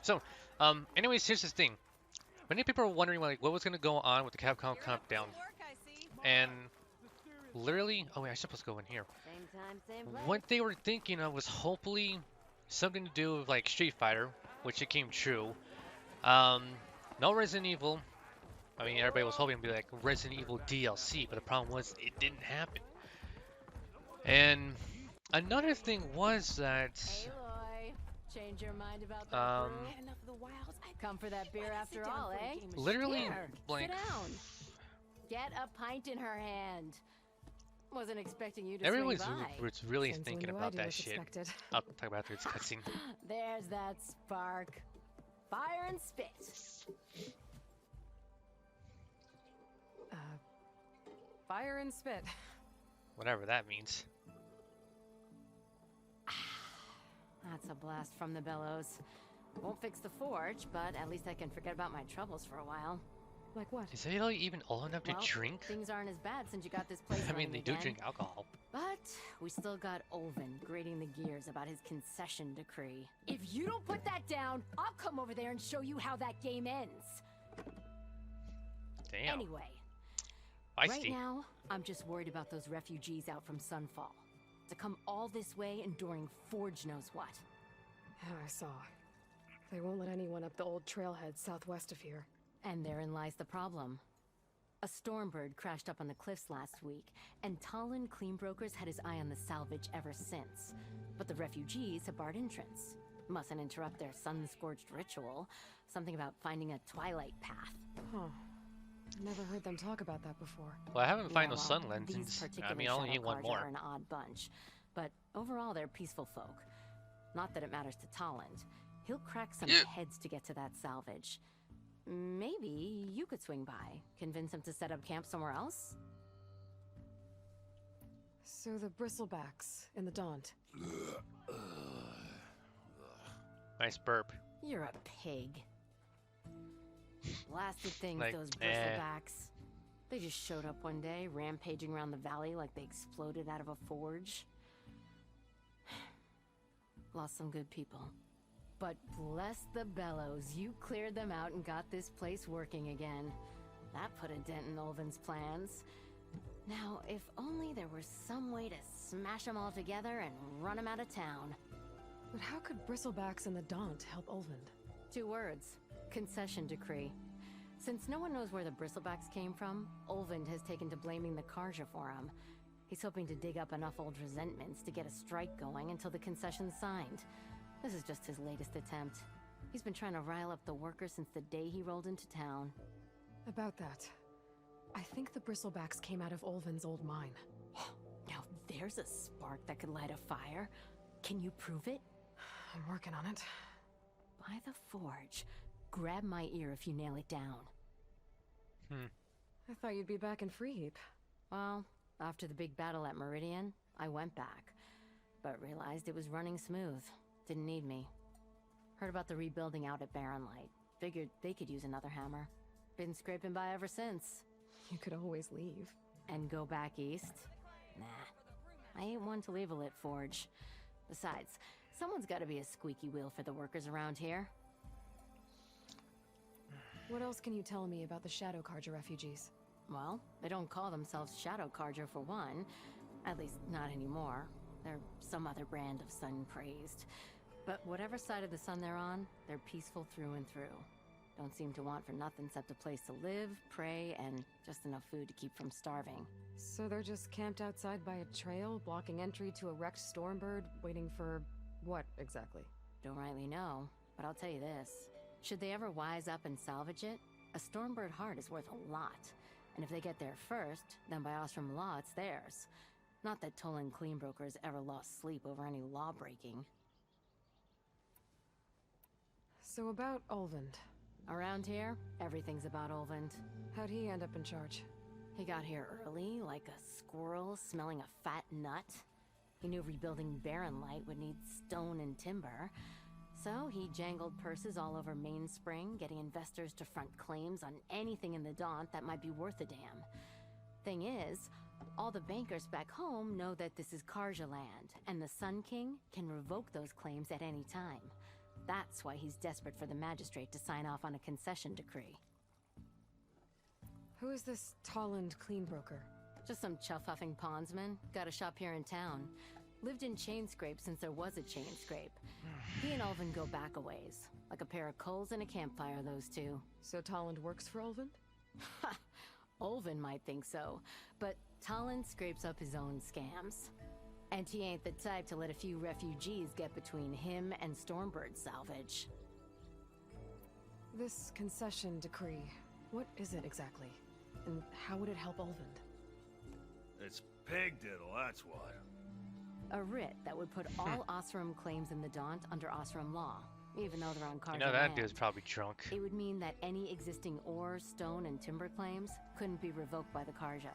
So, anyways, here's the thing. Many people are wondering like what was gonna go on with the Capcom Countdown, and literally, oh wait, I'm supposed to go in here. Same time, same place. What they were thinking of was hopefully something to do with like Street Fighter, which it came true. Um, no Resident Evil. I mean, everybody was hoping to be like Resident Evil DLC, but the problem was it didn't happen. And another thing was that, Aloy, change your mind about that um, brew? Enough of the wilds. Come for that beer after all, eh? literally, Here, like, sit down. Get a pint in her hand. Wasn't expecting you to everyone swing by. was really Since when thinking do I about do that what's shit. expected? I'll talk about after it's cutscene. There's that spark. Fire and spit. Fire and spit. Whatever that means. That's a blast from the bellows. Won't fix the forge, but at least I can forget about my troubles for a while. Like what? Is anybody even old enough to Well, drink? things aren't as bad since you got this place I mean, running they do again. drink alcohol. But we still got Olvin grating the gears about his concession decree. If you don't put that down, I'll come over there and show you how that game ends. Damn. Anyway, Feisty. right now, I'm just worried about those refugees out from Sunfall. To come all this way enduring Forge knows what. Yeah, I saw. They won't let anyone up the old trailhead southwest of here. And therein lies the problem. A Stormbird crashed up on the cliffs last week, and Talon Cleanbrokers had his eye on the salvage ever since. But the refugees have barred entrance. Mustn't interrupt their sun-scorched ritual. Something about finding a twilight path. Huh. Never heard them talk about that before. Well, I haven't found no well, sun these lenses. particular I mean, I only need one Shadowcards more. are an odd bunch, but overall they're peaceful folk. Not that it matters to Talland. He'll crack some heads to get to that salvage. Maybe you could swing by, convince him to set up camp somewhere else? So the bristlebacks in the Daunt. Nice burp. You're a pig. Blasted things, Like, those bristlebacks. They just showed up one day, rampaging around the valley like they exploded out of a forge. Lost some good people. But bless the bellows, you cleared them out and got this place working again. That put a dent in Olvin's plans. Now, if only there were some way to smash them all together and run them out of town. But how could bristlebacks in the Daunt help Olvind? 2 words. Concession decree. Since no one knows where the bristlebacks came from, Olvind has taken to blaming the Karja for him. He's hoping to dig up enough old resentments to get a strike going until the concession's signed. This is just his latest attempt. He's been trying to rile up the workers since the day he rolled into town. About that, I think the bristlebacks came out of Olvin's old mine. Now there's a spark that could light a fire. Can you prove it? I'm working on it. By the forge. Grab my ear if you nail it down. I thought you'd be back in Freeheap. Well, after the big battle at Meridian, I went back, but realized it was running smooth. Didn't need me. Heard about the rebuilding out at Barren Light. Figured they could use another hammer. Been scraping by ever since. You could always leave. And go back east? Nah. I ain't one to leave a lit forge. Besides, someone's gotta be a squeaky wheel for the workers around here. What else can you tell me about the Shadowcarja refugees? Well, they don't call themselves Shadowcarja for one. At least, not anymore. They're some other brand of sun crazed. But whatever side of the sun they're on, they're peaceful through and through. Don't seem to want for nothing except a place to live, pray, and just enough food to keep from starving. So they're just camped outside by a trail, blocking entry to a wrecked Stormbird, waiting for what exactly? Don't rightly know, but I'll tell you this. Should they ever wise up and salvage it, a Stormbird heart is worth a lot. And if they get there first, then by Ostrom law, it's theirs. Not that Tolan Cleanbrokers ever lost sleep over any law breaking. So about Olvind. Around here, everything's about Olvind. How'd he end up in charge? He got here early, like a squirrel smelling a fat nut. He knew rebuilding Barren Light would need stone and timber. So he jangled purses all over Mainspring, getting investors to front claims on anything in the Daunt that might be worth a damn. Thing is, all the bankers back home know that this is Karja land, and the Sun King can revoke those claims at any time. That's why he's desperate for the magistrate to sign off on a concession decree. Who is this Tolland clean broker? Just some chuff-huffing pondsman. Got a shop here in town. Lived in Chain Scrape since there was a Chain Scrape. He and Ulvin go back a ways. Like a pair of coals and a campfire, those two. So Tolland works for Ulvin? Ha! Ulvin might think so, but Tolland scrapes up his own scams. And he ain't the type to let a few refugees get between him and Stormbird salvage. This concession decree, what is it exactly? And how would it help Ulvin? It's pig diddle, that's what. A writ that would put all Osram claims in the Daunt under Osram law, even though they're on Karja You know, that land. dude's probably drunk. It would mean that any existing ore, stone, and timber claims couldn't be revoked by the Karja.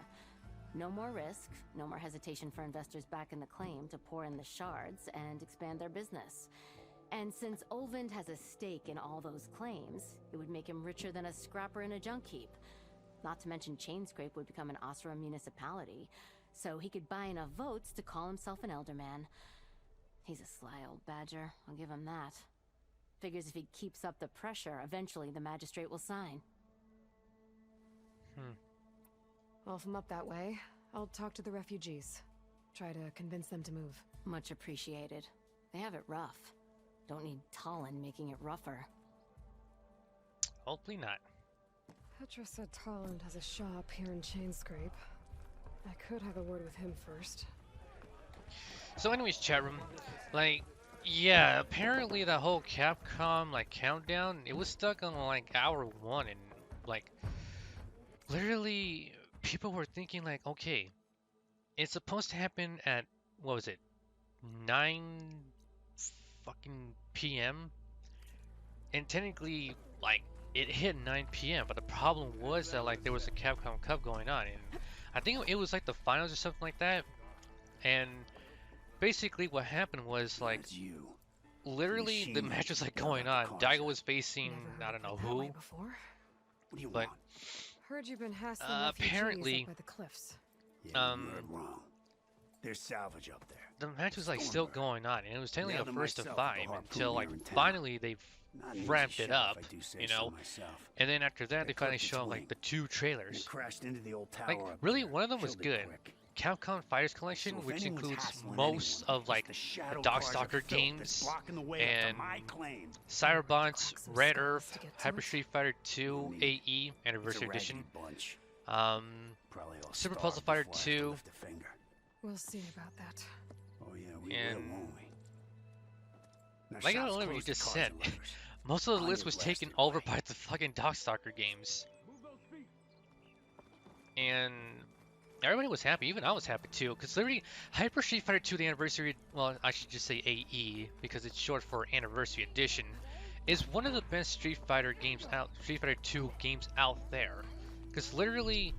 No more risk, no more hesitation for investors back in the claim to pour in the shards and expand their business. And since Ulvin has a stake in all those claims, it would make him richer than a scrapper in a junk heap. Not to mention Chainscrape would become an Osram municipality, so he could buy enough votes to call himself an elderman. He's a sly old badger, I'll give him that. Figures if he keeps up the pressure, eventually the magistrate will sign. Well, if I'm up that way, I'll talk to the refugees. Try to convince them to move. Much appreciated. They have it rough. Don't need Tallinn making it rougher. Hopefully not. Petra said Tolland has a shop here in Chainscrape. I could have a word with him first. So anyways, chat room, like, yeah, apparently the whole Capcom, like, countdown, it was stuck on, like, hour 1, and, like, literally, people were thinking, like, okay, it's supposed to happen at, what was it, 9 fucking p.m.? And technically, like, it hit 9 p.m., but the problem was that, like, there was a Capcom Cup going on, and I think it was, like, the finals or something like that, and basically what happened was, like, literally the match was, like, going on. Daigo was facing, I don't know who, What do you but want? Heard you've been hassling apparently, up by the cliffs. Yeah, you heard wrong. There's salvage up there. the match was, like, still going on, and it was technically Now a to first to myself, 5 the until, like, harpooner in town. finally they Not an easy ramped it shot, up, if I do say you so know, myself. and then after that they Got finally clipped showed, its like, wing. the 2 And it trailers. crashed into the old tower Like, up really, there. one of them was Killed it good. quick. Capcom Fighters Collection, So if which anyone's includes hassling most anyone, of, like, it's the shadow the cars of Darkstalker filth that's games, blocking the way up to and my claim. Cyberbots, Crack some Red skulls Earth, to get to Hyper it. Street Fighter 2 Me. AE It's a Anniversary raggedy Edition, bunch. Super Super Puzzle Fighter 2, We'll see about that. Oh yeah, we and will, won't we? Now, like I shop's don't know what you closed to just cars said. and letters. Most of the On list your was taken blasted over way. by the fucking Darkstalker games. And everybody was happy, even I was happy too, because literally Hyper Street Fighter 2 the Anniversary, well, I should just say AE because it's short for Anniversary Edition, is one of the best Street Fighter games out, Street Fighter 2 games out there. Because literally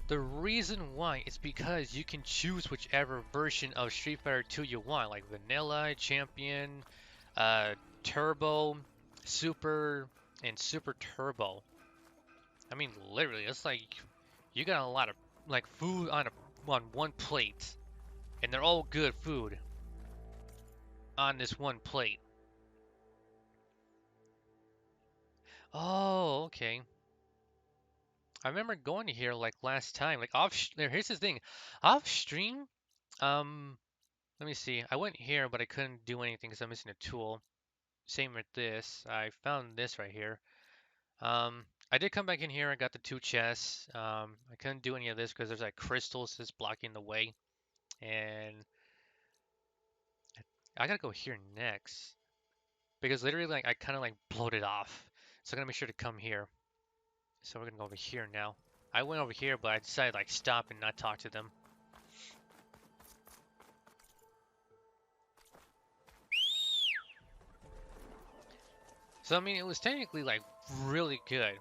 the reason why is because you can choose whichever version of Street Fighter 2 you want, like Vanilla, Champion, Turbo, Super, and Super Turbo. I mean, literally, it's like you got a lot of like food on one plate, and they're all good food on this one plate. Oh, okay. I remember going to here like last time, like here's the thing, off stream. Let me see. I went here, but I couldn't do anything because I'm missing a tool. Same with this. I found this right here. I did come back in here. I got the 2 chests. I couldn't do any of this because there's like crystals just blocking the way, and I gotta go here next because literally like I kind of like bloated off. So I'm gonna make sure to come here. So we're gonna go over here now. I went over here, but I decided like stop and not talk to them. So I mean, it was technically like really good.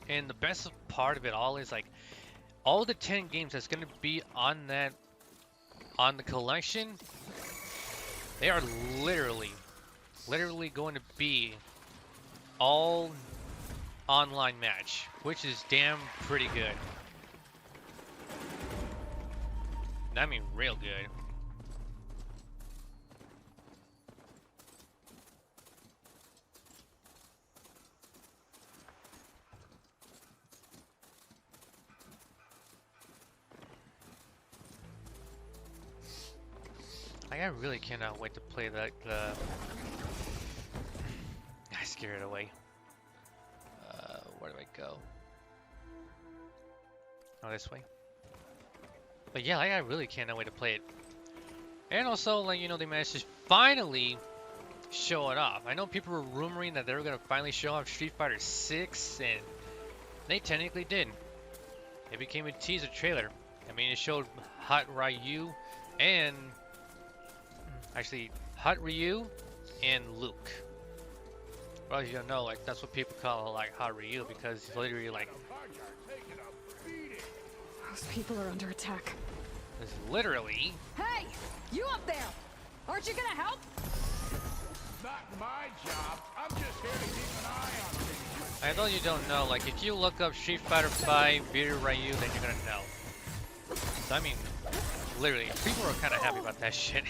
And the best part of it all is like all the 10 games that's gonna be on the collection, they are literally going to be all online match, which is damn pretty good. I mean, real good. Like, I really cannot wait to play the I scared it away. Where do I go? Oh, this way. But yeah, like, I really cannot wait to play it. And also, like, you know, they managed to finally show it off. I know people were rumoring that they were gonna finally show off Street Fighter 6, and they technically did. It became a teaser trailer. I mean, it showed Hot Ryu and actually Hot Ryu and Luke. Well, you don't know, like, that's what people call like Hot Ryu, because he's literally like, Those people are under attack. it's literally. Hey! You up there! Aren't you gonna help? Not my job. I'm just here to keep an eye on things. I know you don't know, like, if you look up Street Fighter 5 Vita Ryu, then you're gonna know. So, I mean, literally, people are kind of happy about that shit.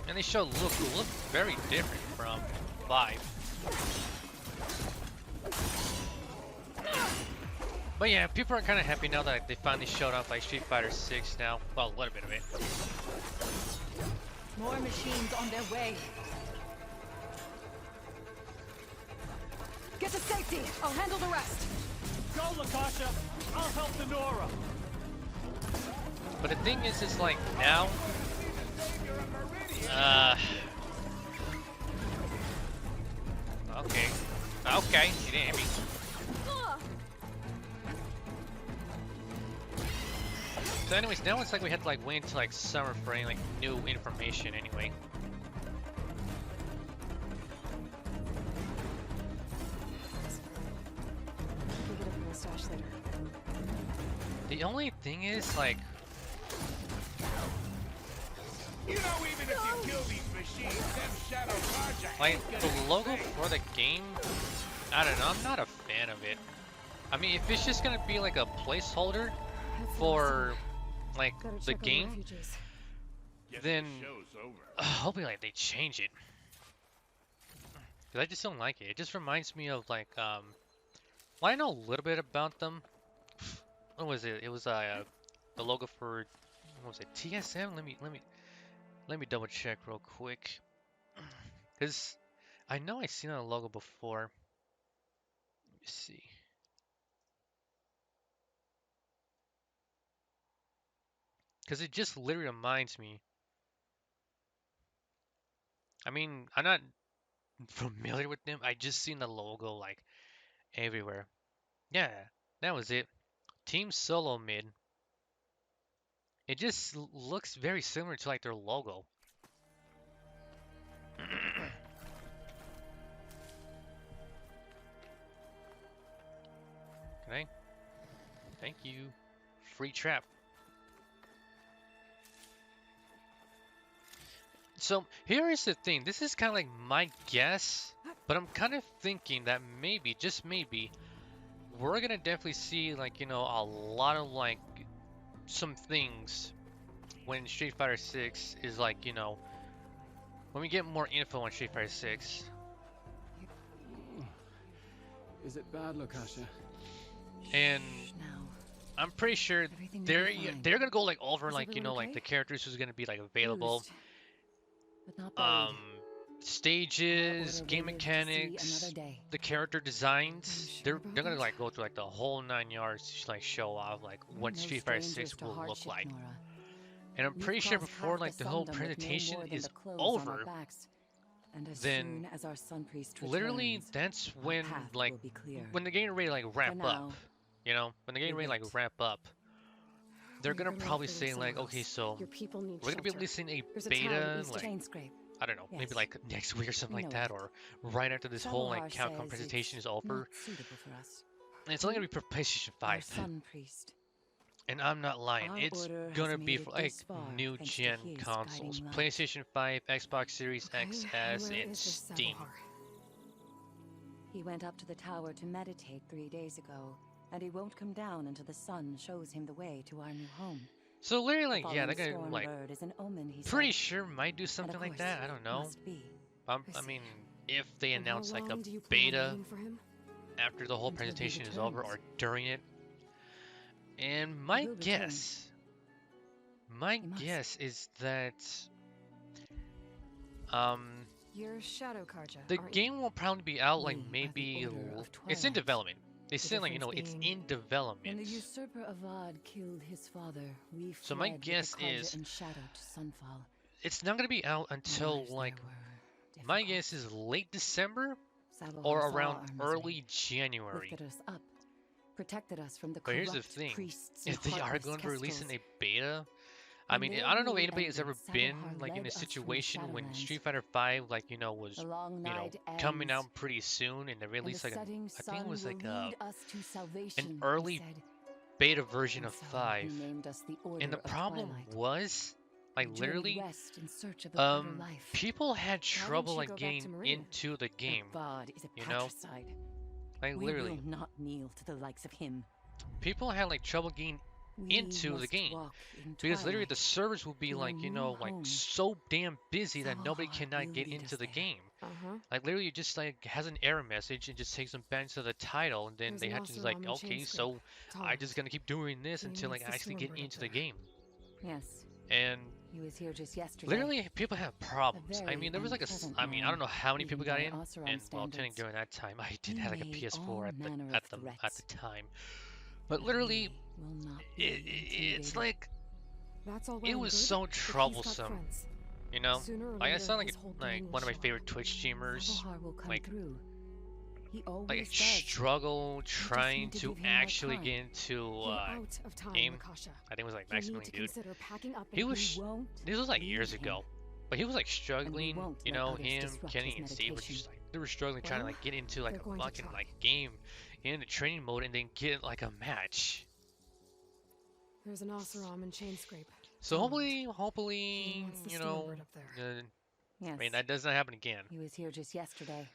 And they show Luke, who looked very different from 5. But yeah, people are kind of happy now that they finally showed off like Street Fighter 6 now. Well, a little bit of it. More machines on their way. Get to safety. I'll handle the rest. Go, Latasha. I'll help the Nora. But the thing is, it's like now. Okay. Okay, you didn't hit me. So anyways, now it's like we had to like wait until like summer for any like new information anyway. We'll get it from the stash later. The only thing is like, You know, even if you kill these machines, them shadow projects. like the logo for the game, I don't know, I'm not a fan of it. I mean, if it's just gonna be like a placeholder for like Gotta the check on game, refugees. then Show's over. hopefully like they change it. Cause I just don't like it. It just reminds me of like well, I know a little bit about them. What was it? It was the logo for, what was it? TSM? Let me double check real quick. Cause I know I've seen that logo before. Let me see. Cause it just literally reminds me. I mean, I'm not familiar with them. I just seen the logo like everywhere. Yeah, that was it. Team Solo Mid. It just looks very similar to like their logo. Okay. Thank you. Free trap. So here is the thing. This is kind of like my guess, but I'm kind of thinking that maybe, just maybe, we're gonna definitely see like, you know, a lot of like some things when Street Fighter 6 is like, you know, when we get more info on Street Fighter 6. Is it bad, Latasha? And No. I'm pretty sure Everything will they're be fine. they're gonna go like over Is like, you know, everyone like okay? the characters who's gonna be like available, Bruised, but not buried. stages, Our game order will live to see mechanics, another day. the character designs. sure They're about gonna that? like go through like the whole 9 yards to like show off like what No Street Fighter strangers 6 to will look hardship, like. Nora. And I'm We've pretty sure crossed before half like the the whole Sundom with no presentation more than is the clothes on our over, backs. And as then soon as our sun priest literally returns, that's our when path like will be clear. when they're getting ready to like ramp now, up, you know, when they're getting we ready to like wait. ramp up, they're We're gonna gonna probably have to say live like, somewhere okay, else. so Your people need we're gonna be shelter. releasing a There's a town beta east of like, Chain scrape. I don't know, maybe Yes. like next week or something We like know that, it. or right after this whole like Shadowheart Capcom says presentation it's is over. not suitable for us. And it's only gonna be for PlayStation Our 5. sun priest. And I'm not lying, Our it's order has gonna be made for it like this far, new thanks to gen his consoles. guiding light. PlayStation 5, Xbox Series Okay, XS, where and is this Steam. Shadowheart? He went up to the tower to meditate 3 days ago. And he won't come down until the sun shows him the way to our new home. So literally, The like, yeah, they're falling gonna like. Stormbird is an omen, he Pretty said. sure might do And something of like course, that. I don't know. must be. I mean, if they And how announce like a long do you plan on beta waiting for him? after the whole Until he presentation is over returns. or during it. And my will return. my He must. guess is that You're Shadow Karja, the aren't game will probably be out like We are the maybe Order of it's in Twilight. development. They The said like, you know, difference it's being in When development. the usurper Avad killed his father, we So my fled with the guess Karja is- and Shadow to Sunfall. It's not gonna be out Our until lives like there were my difficult. guess is late December Sabohar or saw around our misery, early January. lifted us up, protected us from the But here's the corrupt thing: priests and if they are heartless going to be releasing Kestrels. a beta, I When mean, their I don't know if rule anybody has ever ended, been Sabohar like in led a us from the situation when Shadowlands. Street Fighter 5, like, you know, was The long you know night coming ends, out pretty soon, and they and the released like setting I think it was sun like will a lead us to salvation, he early said. beta version And of so 5, he named us the Order and the of problem Twilight. was We like journeyed literally, west in search of a better life. people had trouble you like go back to getting Maria? into the game. Avad is a you know? patricide. Like We literally, will not kneel to the likes of him. people had like trouble getting We into the must game. walk in Because literally the twilight. servers will be to our like, you new know, like home. so damn busy that nobody Sabohar cannot will get lead into us the there. game. Uh-huh. Like literally it just like has an error message and just takes them back to the title, and then There's they an have to just like, Oseram and okay, chain so scrape. I just gonna keep doing this He until needs like the actually get Stormbird up into the there. game. Yes, And he was here just yesterday. literally people have problems. I very mean, there was like unpleasant I mean, I man, don't know how many even people got by in, Oseram and well, attending standards. during that time, I did He have like a made PS4 all at the manner at of the threats. time. But literally, We will not be it's intimidated. like That's all well it and was good, so but he's got troublesome. friends. You know, Sooner or like I later, sound like his whole like gang will one of my show up. favorite Twitch streamers. Sabohar will come like- through. He always Like does. struggle trying need to to give him more actually time. get into You're out of time, game. Lakasha. I think it was like You Maximilian need to Dude. consider packing up He and was We won't this was like leave years him. ago, but he was like struggling. won't You let know, others him, disrupt Kenny, his and Steve were meditation. just like they were struggling trying to Well, like get into like they're a going to fucking try. like game, get into training mode, and then get like a match. There's an Oseram and chain scrape. So Armed. hopefully, He wants the you know, Stormbird up there. Yes. I mean that doesn't happen again. He was here just yesterday.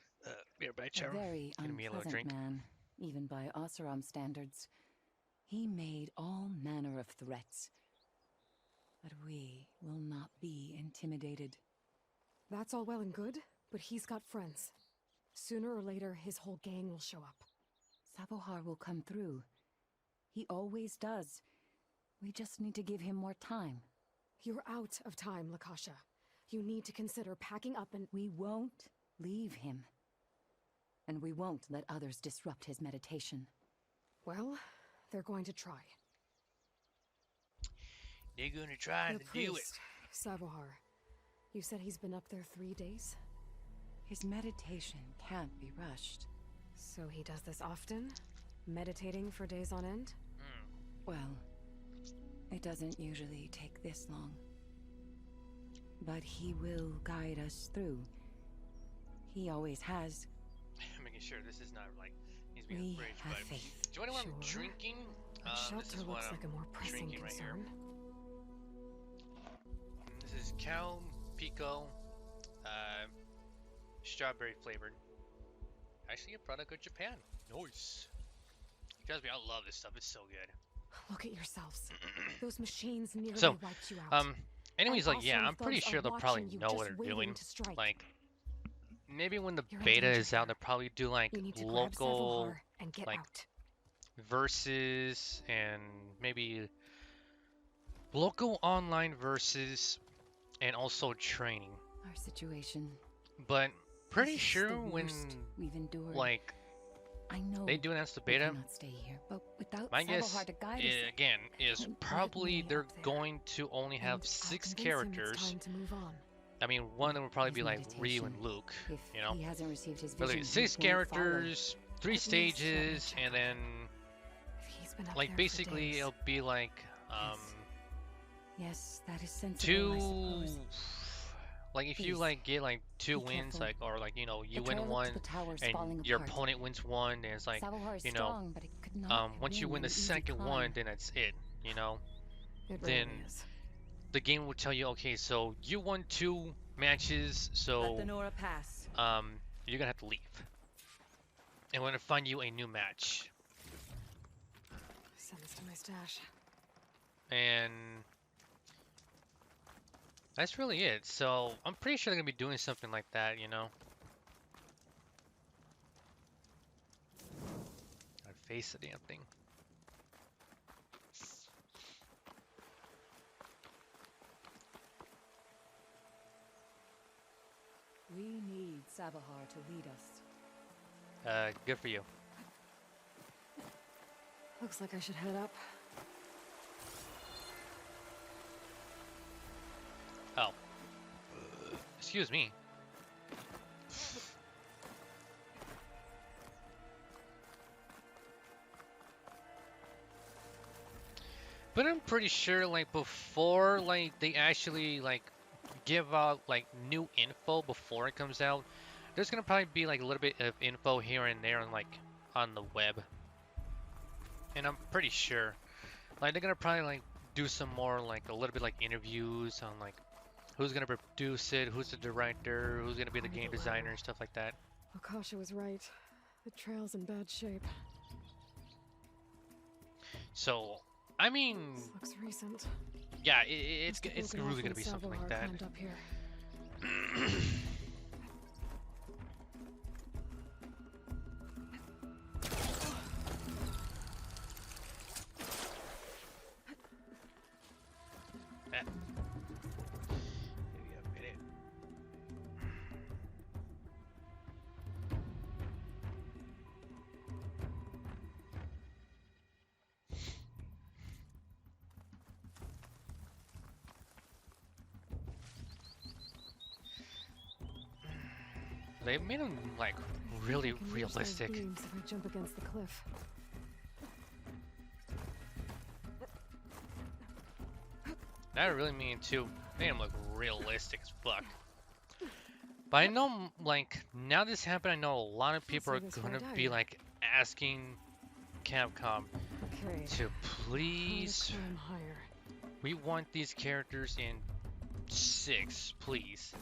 Be right back, A Cheryl. very Getting me a little unpleasant drink. man, even by Oseram standards. He made all manner of threats. But we will not be intimidated. That's all well and good, but he's got friends. Sooner or later, his whole gang will show up. Sabohar will come through. He always does. We just need to give him more time. You're out of time, Lakasha. You need to consider packing up and... We won't leave him. And we won't let others disrupt his meditation. Well, they're going to try. They're gonna try The to do it. priest, Sabohar. You said he's been up there 3 days? His meditation can't be rushed. So he does this often? Meditating for days on end? Well, it doesn't usually take this long. But he will guide us through. He always has. Making sure this is not like needs to be We a bridge, have but faith. do you know what I'm Sure. drinking? But This shelter is what looks I'm like a more pressing drinking right here. concern. This is Cow Pico, strawberry flavored. Actually, a product of Japan. Nice. Trust me, I love this stuff. It's so good. Look at yourselves. Those machines nearly So, wiped you out. Anyways, And like, yeah, Oseram I'm pretty thugs sure are they'll probably watching you, know what just they're waiting doing. to strike. Like, maybe when the You're in beta danger is out, here. they'll probably do like You need to grab local Sabohar and get like, out. versus and maybe local online versus and also training. Our situation. But pretty This is sure the when worst we've endured. like I know they do announce the we beta, cannot stay here, but without my guess Sabohar to guide us, again is Let probably me they're up there. going to only have And I'll 6 convince him characters. It's time to move on. I mean, one of them would probably His be like Ryu meditation. and Luke, if you know. he hasn't received his But vision, like he 6 won't follow. characters, 3 At least let me stages, check and then If he's been up like there for basically days. it'll be like Yes, that is sensible, I 2 suppose. like if you Please, like get like 2 be wins, careful. like or like you know you The win trail up to one the tower's falling and your apart. opponent wins one, and it's like Sabohar is you know strong, but it could not once you win the an easy second climb. one, then that's it, you know. It then really is. The game will tell you, okay, so you won 2 matches, so Let the Nora pass. you're gonna have to leave, and we're gonna find you a new match. Send this to my stash. And that's really it. So I'm pretty sure they're gonna be doing something like that, you know. I'd face the damn thing. We need Savahar to lead us. Good for you. Looks like I should head up. Oh. Excuse me. But I'm pretty sure, like, before, like, they actually, like, give out, like, new info before it comes out, there's gonna probably be, like, a little bit of info here and there on, like, on the web. And I'm pretty sure, like, they're gonna probably, like, do some more, like, a little bit, like, interviews on, like, who's gonna produce it, who's the director, who's gonna be the game designer, and stuff like that. Akasha was right. The trail's in bad shape. So, I mean, This looks recent. yeah, it's Must have broken really off gonna when be something like Savahar that. climbed up here. Give me a minute. They made him like really I can reach those realistic. beams if I jump against the cliff. That really mean too. Made him look realistic as fuck. But I know, like, now this happened, I know a lot of people are see this gonna right be out. like asking Capcom Okay. to How to please, climb higher. we want these characters in 6, please.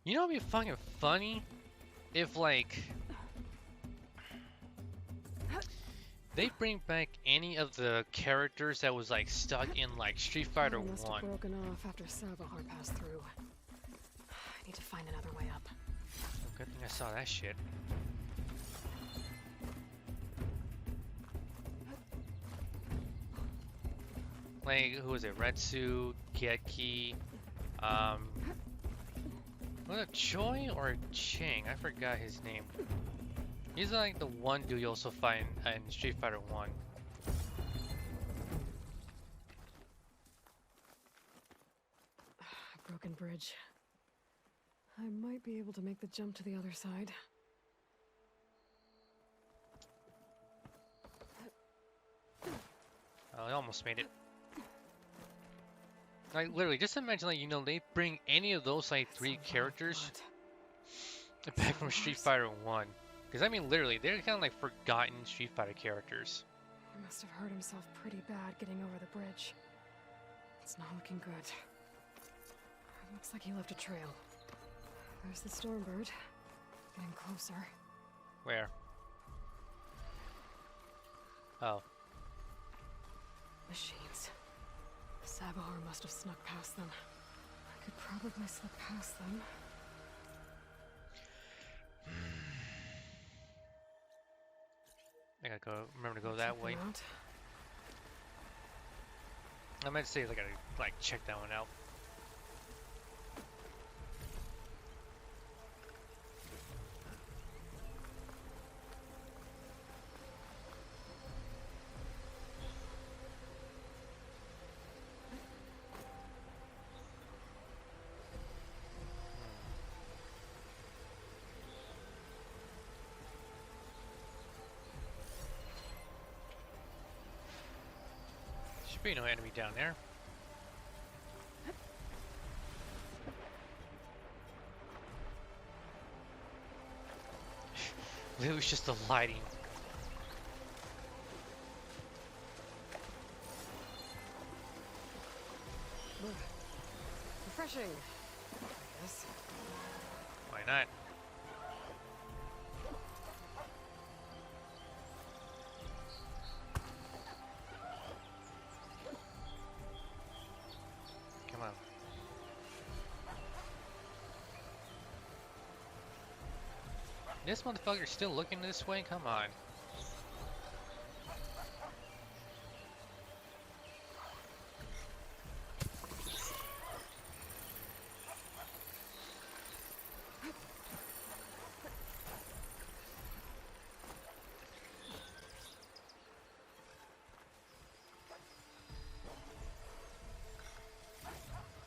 You know, it'd be fucking funny if, like, they bring back any of the characters that was like stuck in like Street Fighter Power must have 1. broken off after Savahar passed through. I need to find another way up. Good thing I saw that shit. Like, who was it? Retsu, Geki, was it Choi or Ching? I forgot his name. He's like the one dude you also find in Street Fighter 1. A broken bridge. I might be able to make the jump to the other side. Oh, I almost made it. Like, literally, just imagine, like, you know, they bring any of those, like, 3 That's a lot of characters blood. back from Street Fighter 1. Because, I mean, literally, they're kind of, like, forgotten Street Fighter characters. He must have hurt himself pretty bad getting over the bridge. It's not looking good. Looks like he left a trail. There's the Stormbird. Getting closer. Where? Oh. Machines. Savahar must have snuck past them. I could probably slip past them. I gotta go, remember to go Check that them way. out. I meant to say, I gotta, like, check that one out. Should be no enemy down there. It was just the lighting. Refreshing, I guess. Why not? This motherfucker's still looking this way? Come on.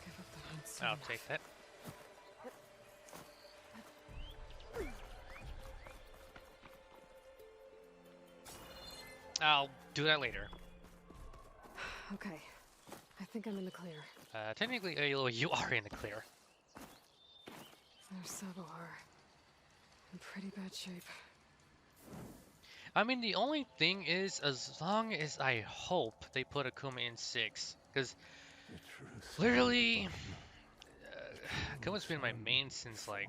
Give up the hunt soon. I'll take that. I'll do that later. Okay. I think I'm in the clear. Technically, you are in the clear. There's Sabohar. In pretty bad shape. I mean, the only thing is, as long as I hope they put Akuma in 6, because literally, Akuma's been my main since like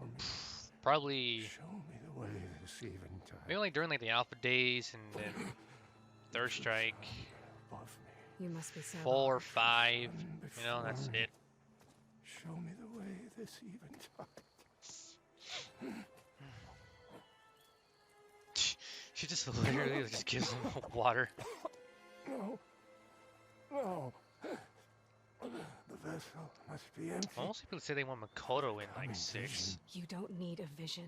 probably Show me the way this eventide. maybe like during like the alpha days and then Third Strike, Above me. You must be Sabohar. 4, 5. You know, that's it. Show me the way this eventide. She just literally just gives him water. No. No. The vessel must be empty. Most people say they want Makoto in like 6. You don't need a vision.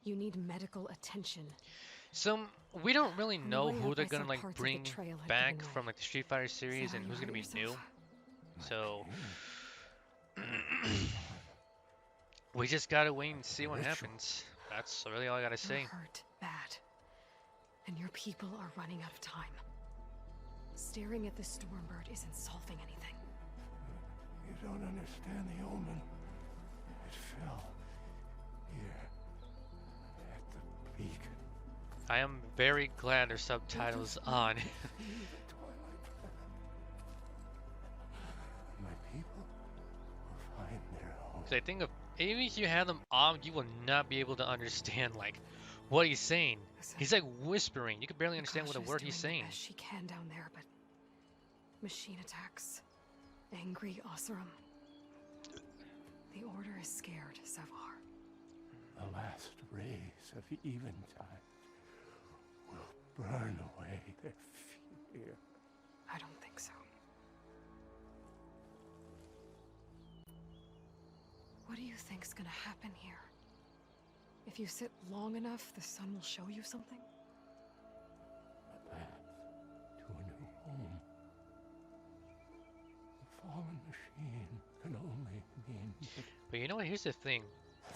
You need medical attention. So we don't really know way who up, they're I gonna saw like parts of the bring trail had back given from way. like the Street Fighter series how and you who's gonna be hurt new. yourself. So we just gotta wait and see what happens. That's really all I gotta say. You're hurt bad. And your people are running out of time. Staring at the Stormbird isn't solving anything. You don't understand the omen. It fell here at the beacon. I am very glad there's subtitles on. The twilight path. My people will find their home. 'Cause I think even if you have them on, you will not be able to understand like what he's saying. Listen, He's like whispering. You can barely understand what a Nakasha's word he's doing saying. the best she can down there, but machine attacks, angry Oseram. The Order is scared, Savar. The last rays of eventide will burn away their fear. I don't think so. What do you think's gonna happen here? If you sit long enough, the sun will show you something? A path to a new home. The fallen machine can only mean But you know what? Here's the thing.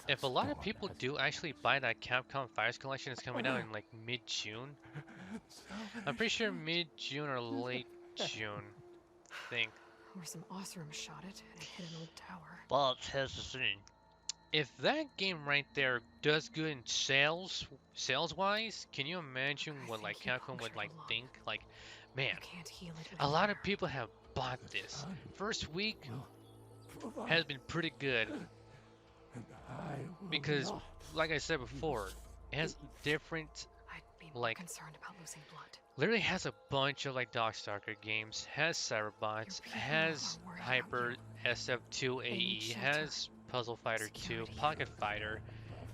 If a lot of people do actually buy that Capcom Fires collection that's coming out in like mid-June, I'm pretty sure mid-June or late June, I think. Or some Oseram shot it and it hit an old tower. But here's the thing. If that game right there does good in sales-wise, can you imagine I what like think you Capcom would punctured like a lot. think? Like, man, You can't heal it with a lot of fire. people have bought this. First week will provide, has been pretty good and I will because, not. like I said before, it has different, I'd be more like- concerned about losing blood. literally has a bunch of like Darkstalker games, has Cyberbots, people has are worried Hyper about SF2 They need AE, shelter, has Puzzle Fighter 2, security. Pocket Fighter,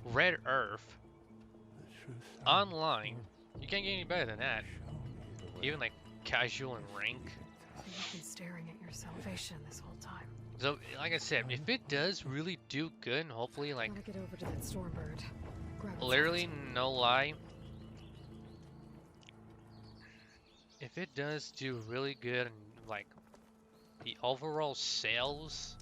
Red Earth, The true sun online. You can't get any better than that. show me the way. Even like casual and rank. You've been staring at your salvation this whole time. So, like I said, if it does really do good, and hopefully, like, Gotta get over to that Stormbird. Grab its literally, heart. no lie, if it does do really good and like the overall sales,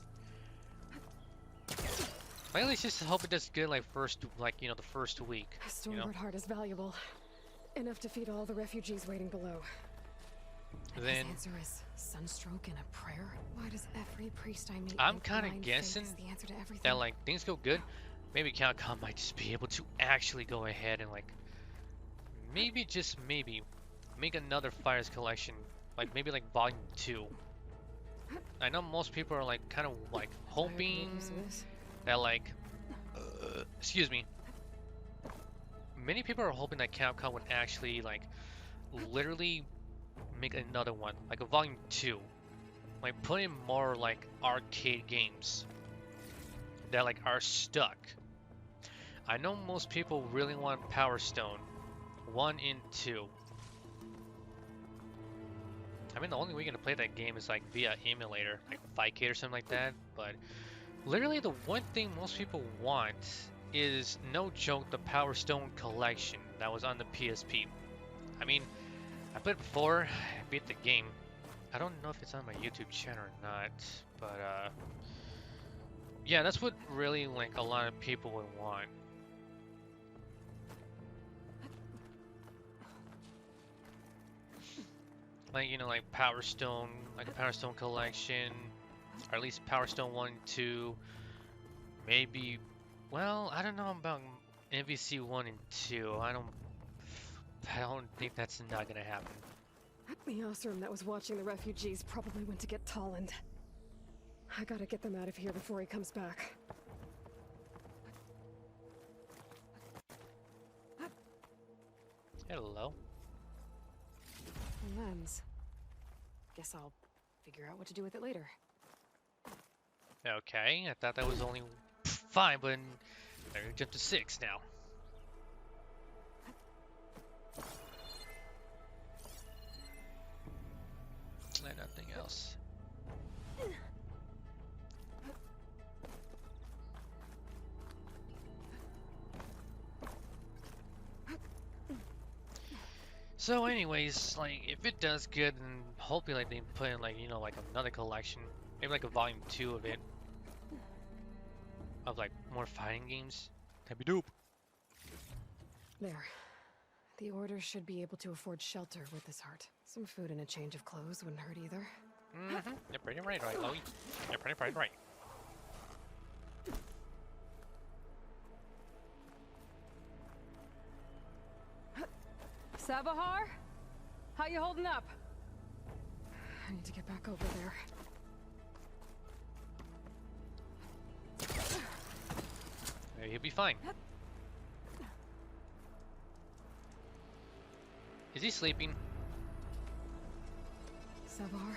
I at least just hope it does good like the first week. A You know? Stormbird heart is valuable. Enough to feed all the refugees waiting below. And Then his answer is sunstroke and a prayer? Why does every priest I meet I'm think kinda blind guessing faith is the answer to everything? that like things go good, maybe Capcom might just be able to actually go ahead and like maybe just maybe make another Fires collection, like maybe like Volume 2. I know most people are like kind of like hoping that like excuse me, many people are hoping that Capcom would actually like literally make another one, like a Volume 2, like put in more like arcade games that like are stuck. I know most people really want Power Stone 1 and 2. I mean, the only way you're gonna play that game is like via emulator, like 5K or something like that. But literally, the one thing most people want is, no joke, the Power Stone collection that was on the PSP. I mean, I played it before, I beat the game. I don't know if it's on my YouTube channel or not, but yeah, that's what really like a lot of people would want. Like, you know, like Power Stone, like a Power Stone collection, or at least Power Stone 1, 2, maybe, well, I don't know about MVC 1 and 2. I don't think that's not gonna happen. The Osram that was watching the refugees probably went to get Tolland. I gotta get them out of here before he comes back. Hello. A lens. Guess I'll figure out what to do with it later. Okay, I thought that was only 5, but I jumped to 6 now. And nothing else. So anyways, like, if it does good, then hopefully like they put in like, you know, like another collection, maybe like a volume 2 of it, of like more fighting games. That'd be dope. There. The Order should be able to afford shelter with this heart. Some food and a change of clothes wouldn't hurt either. Mm-hmm. You're pretty right, Chloe. You're pretty right. Sabahar? How you holding up? I need to get back over there. Yeah, he'll be fine. Is he sleeping? Sabahar?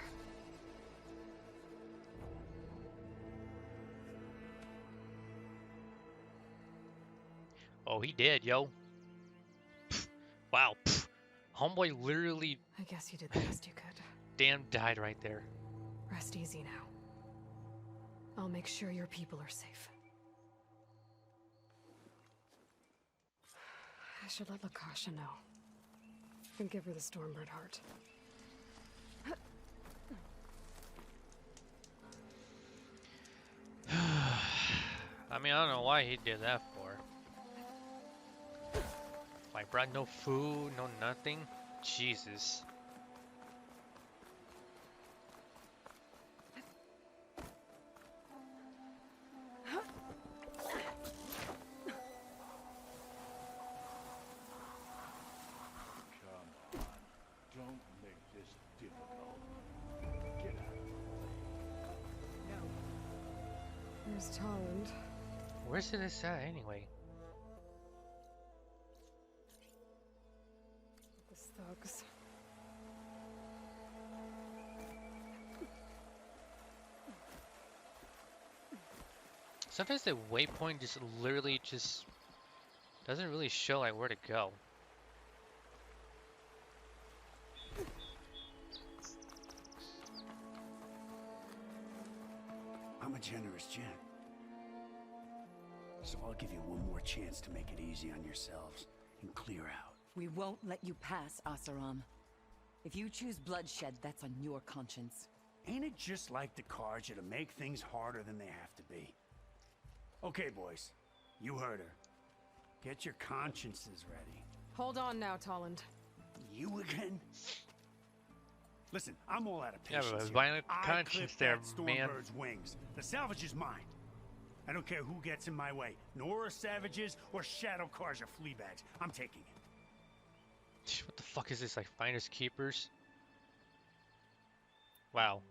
Oh, he did, yo. Pfft. Wow. Pfft. Homeboy literally I guess you did the best you could. damn died right there. Rest easy now. I'll make sure your people are safe. I should let Lakasha know. And give her the Stormbird heart. I mean, I don't know why he did that for. Like, brought no food, no nothing. Jesus. Come on. Don't make this difficult. Get out of the way. No. There's Tolland. Where's this at anyway? The thugs. Sometimes the waypoint just literally just doesn't really show like where to go. I'm a generous gent. So I'll give you one more chance to make it easy on yourselves and clear out. We won't let you pass, Asaram. If you choose bloodshed, that's on your conscience. Ain't it just like the cards to make things harder than they have to be? Okay, boys. You heard her. Get your consciences ready. Hold on now, Tolland. You again? Listen, I'm all out of Yeah, patience but here. violent I conscience clipped there, that man. Stormbird's wings. The salvage is mine. I don't care who gets in my way. Nora savages or shadow cars or flea bags. I'm taking it. What the fuck is this, like finders keepers? Wow.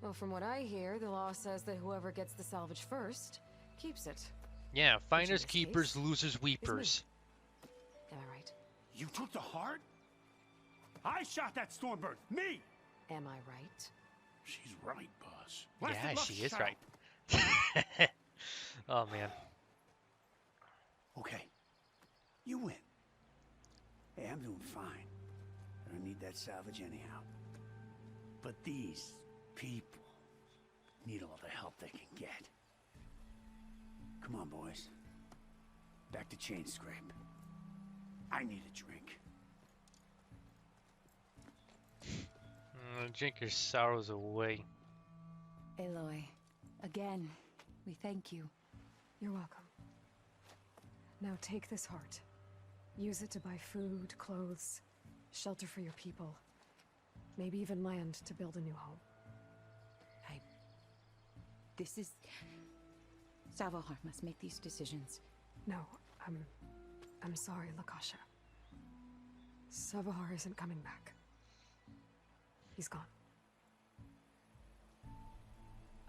Well, from what I hear, the law says that whoever gets the salvage first keeps it. Yeah, finders this keepers, case losers weepers. Am I right? You took the heart? I shot that Stormbird. Me! Am I right? She's right, boss. Yeah, Look, she is shut right. up. Oh man. Okay, you win. Hey, I'm doing fine. I don't need that salvage anyhow. But these people need all the help they can get. Come on, boys. Back to Chain Scrape. I need a drink. Drink your sorrows away. Aloy, again, we thank you. You're welcome. Now take this heart. Use it to buy food, clothes, shelter for your people. Maybe even land to build a new home. This is... Savahar must make these decisions. No, I'm sorry, Lakasha. Savahar isn't coming back. He's gone.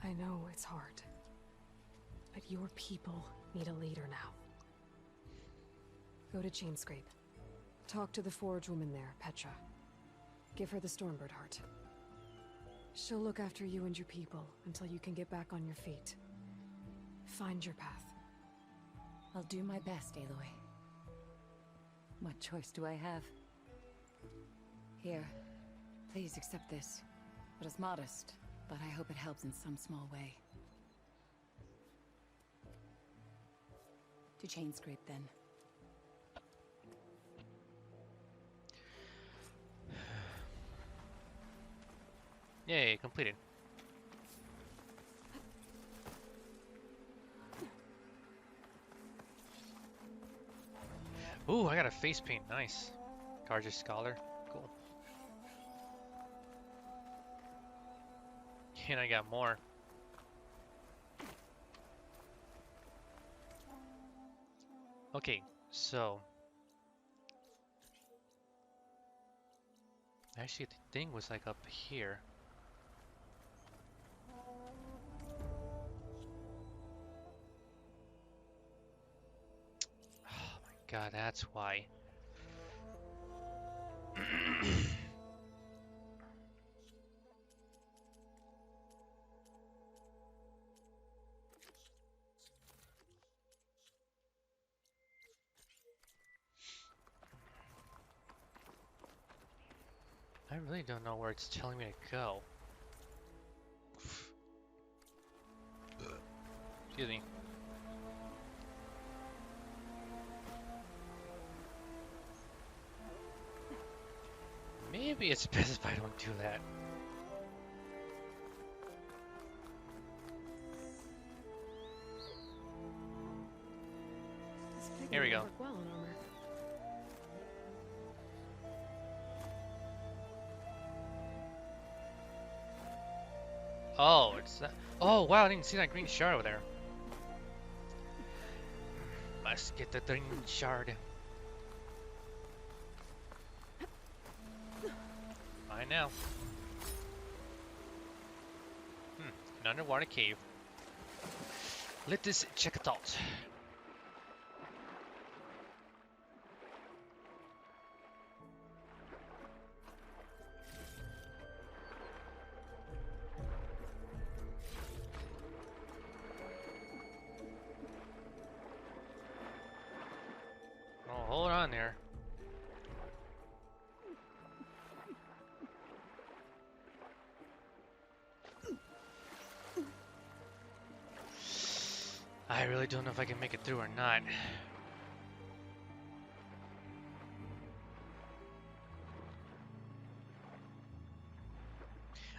I know it's hard, but your people need a leader now. Go to Chainscrape. Talk to the forge woman there, Petra. Give her the Stormbird heart. She'll look after you and your people until you can get back on your feet. Find your path. I'll do my best, Aloy. What choice do I have? Here, please accept this. It is modest, but I hope it helps in some small way. To Chainscrape, then. Yay, completed. Ooh, I got a face paint. Nice. Garger Scholar. Cool. And I got more. Okay, so... Actually, the thing was like up here. God, that's why. I really don't know where it's telling me to go. Excuse me. Maybe it's best if I don't do that. Here we go. Work well in armor. Oh, it's that. Oh, wow, I didn't see that green shard over there. Must get the green shard. Mine now. An underwater cave. Let us check it out. Oh, hold on there. I really don't know if I can make it through or not.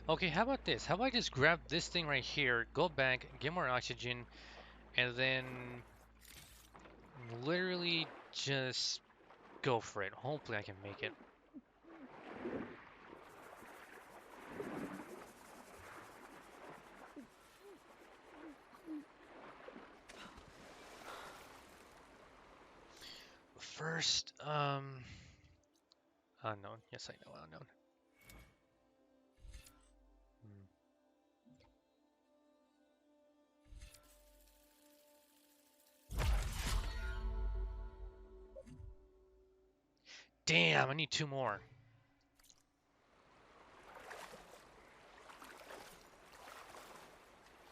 Okay, how about this? How about I just grab this thing right here, go back, get more oxygen, and then literally just go for it. Hopefully I can make it. First, unknown. Yes, I know unknown. Damn, I need 2 more.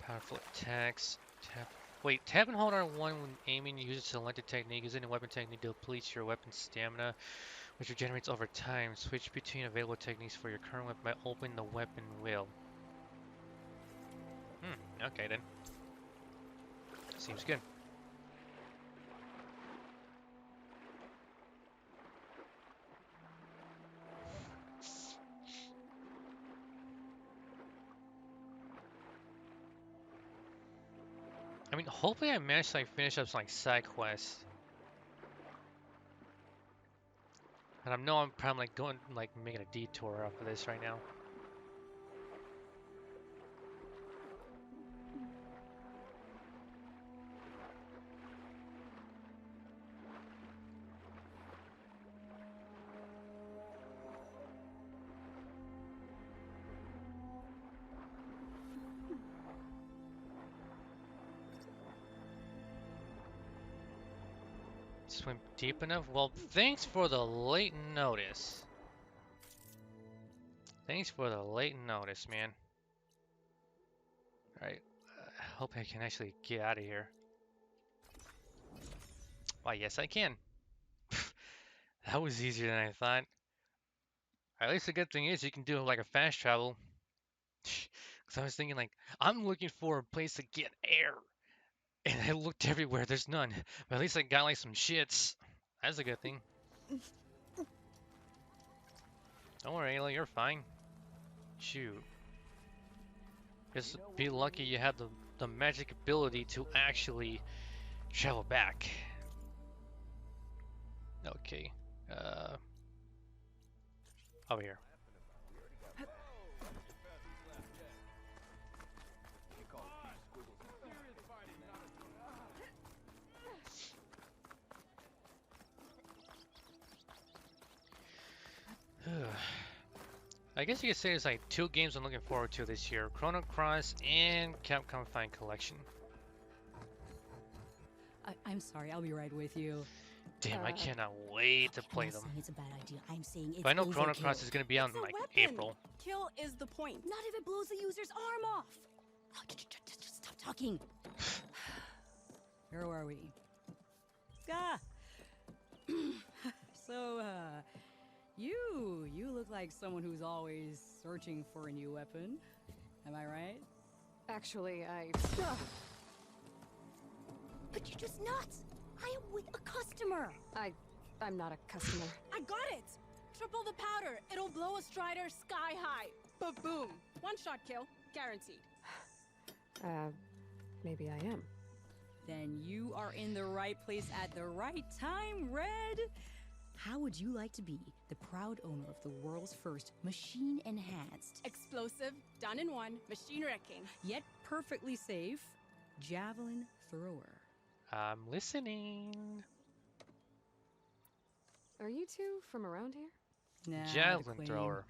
Powerful attacks. Tap. Wait, tab and hold R1 when aiming, use a selected technique. Using a weapon technique depletes your weapon's stamina, which regenerates over time. Switch between available techniques for your current weapon by opening the weapon wheel. Okay then. Seems good. I mean, hopefully I manage to like finish up some like side quests. And I know I'm probably like going like making a detour off of this right now. Swim deep enough? Well, thanks for the late notice. Thanks for the late notice, man. Alright, hope I can actually get out of here. Why, yes I can. That was easier than I thought. At least the good thing is you can do like a fast travel. Because I was thinking like, I'm looking for a place to get air. And I looked everywhere, there's none. But at least I got like some shits. That's a good thing. Don't worry, Ayla, you're fine. Shoot. Just be lucky you have the magic ability to actually travel back. Okay. Over here. I guess you could say there's like 2 games I'm looking forward to this year. Chrono Cross and Capcom Fine Collection. I'm sorry, I'll be right with you. Damn, I cannot wait to play them. It's a bad idea. I'm saying it's But I know overkill. Chrono Cross is going to be out in like April. Kill is the point. Not if it blows the user's arm off. Oh, just stop talking. Where are we? Ah. So, you look like someone who's always searching for a new weapon. Am I right? Actually, But you're just nuts. I am with a customer. I'm not a customer. I got it! Triple the powder. It'll blow a Strider sky high. Ba-boom. One shot kill. Guaranteed. Maybe I am. Then you are in the right place at the right time, Red. How would you like to be the proud owner of the world's first machine-enhanced, Explosive, done in one, machine wrecking. yet perfectly safe, javelin thrower? I'm listening. Are you two from around here? Nah, Javelin Queen. thrower.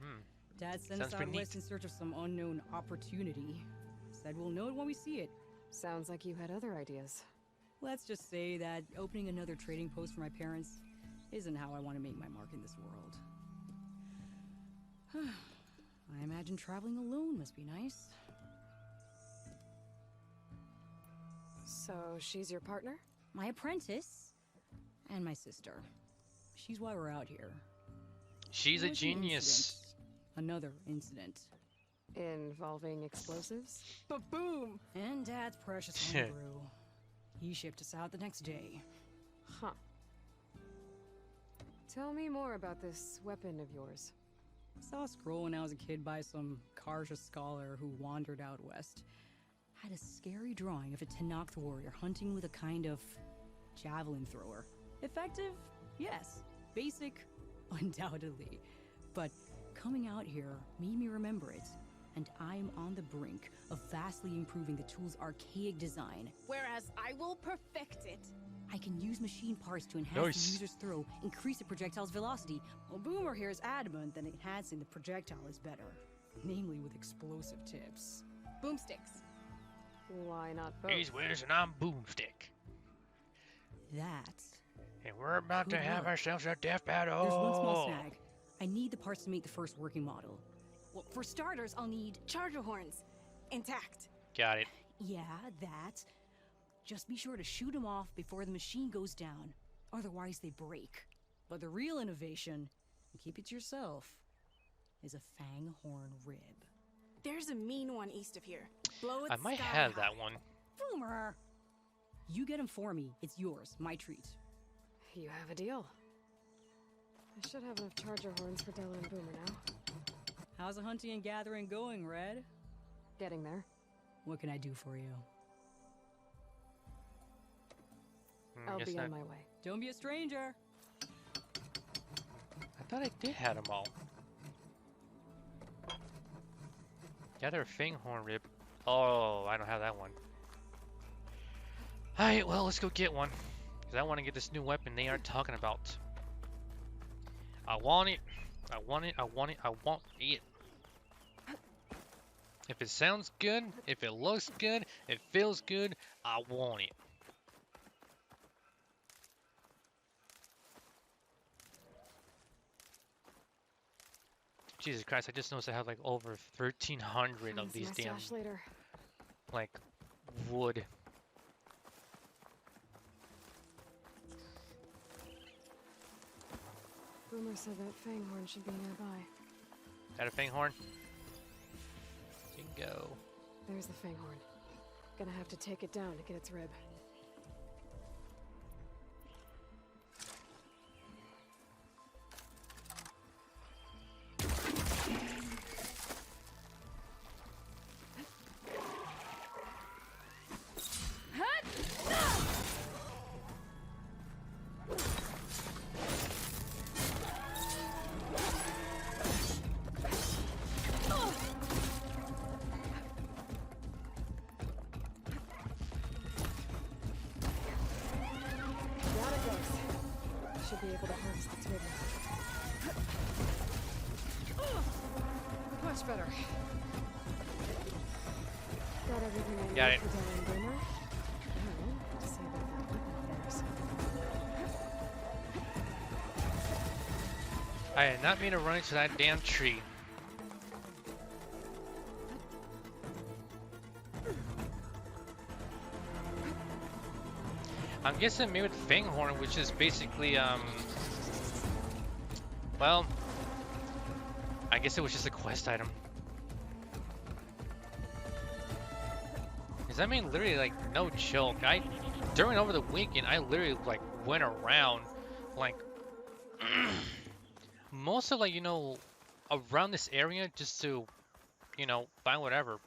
Dad sent Sounds us pretty out west neat. in search of some unknown opportunity. Said we'll know it when we see it. Sounds like you had other ideas. Let's just say that opening another trading post for my parents isn't how I want to make my mark in this world. I imagine traveling alone must be nice. So she's your partner? My apprentice and my sister. She's why we're out here. She's There a was an genius. incident. Another incident. Involving explosives? Ba-boom. And Dad's precious homebrew. He shipped us out the next day. Huh. Tell me more about this weapon of yours. Saw a scroll when I was a kid by some Karja scholar who wandered out west. Had a scary drawing of a Tenakth warrior hunting with a kind of javelin thrower. Effective? Yes. Basic? Undoubtedly. But coming out here made me remember it. And I'm on the brink of vastly improving the tool's archaic design. Whereas I will perfect it. I can use machine parts to enhance Nice. the user's throw, increase the projectile's velocity. Well, Boomer here is adamant that enhancing the projectile is better. Namely with explosive tips. Boomsticks. Why not both? He's Wiz and I'm Boomstick. That. And we're about to Good have work. ourselves a death There's battle. one small snag. I need the parts to make the first working model. Well, for starters, I'll need charger horns. Intact. Got it. Yeah, that. Just be sure to shoot them off before the machine goes down. Otherwise, they break. But the real innovation, and keep it to yourself, is a fanghorn rib. There's a mean one east of here. Blow it I might sky have high. that one. Boomer! You get him for me. It's yours. My treat. You have a deal. I should have enough charger horns for Della and Boomer now. How's the hunting and gathering going, Red? Getting there. What can I do for you? I'll Guess be not. on my way. Don't be a stranger. I thought I did have them all. Gather a fanghorn rib. Oh, I don't have that one. Alright, well, let's go get one. Because I want to get this new weapon they are talking about. I want it. I want it. I want it. I want it. If it sounds good, if it looks good, it feels good, I want it. Jesus Christ, I just noticed I have like over 1,300 of these damn, Later. like, wood. Boomer said that Fanghorn should be nearby. Got a fanghorn? Bingo. There's the Fanghorn. Gonna have to take it down to get its rib. Should be able to harvest its rib now. Much better. Got everything I need Got it. for Della and Boomer. Now, what to say about that weapon of theirs? I did not mean to run into that damn tree. I'm guessing maybe with Fanghorn, which is basically, well, I guess it was just a quest item. Cause I mean, literally, like, no joke. During over the weekend, I literally, like, went around, like, most of, like, you know, around this area just to, you know, find whatever.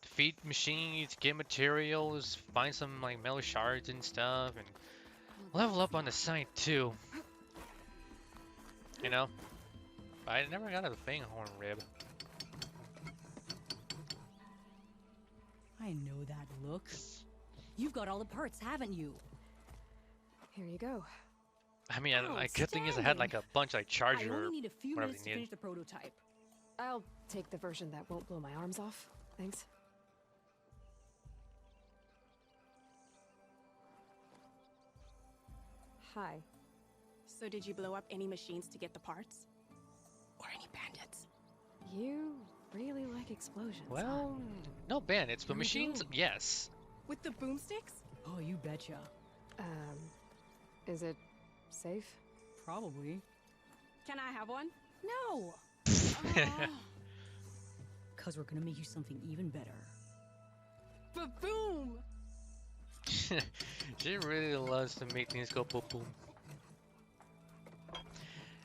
Defeat machines, get materials, find some, like, metal shards and stuff, and level up on the site, too. You know? But I never got a Fanghorn rib. I know that look. You've got all the parts, haven't you? Here you go. I mean, I good thing is I had, like, a bunch, like, I charger, only need a few whatever minutes to you finish need. the prototype. I'll take the version that won't blow my arms off. Thanks. Hi. So did you blow up any machines to get the parts? Or any bandits? You really like explosions. huh? Well, no bandits, but You machines, do. yes. With the boomsticks? Oh, you betcha. Is it safe? Probably. Can I have one? No! Ah, Cause we're gonna make you something even better. ba-boom! She really loves to make things go boom boom.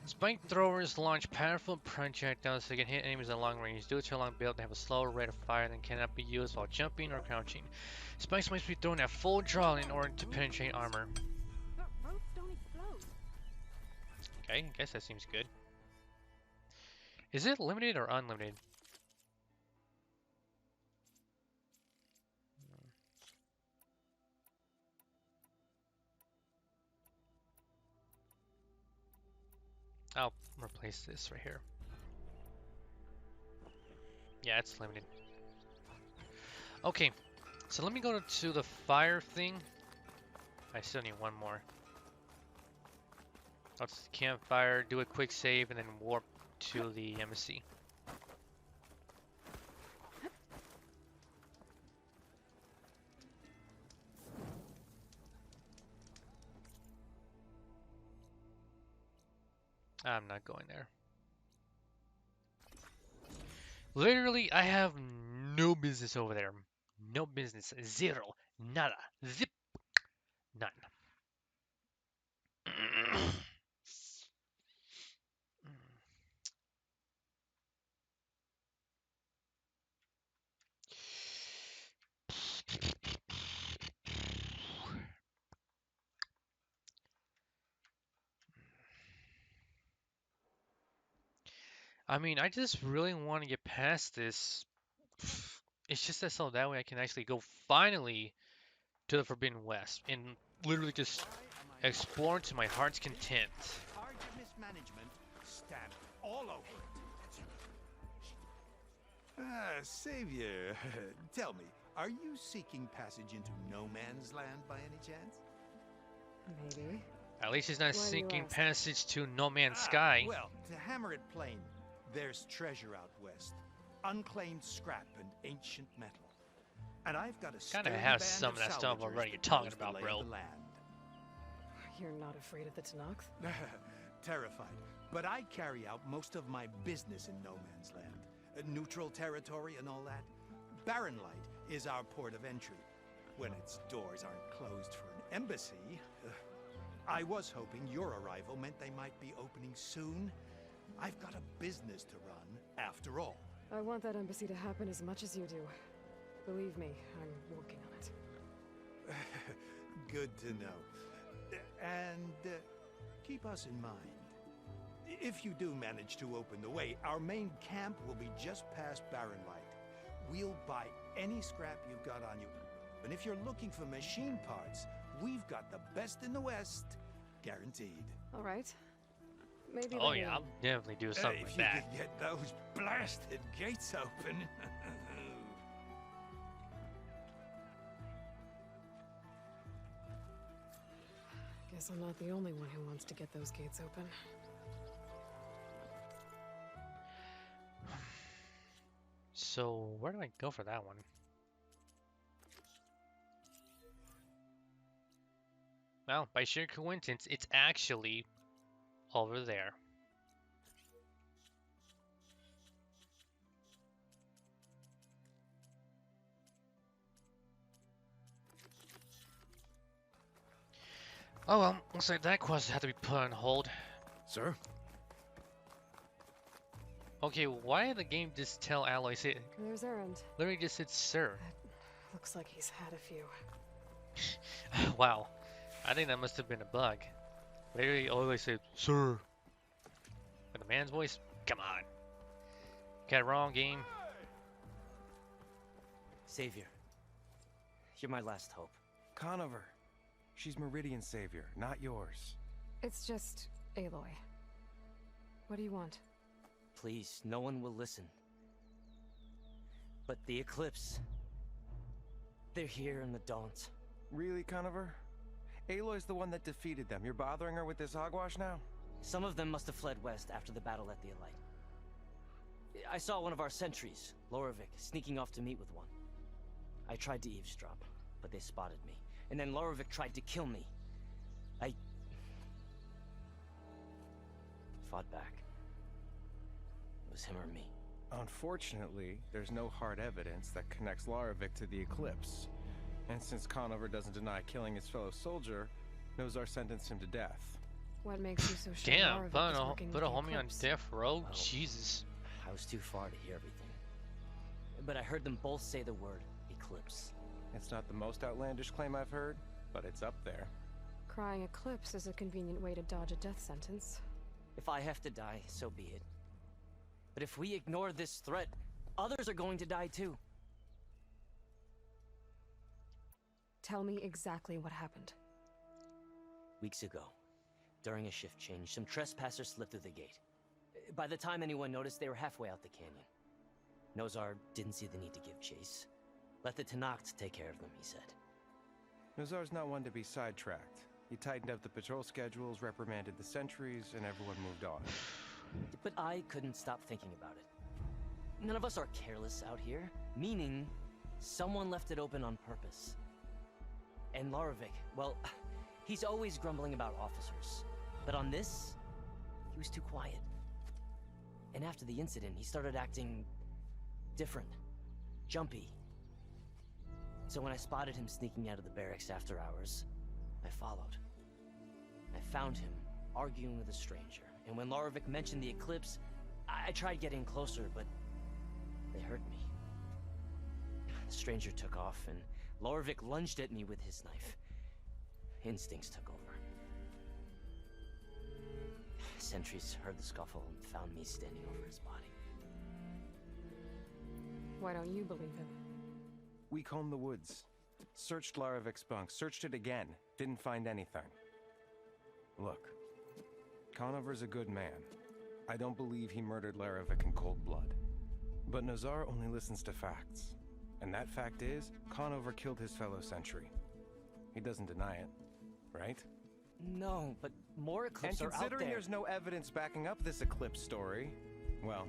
Spike throwers launch powerful projectiles so they can hit enemies at long range. Due to a long build, they have a slower rate of fire and cannot be used while jumping or crouching. Spikes must be thrown at full draw in order to penetrate armor. But ropes don't explode. Okay, I guess that seems good. Is it limited or unlimited? I'll replace this right here. Yeah, it's limited. Okay, so let me go to the fire thing. I still need one more. Let's campfire, do a quick save, and then warp to the embassy. I'm not going there. Literally, I have no business over there. No business. Zero. Nada. Zip. None. I mean, I just really want to get past this. It's just that so that way I can actually go finally to the Forbidden West and literally just explore to my heart's content. Charge of mismanagement stamped all over it. Savior, tell me, are you seeking passage into no man's land by any chance? Maybe. At least he's not Why do you seeking ask? passage to No Man's Sky. Well, to hammer it plain, there's treasure out west. Unclaimed scrap and ancient metal. And I've got a Kinda sturdy have band some of that stuff salvagers already you're that talking knows the about, lay bro. of the land. You're not afraid of the Tanakh? Terrified. But I carry out most of my business in no man's land. Neutral territory and all that. Barren Light is our port of entry. When its doors aren't closed for an embassy. I was hoping your arrival meant they might be opening soon. I've got a business to run, after all. I want that embassy to happen as much as you do. Believe me, I'm working on it. Good to know. And keep us in mind. If you do manage to open the way, our main camp will be just past Barren Light. We'll buy any scrap you've got on you. And if you're looking for machine parts, we've got the best in the West, guaranteed. All right. Maybe. Oh let me yeah, I'll in. definitely do something If like you that. could get those blasted gates open. Guess I'm not the only one who wants to get those gates open. So where do I go for that one? Well, by sheer coincidence, it's actually over there. Oh well, looks like that quest had to be put on hold. Sir? Okay, why did the game just tell Aloy say There's Erend. literally just said sir? Looks like he's had a few. Wow. I think that must have been a bug. Literally always said sir. With a man's voice? Come on. Got it wrong, game. Savior, you're my last hope. Conover. She's Meridian's savior, not yours. It's just Aloy. What do you want? Please, no one will listen. But the Eclipse... they're here in the Daunt. Really, Conover? Aloy's the one that defeated them. You're bothering her with this hogwash now? Some of them must have fled west after the battle at the Elite. I saw one of our sentries, Loravik, sneaking off to meet with one. I tried to eavesdrop, but they spotted me. And then Loravik tried to kill me. I fought back. It was him or me. Unfortunately, there's no hard evidence that connects Laravik to the Eclipse. And since Conover doesn't deny killing his fellow soldier, Nozar sentenced him to death. What makes you so sure Damn, Loravik is working put with a the homie on Eclipse? death row? Well, Jesus. I was too far to hear everything. But I heard them both say the word Eclipse. It's not the most outlandish claim I've heard, but it's up there. Crying Eclipse is a convenient way to dodge a death sentence. If I have to die, so be it. But if we ignore this threat, others are going to die too. Tell me exactly what happened. Weeks ago, during a shift change, some trespassers slipped through the gate. By the time anyone noticed, they were halfway out the canyon. Nozar didn't see the need to give chase. Let the Tanakh take care of them, he said. Nozar's not one to be sidetracked. He tightened up the patrol schedules, reprimanded the sentries, and everyone moved on. But I couldn't stop thinking about it. None of us are careless out here, meaning someone left it open on purpose. And Laravik, well, he's always grumbling about officers. But on this, he was too quiet. And after the incident, he started acting different, jumpy. So when I spotted him sneaking out of the barracks after hours, I followed. I found him arguing with a stranger, and when Lorevic mentioned the eclipse, I tried getting closer, but they heard me. The stranger took off, and Lorevic lunged at me with his knife. Instincts took over. Sentries heard the scuffle and found me standing over his body. Why don't you believe him? We combed the woods. Searched Larovic's bunk. Searched it again. Didn't find anything. Look. Conover's a good man. I don't believe he murdered Larovic in cold blood. But Nazar only listens to facts. And that fact is, Conover killed his fellow sentry. He doesn't deny it, right? No, but more eclipses are out there. And considering there's no evidence backing up this eclipse story, well,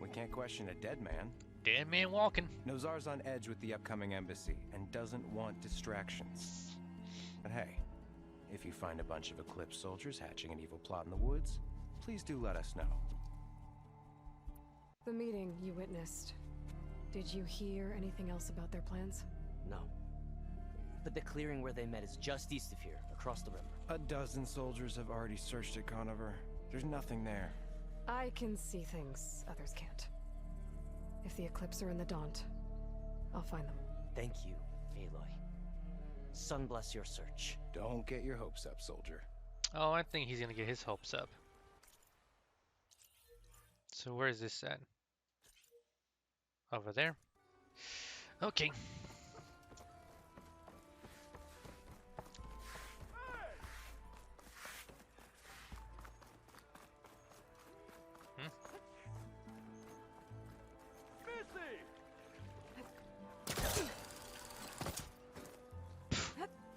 we can't question a dead man. Dead man walking. Nozar's on edge with the upcoming embassy and doesn't want distractions. But hey, if you find a bunch of Eclipse soldiers hatching an evil plot in the woods, please do let us know. The meeting you witnessed. Did you hear anything else about their plans? No. But the clearing where they met is just east of here, across the river. A dozen soldiers have already searched it, Conover. There's nothing there. I can see things others can't. If the Eclipse are in the Daunt, I'll find them. Thank you, Aloy. Sun bless your search. Don't get your hopes up, soldier. Oh, I think he's gonna get his hopes up. So where is this at? Over there? Okay.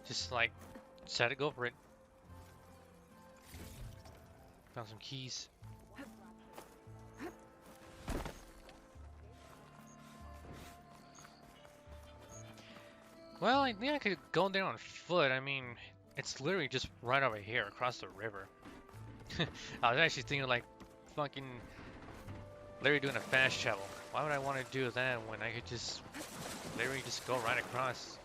Just like, decided to go for it. Found some keys. Well, I think I could go there on foot. I mean, it's literally just right over here, across the river. I was actually thinking like, fucking, literally doing a fast travel. Why would I want to do that when I could just, literally just go right across?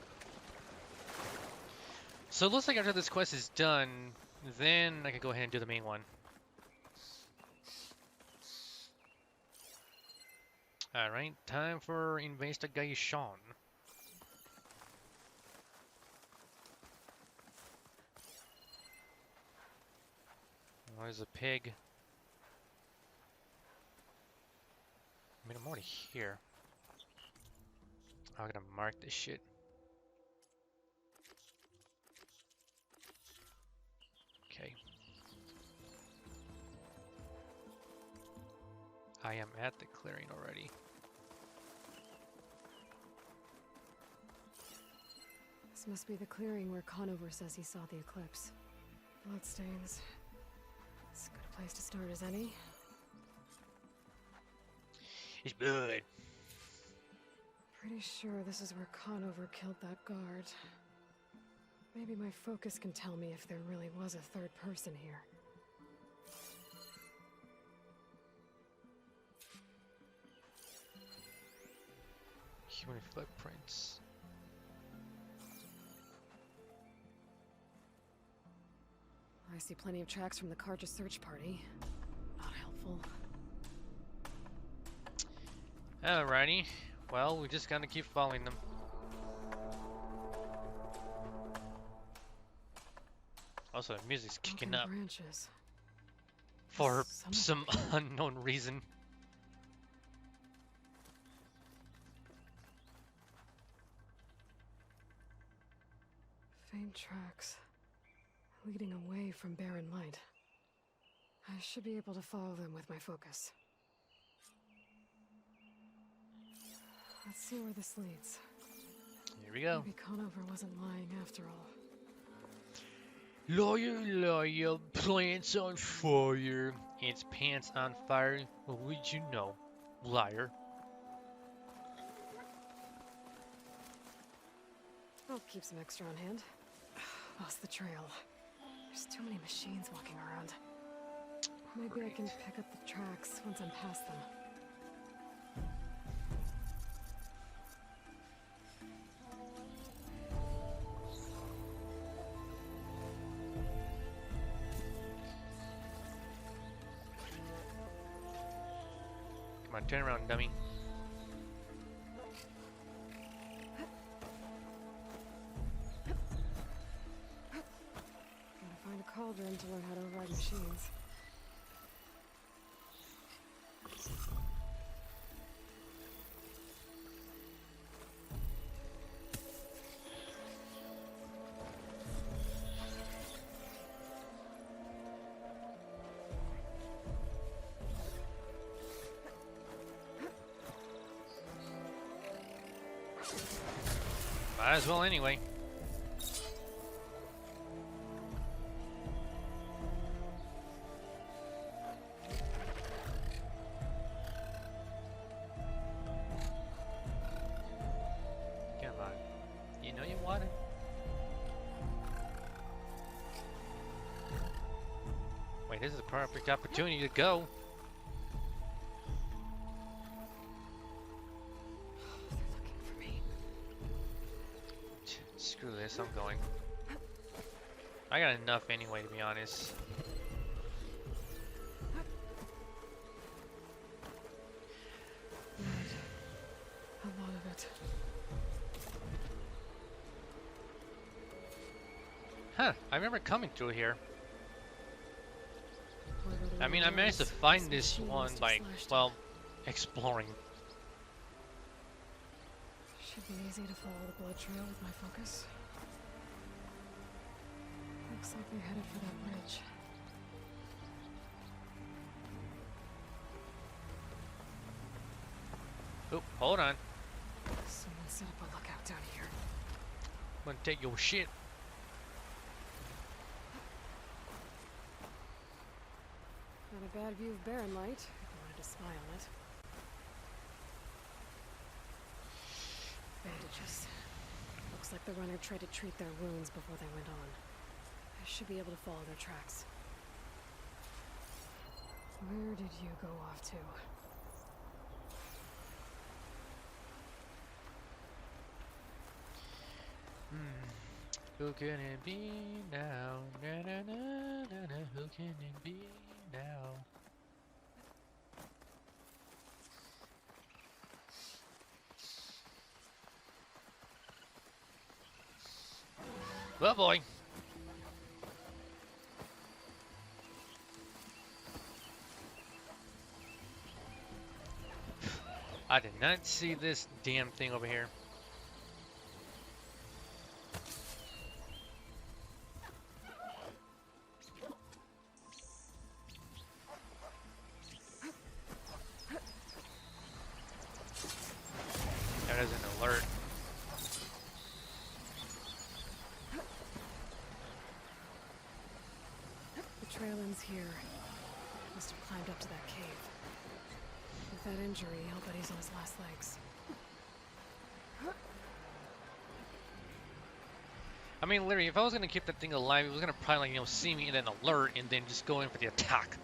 So it looks like after this quest is done, then I can go ahead and do the main one. Alright, time for investigation. Oh, there's a pig. I mean, I'm already here. I'm gonna mark this shit. Okay. I am at the clearing already. This must be the clearing where Conover says he saw the eclipse. Bloodstains. As good a place to start as any. It's blood. Pretty sure this is where Conover killed that guard. Maybe my focus can tell me if there really was a third person here. Human footprints. I see plenty of tracks from the Karja search party. Not helpful. Alrighty. Well, we just gotta keep following them. Also, the music's kicking up Branches. for some unknown reason. Faint tracks leading away from barren light. I should be able to follow them with my focus. Let's see where this leads. Here we go. Maybe Conover wasn't lying after all. Liar, liar, plants on fire. It's pants on fire. What would you know, liar? I'll keep some extra on hand. Lost the trail. There's too many machines walking around. Maybe I can pick up the tracks once I'm past them. Come on, turn around, dummy. Gotta find a cauldron to learn how to override machines. Might as well anyway. Come on. You know you want it. Wait, this is a perfect opportunity to go. Screw this, I'm going. I got enough anyway, to be honest. A lot of it. Huh, I remember coming through here. What I mean, I managed to find this one by, well, exploring. Should be easy to follow the blood trail with my focus. Looks like they're headed for that bridge. Oop, hold on. Someone set up a lookout down here. I'm gonna take your shit. Not a bad view of Barren Light, if you wanted to spy on it. Bandages. Looks like the runner tried to treat their wounds before they went on. I should be able to follow their tracks. Where did you go off to? Who can it be now? Na, na, na, na, na. Who can it be now? Well, boy. I did not see this damn thing over here. That is an alert. The trail ends here. Must have climbed up to that cave. With that injury, I'll bet he's on his last legs. I mean, literally, if I was gonna keep that thing alive, it was gonna probably, like, see me and then alert and then just go in for the attack.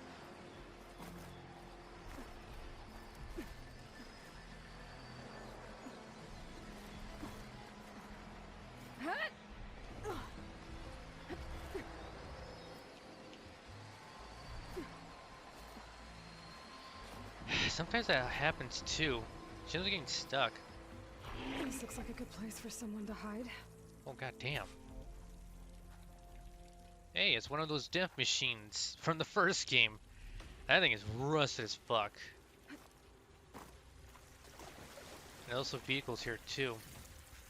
Sometimes that happens too. She ends up getting stuck. This looks like a good place for someone to hide. Oh, goddamn. Hey, it's one of those death machines from the first game. That thing is rusted as fuck. And also vehicles here too.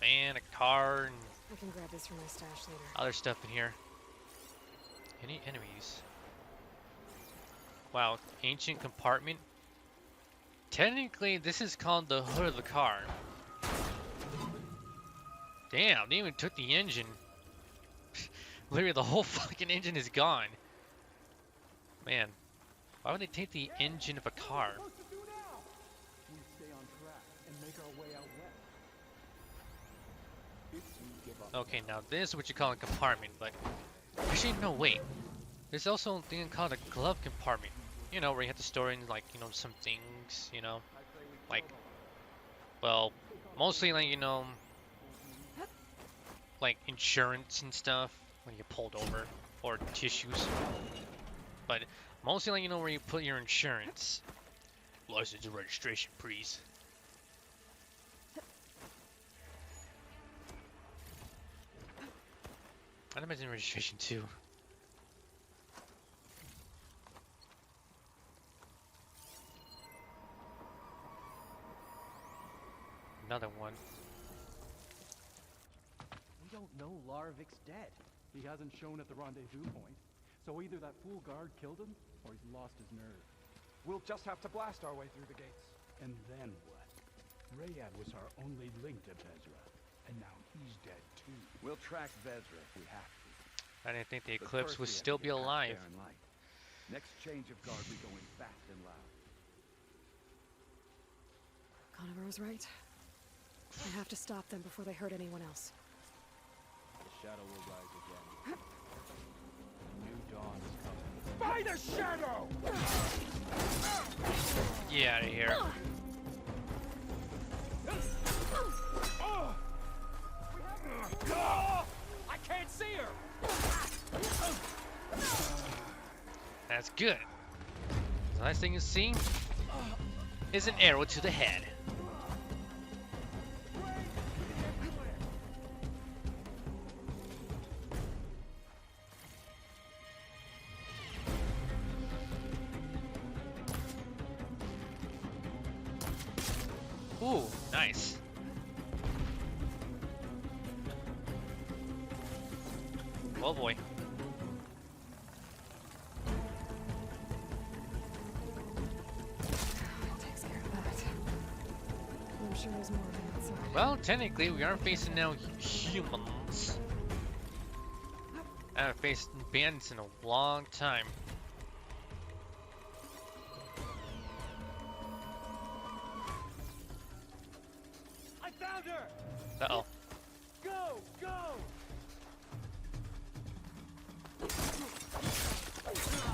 Fan, a car, and I can grab this from my stash later. other stuff in here. Any enemies? Wow, ancient compartment. Technically, this is called the hood of the car. Damn, they even took the engine. Literally, the whole fucking engine is gone. Man, why would they take the engine of a car? We stay on track and make our way out west. If you give up. Okay, now this is what you call a compartment, but actually, no, wait. There's also a thing called a glove compartment. you know, where you have to store in like, you know, some things, you know, like, well, mostly like, you know, like insurance and stuff when you get pulled over, or tissues. But mostly like, you know, where you put your insurance. License and registration, please. I'd imagine registration too. Another one. We don't know Larovik's dead. He hasn't shown at the rendezvous point. So either that fool guard killed him, or he's lost his nerve. We'll just have to blast our way through the gates. And then what? Rayad was our only link to Vezra, and now he's dead too. We'll track Vezra if we have to. I didn't think the But Eclipse first would we have still to be get past alive. Baron Light. Next change of guard, we go in fast and loud. Conover was right. I have to stop them before they hurt anyone else. The shadow will rise again. New dawn is coming. By the shadow! Get out of here. I can't see her! That's good. The last thing you see is an arrow to the head. Ooh, nice. Oh boy. Takes care of that. I'm sure there's more of them outside. Well, technically, we are facing now humans. I haven't faced bandits in a long time. I found her! Uh-oh. Go! Go!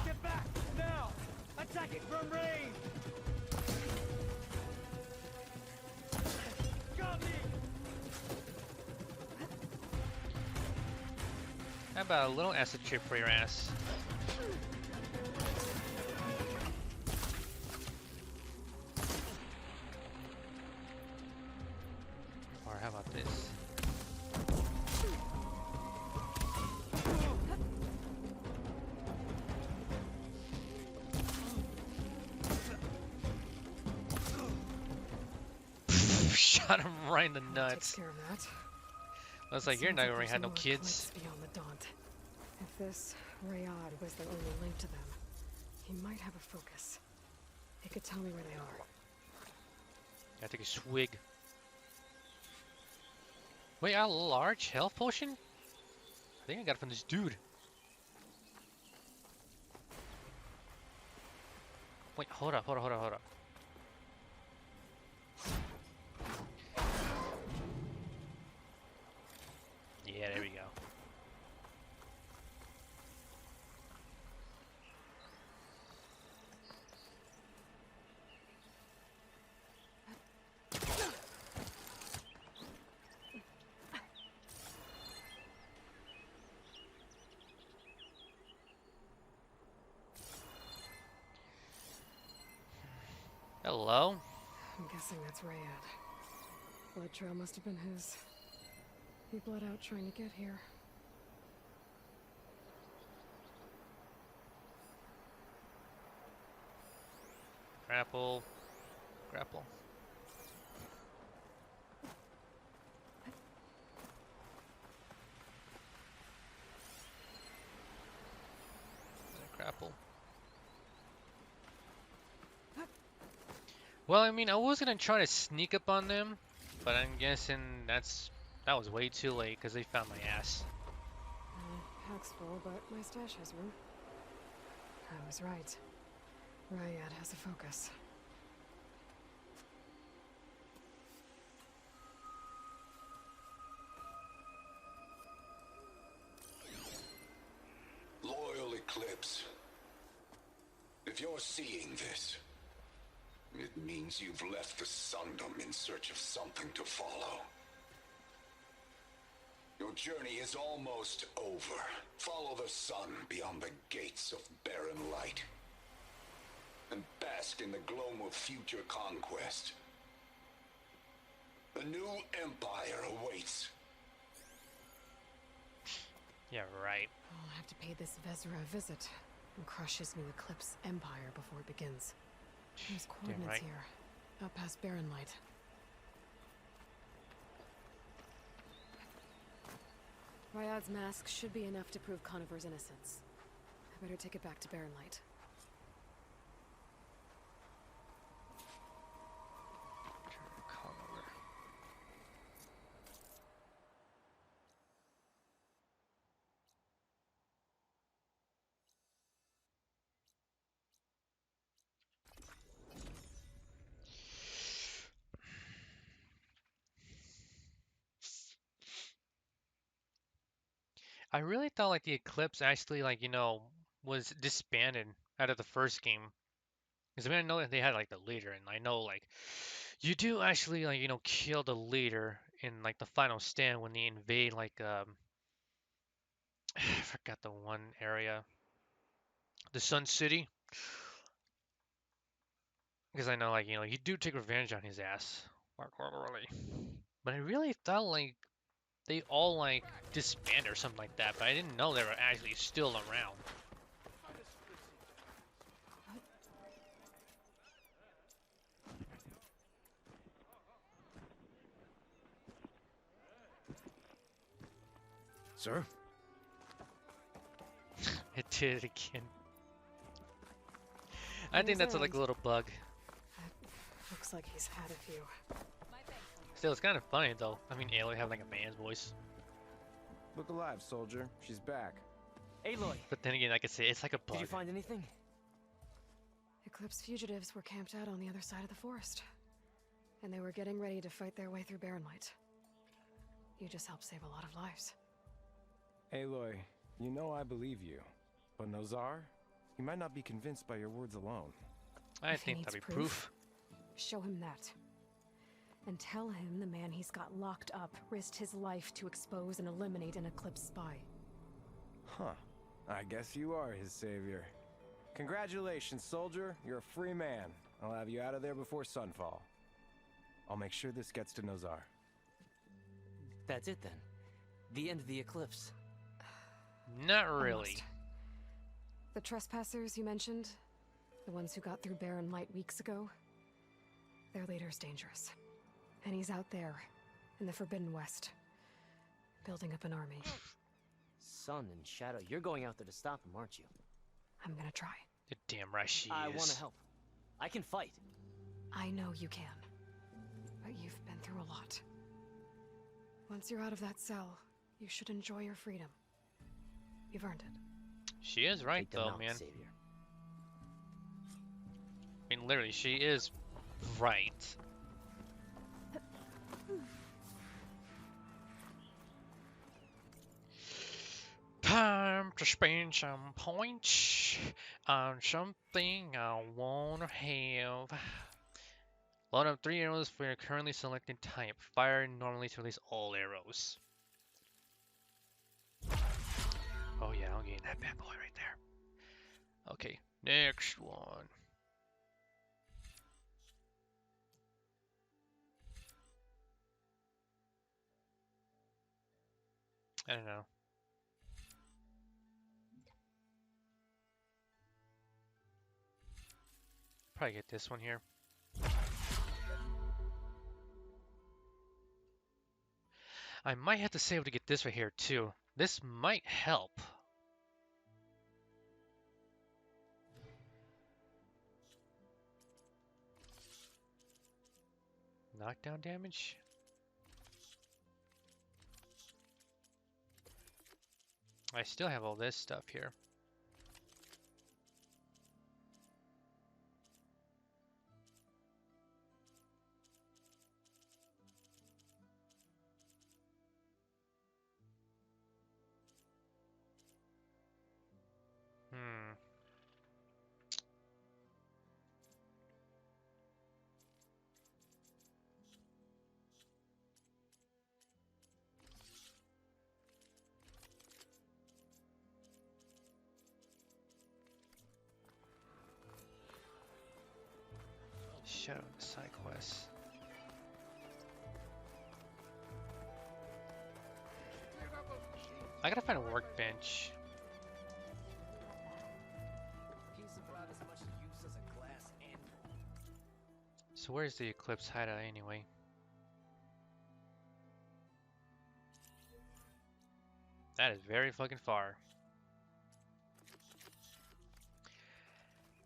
Get back! Now! Attacking from range! Got me! How about a little acid trip for your ass? Or how about this? Shot him right in the Takes nuts. care of that. Looks like you're Sounds not like already there's had no more kids. Eclipse beyond the Daunt. If this Rayad was their only link to them, he might have a focus. He could tell me where they are. I take a swig. Wait, a large health potion? I think I got it from this dude. Wait, hold up. Yeah, there we go. Hello? I'm guessing that's Rayad. Blood trail must have been his. He bled out trying to get here. Grapple. Grapple. Grapple. Well, I mean, I was gonna try to sneak up on them, but I'm guessing that was way too late because they found my ass. Pack's full, but my stash has room. I was right. Rayad has a focus. Loyal Eclipse. If If you're seeing this, it means you've left the Sundom in search of something to follow. Your journey is almost over. Follow the sun beyond the gates of barren light, and bask in the gloam of future conquest. The new empire awaits. Yeah, right. I'll have to pay this Vezra a visit and crush his new Eclipse empire before it begins. There's coordinates right. here, out past Barren Light. Ryad's mask should be enough to prove Conover's innocence. I better take it back to Barren Light. I really thought like the Eclipse actually like, you know, was disbanded out of the first game. Because I mean, I know that they had like the leader, and I know like you do actually like, you know, kill the leader in like the final stand when they invade like I forgot the one area, the Sun City. Because I know like, you know, you do take revenge on his ass. But I really thought like they all like disbanded or something like that, but I didn't know they were actually still around. Sir? It did it again. I think that's like a little bug. Looks like he's had a few. Still, it's kind of funny though. I mean, Aloy have like a man's voice. Look alive, soldier. She's back. Aloy! But then again, like I say, it's like a bug. Did you find anything? Eclipse fugitives were camped out on the other side of the forest. And they were getting ready to fight their way through Barren Light. You just helped save a lot of lives. Aloy, you know I believe you. But Nozar? He might not be convinced by your words alone. I If he think needs that'd be proof. Show him that. And tell him the man he's got locked up risked his life to expose and eliminate an Eclipse spy. Huh. I guess you are his savior. Congratulations, soldier. You're a free man. I'll have you out of there before sunfall. I'll make sure this gets to Nozar. That's it then. The end of the Eclipse. Not really. Almost. The trespassers you mentioned, the ones who got through Barren Light weeks ago, their leader's dangerous. And he's out there, in the Forbidden West, building up an army. Sun and Shadow, you're going out there to stop him, aren't you? I'm gonna try. You're damn right she I is. want to help. I can fight. I know you can. But you've been through a lot. Once you're out of that cell, you should enjoy your freedom. You've earned it. She is right Take them though, out, man. Savior. I mean, literally, she is right. Time to spend some points on something I wanna have. Load up 3 arrows for your currently selected type. Fire normally to release all arrows. Oh yeah, I'll gain that bad boy right there. Okay, next one. I don't know. Probably get this one here. I might have to save to get this right here too. This might help. Knockdown damage? I still have all this stuff here. Shadow the side quest. I gotta find a workbench. So where's the Eclipse hideout anyway? That is very fucking far.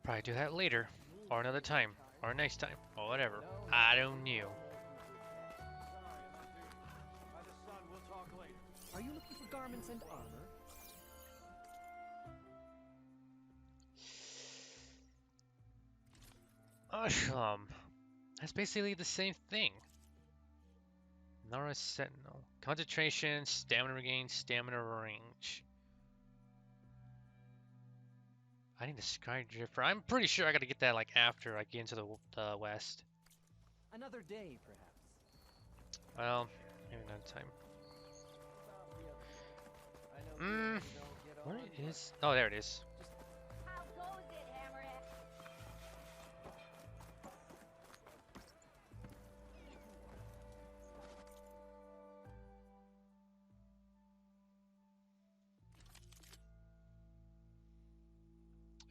Probably do that later, or another time, or next time, or whatever. I don't know. Are you looking for garments and armor? That's basically the same thing. Nora Sentinel. Concentration, stamina regain, stamina range. I need a Sky Drifter. I'm pretty sure I gotta get that like after I get into the west. Another day, perhaps. Well, maybe another time. Where is? Oh, there it is. How goes it, Hammerhead?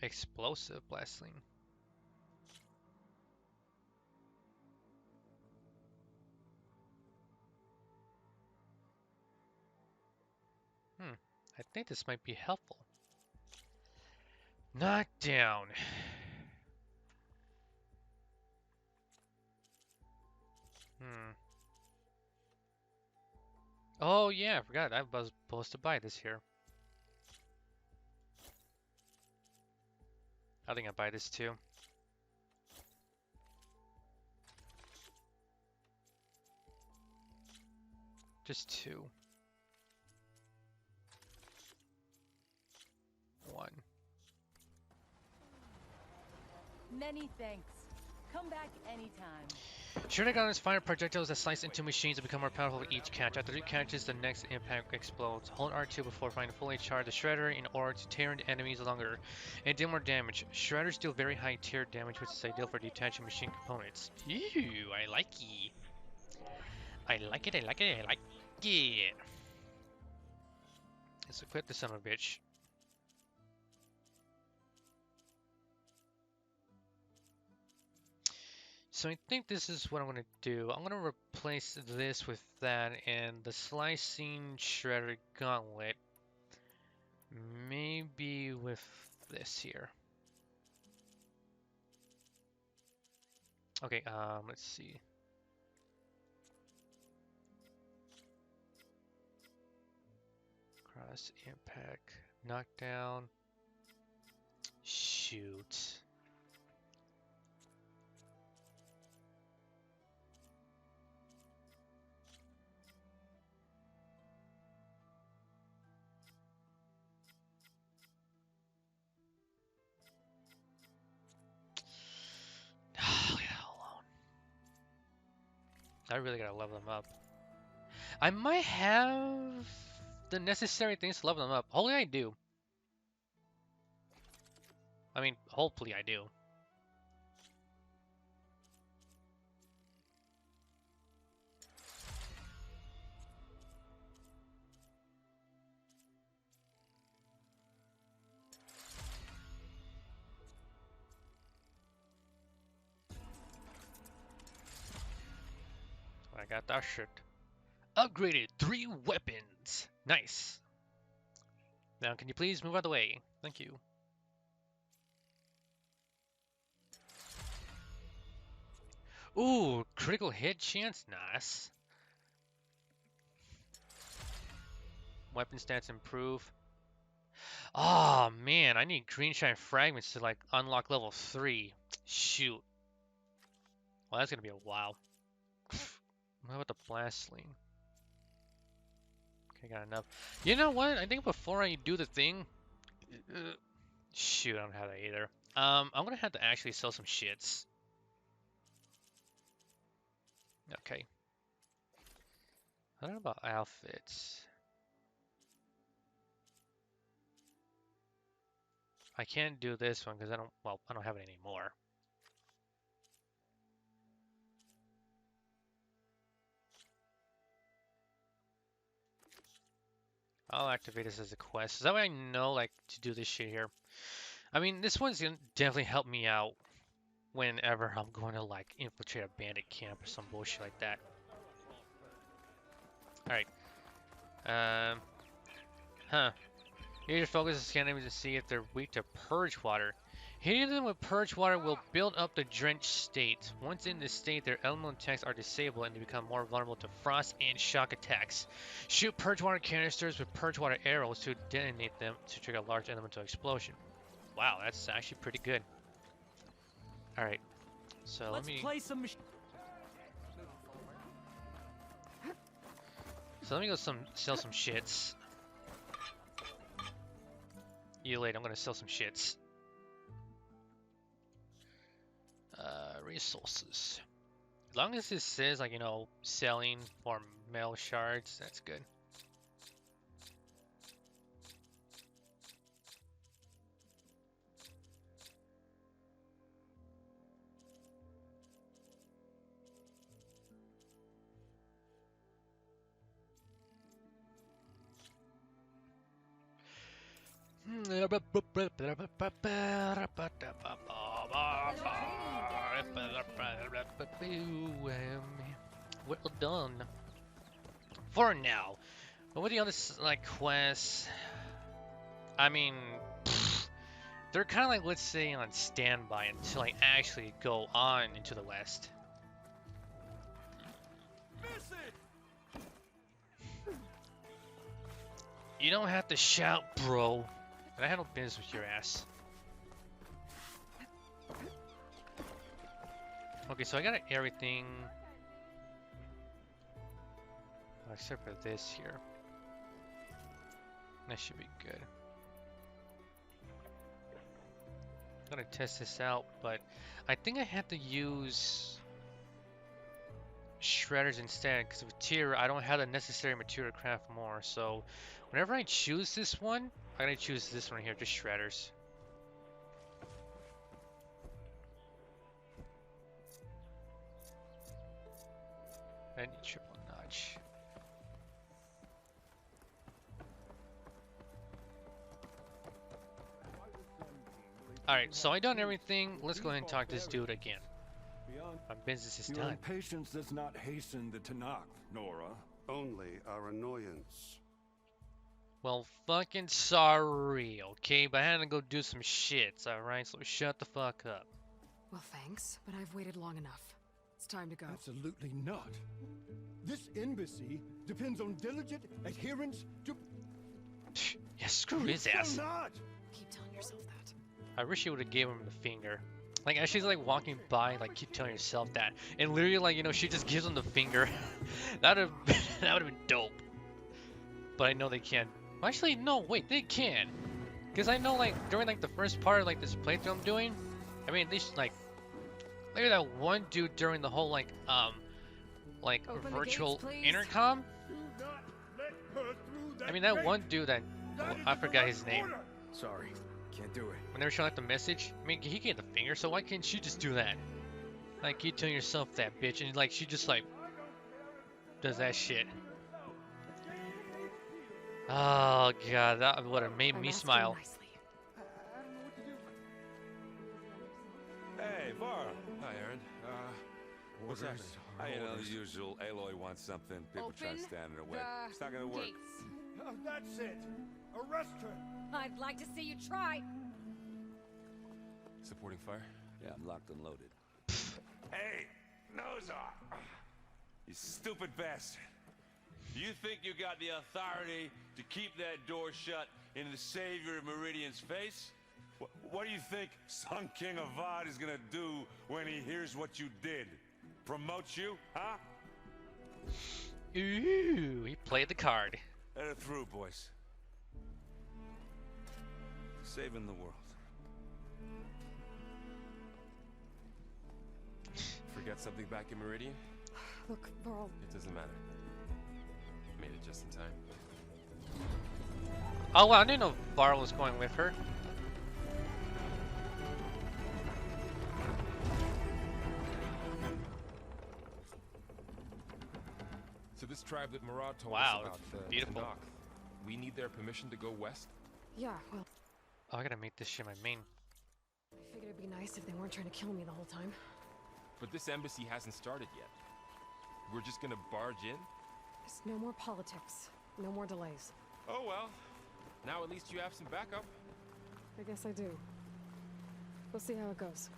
Explosive blasting. I think this might be helpful. Knockdown. Oh yeah, I forgot. I was supposed to buy this here. I think I buy this too. Just 2. 1. Many thanks. Come back anytime. Shredder guns fire projectiles that slice into machines and become more powerful with each catch. After 3 catches, the next impact explodes. Hold R2 before finding fully charge the Shredder in order to tear into enemies longer and deal more damage. Shredders deal very high tear damage, which is ideal for detaching machine components. Ew, I like it. I like it, I like it, I like it. Let's equip the son of a bitch. So I think this is what I'm going to do. I'm going to replace this with that and the slicing shredder gauntlet. Maybe with this here. Okay, let's see. Cross impact, knockdown. Shoot. Leave that alone. I really gotta level them up. I might have the necessary things to level them up. Hopefully I do. I mean, hopefully I do. I got that shit. Upgraded 3 weapons. Nice. Now, can you please move out of the way? Thank you. Ooh, critical hit chance. Nice. Weapon stats improve. Oh man, I need green shine fragments to like unlock level 3. Shoot. Well, that's gonna be a while. What about the blast sling? Okay, got enough. You know what? I think before I do the thing, shoot, I don't have that either. I'm gonna have to actually sell some shits. Okay. I don't know about outfits. I can't do this one because I don't have it anymore. I'll activate this as a quest. So that way I know like to do this shit here. I mean, this one's gonna definitely help me out whenever I'm going to like infiltrate a bandit camp or some bullshit like that. Alright. Huh. Use your focus to scan enemies to see if they're weak to purge water. Hitting them with purge water will build up the drenched state. Once in this state, their elemental attacks are disabled and they become more vulnerable to frost and shock attacks. Shoot purge water canisters with purge water arrows to detonate them to trigger a large elemental explosion. Wow, that's actually pretty good. Alright, so Let's play some. So let me go sell some shits. You later, I'm gonna sell some shits. Resources. As long as it says like, you know, selling for metal shards, that's good. Well done. For now. But with the other like quests, I mean, they're kind of like, let's say, on standby until I actually go on into the west. You don't have to shout, bro. I had no business with your ass. Okay, so I got everything except for this here. That should be good. I'm gonna test this out, but I think I have to use shredders instead, because with tier I don't have the necessary material to craft more. So whenever I choose this one, I'm gonna choose this one here, just shredders. I need triple notch. Alright, so I done everything. Let's go ahead and talk to this dude again. My business is Your done. impatience does not hasten the Tanakh, Nora. Only our annoyance. Well, fucking sorry, okay? But I had to go do some shits, alright? So shut the fuck up. Well, thanks, but I've waited long enough. It's time to go. Absolutely not. This embassy depends on diligent adherence to... Yeah, screw his ass. Keep telling yourself that. I wish you would have gave him the finger. Like, as she's like walking by, like, keep telling yourself that. And literally, like, you know, she just gives him the finger. that would have been dope. But I know they can't. Well, actually, no, wait, they can. Because I know, like, during, like, the first part of, like, this playthrough I'm doing, I mean, they should, like, look at that one dude during the whole, like Open virtual the gates, intercom. I mean, that one dude that, I forgot his name. Sorry, can't do it. When they were showing, like, the message, I mean, he gave the finger, so why can't she just do that? Like, keep telling yourself that, bitch, and, like, she just, like, does that shit. Oh, God, that would have made me smile. Hey, Var. Hi, Aaron. What's Orders. happening? You know, the usual. Aloy wants something. People try to stand in her way. It's not gonna work. That's it. Arrest her. I'd like to see you try. Supporting fire? Yeah, I'm locked and loaded. Hey, Nozar! You stupid bastard. You think you got the authority to keep that door shut in the savior of Meridian's face? What do you think Sun King Avad is gonna do when he hears what you did? Promote you, huh? Ooh, he played the card. Let it through, boys. Saving the world. Forget something back in Meridian? Look, Varl. It doesn't matter. Made it just in time. Oh, wow, I didn't know Varl was going with her. So this tribe that Murad told us Wow, about, it's the beautiful. Tanakh, We need their permission to go west? Yeah, well, Oh, I gotta make this shit my main. I figured it'd be nice if they weren't trying to kill me the whole time. But this embassy hasn't started yet. We're just gonna barge in? There's no more politics. No more delays. Oh well. Now at least you have some backup. I guess I do. We'll see how it goes.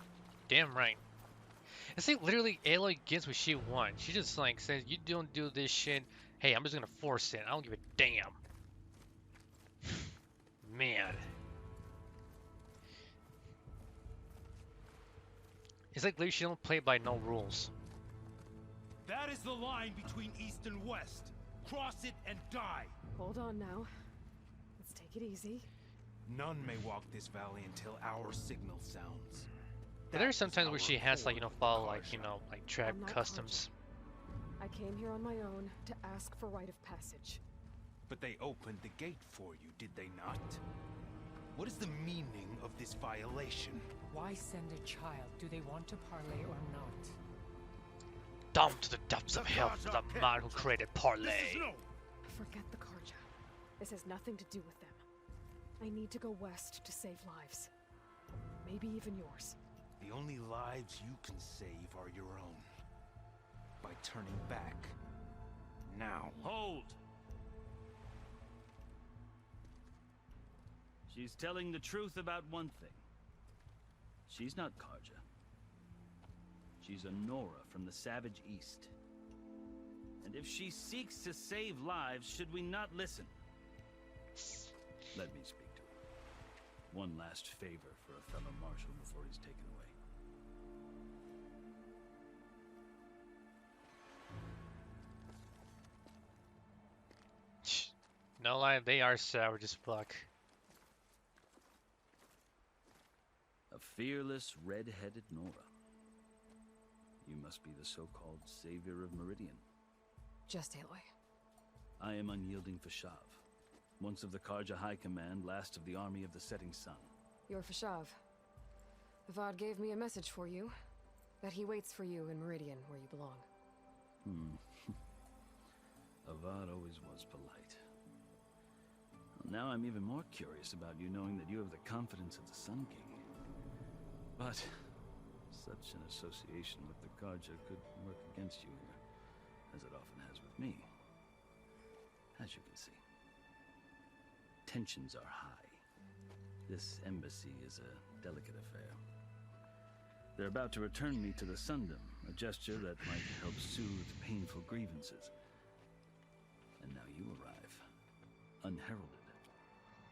Damn right. It's like literally Aloy gets what she wants. She just like says, you don't do this shit. Hey, I'm just gonna force it. I don't give a damn. Man. It's like literally she don't play by no rules. That is the line between East and West. Cross it and die. Hold on now. Let's take it easy. None may walk this valley until our signal sounds. But there's sometimes where she has like, follow like, like tribe I'm not customs. I came here on my own to ask for rite of passage. But they opened the gate for you, did they not? What is the meaning of this violation? Why send a child? Do they want to parlay or not? Down to the depths of hell for the man who created Parlay. Forget the Karja. This has nothing to do with them. I need to go west to save lives. Maybe even yours. The only lives you can save are your own. By turning back. Now. Hold! She's telling the truth about one thing. She's not Karja. She's a Nora from the Savage East. And if she seeks to save lives, should we not listen? Let me speak to her. One last favor for a fellow marshal before he's taken away. No lie, they are savage as fuck. A fearless, red-headed Nora. You must be the so-called savior of Meridian. Just Aloy. I am unyielding Fashav, once of the Karja High Command, last of the army of the Setting Sun. You're Fashav. Avad gave me a message for you. That he waits for you in Meridian, where you belong. Avad always was polite. Well, now I'm even more curious about you knowing that you have the confidence of the Sun King. But such an association with the Karja could work against you here, as it often has with me. As you can see, tensions are high. This embassy is a delicate affair. They're about to return me to the Sundom, a gesture that might help soothe painful grievances. And now you arrive, unheralded.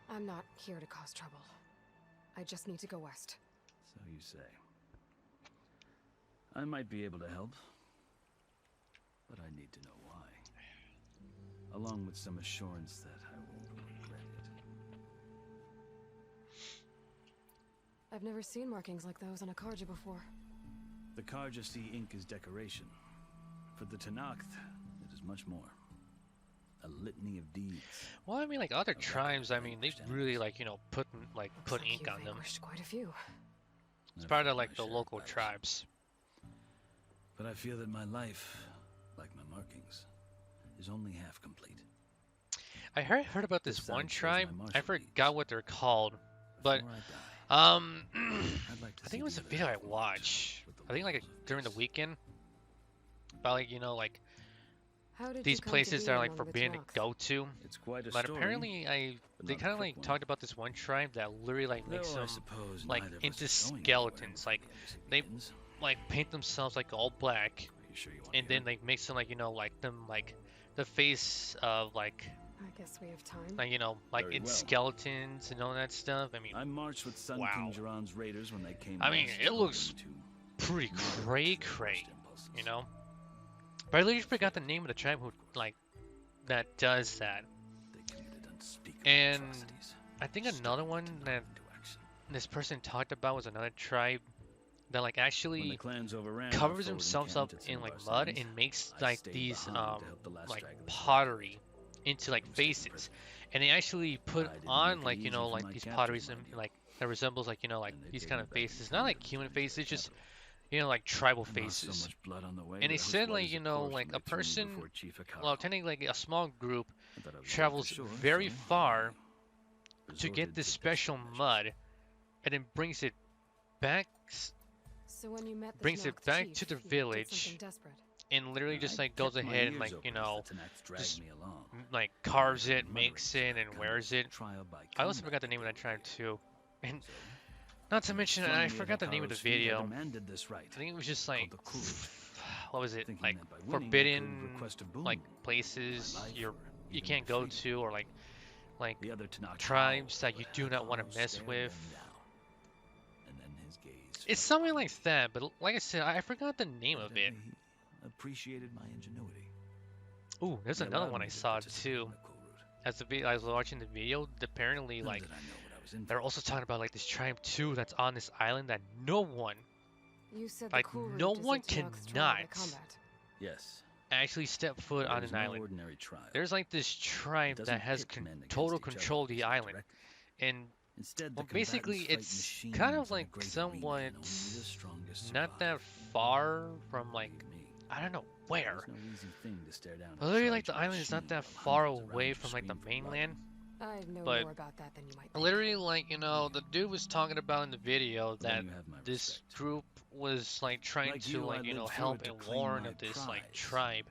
I'm not here to cause trouble. I just need to go west. So you say. I might be able to help, but I need to know why. Along with some assurance that I won't regret it. I've never seen markings like those on a Karja before. The Karja see ink as decoration. For the Tenakth, it is much more. A litany of deeds. Well, I mean, like other tribes, I mean, they really like, put ink on them. Quite a few. It's part of like the local tribes. But I feel that my life, like my markings, is only half complete. I heard about this one tribe. I forgot what they're called, but I think it was a video I watched. I think like during the weekend about like these places that are like forbidden to go to. It's quite a but story, apparently they not kind a of quick like one. talked about this one tribe that literally like makes Though I them suppose like neither of us into is going skeletons. Like they like paint themselves like all black, and then like makes them like them like the face of like I guess we have time. like like Very in well. skeletons and all that stuff. I mean, I marched with Sun King Jiran's raiders when they came. I mean, west, it looks according pretty cray, But I literally forgot the name of the tribe who that does that. And I think another one that this person talked about was another tribe that like When actually the clans overran, our covers foe themselves up encamped at in some like of our mud signs. and makes I like stayed these behind to help the last like stragglers pottery into like faces, and they actually put on make like it easy for like my these captors, potteries mind and like that resembles like like these take kind me of back to faces, not like Canada human to finish faces, the just capital. like tribal I lost so faces. much blood on the way And they that I was said white like as a corpse like when a they threw me person, before Chief Akaro. well, technically like a small group thought I was travels for sure, very so far to resorted get this to special mud, and then brings it back, So when you met the brings it Tenakth back chief, to the you did village, something desperate. and literally just like goes kept my ahead and ears like, you open know, as the Tenakth dragged just me along. like carves it, makes it, and wears it. Trial by I also combat forgot the name of that tribe too, and So, not to mention, flung I me at forgot the name of the Hikaru's feet, I video. demanded this right, I think it was just like, called the Kurud, what was it? thinking Like that by winning, I could forbidden, request a boon, like places my life you or even can't go freedom. to, or like The other Tenakth tribes howled, that you but do not want Hikaru to mess stared with. them down. And then his gaze It's fell something like that, but like I said, I forgot the name of it. Evidently, he appreciated my ingenuity. Ooh, there's He another allowed one me I to saw participate too. in the Kurud. As I was watching the video, apparently Little like did I know what I was in they're for. also talking about like this tribe too that's on this island that no one, You said like the Kurud no is the one Tenakth's trial by cannot combat. Yes. actually step foot There on was an no island. ordinary trial. There's like this tribe doesn't that has pit men against total each other, control of the so island, directly. and Instead, well, the basically combatants it's fight kind machines of in a like great somewhat arena, and only the strongest not survive. that far from like I don't know where. There's no easy thing to stare down But a literally, like the charging island is not machine that while far hundreds around away you from like the scream for blood. mainland. I know But more about that than you might think. literally, like, you know, the dude was talking about in the video Then that you have my this respect. group was like trying Like to you, I like, you know, lived through help it to and claim warn my of this like prize. tribe.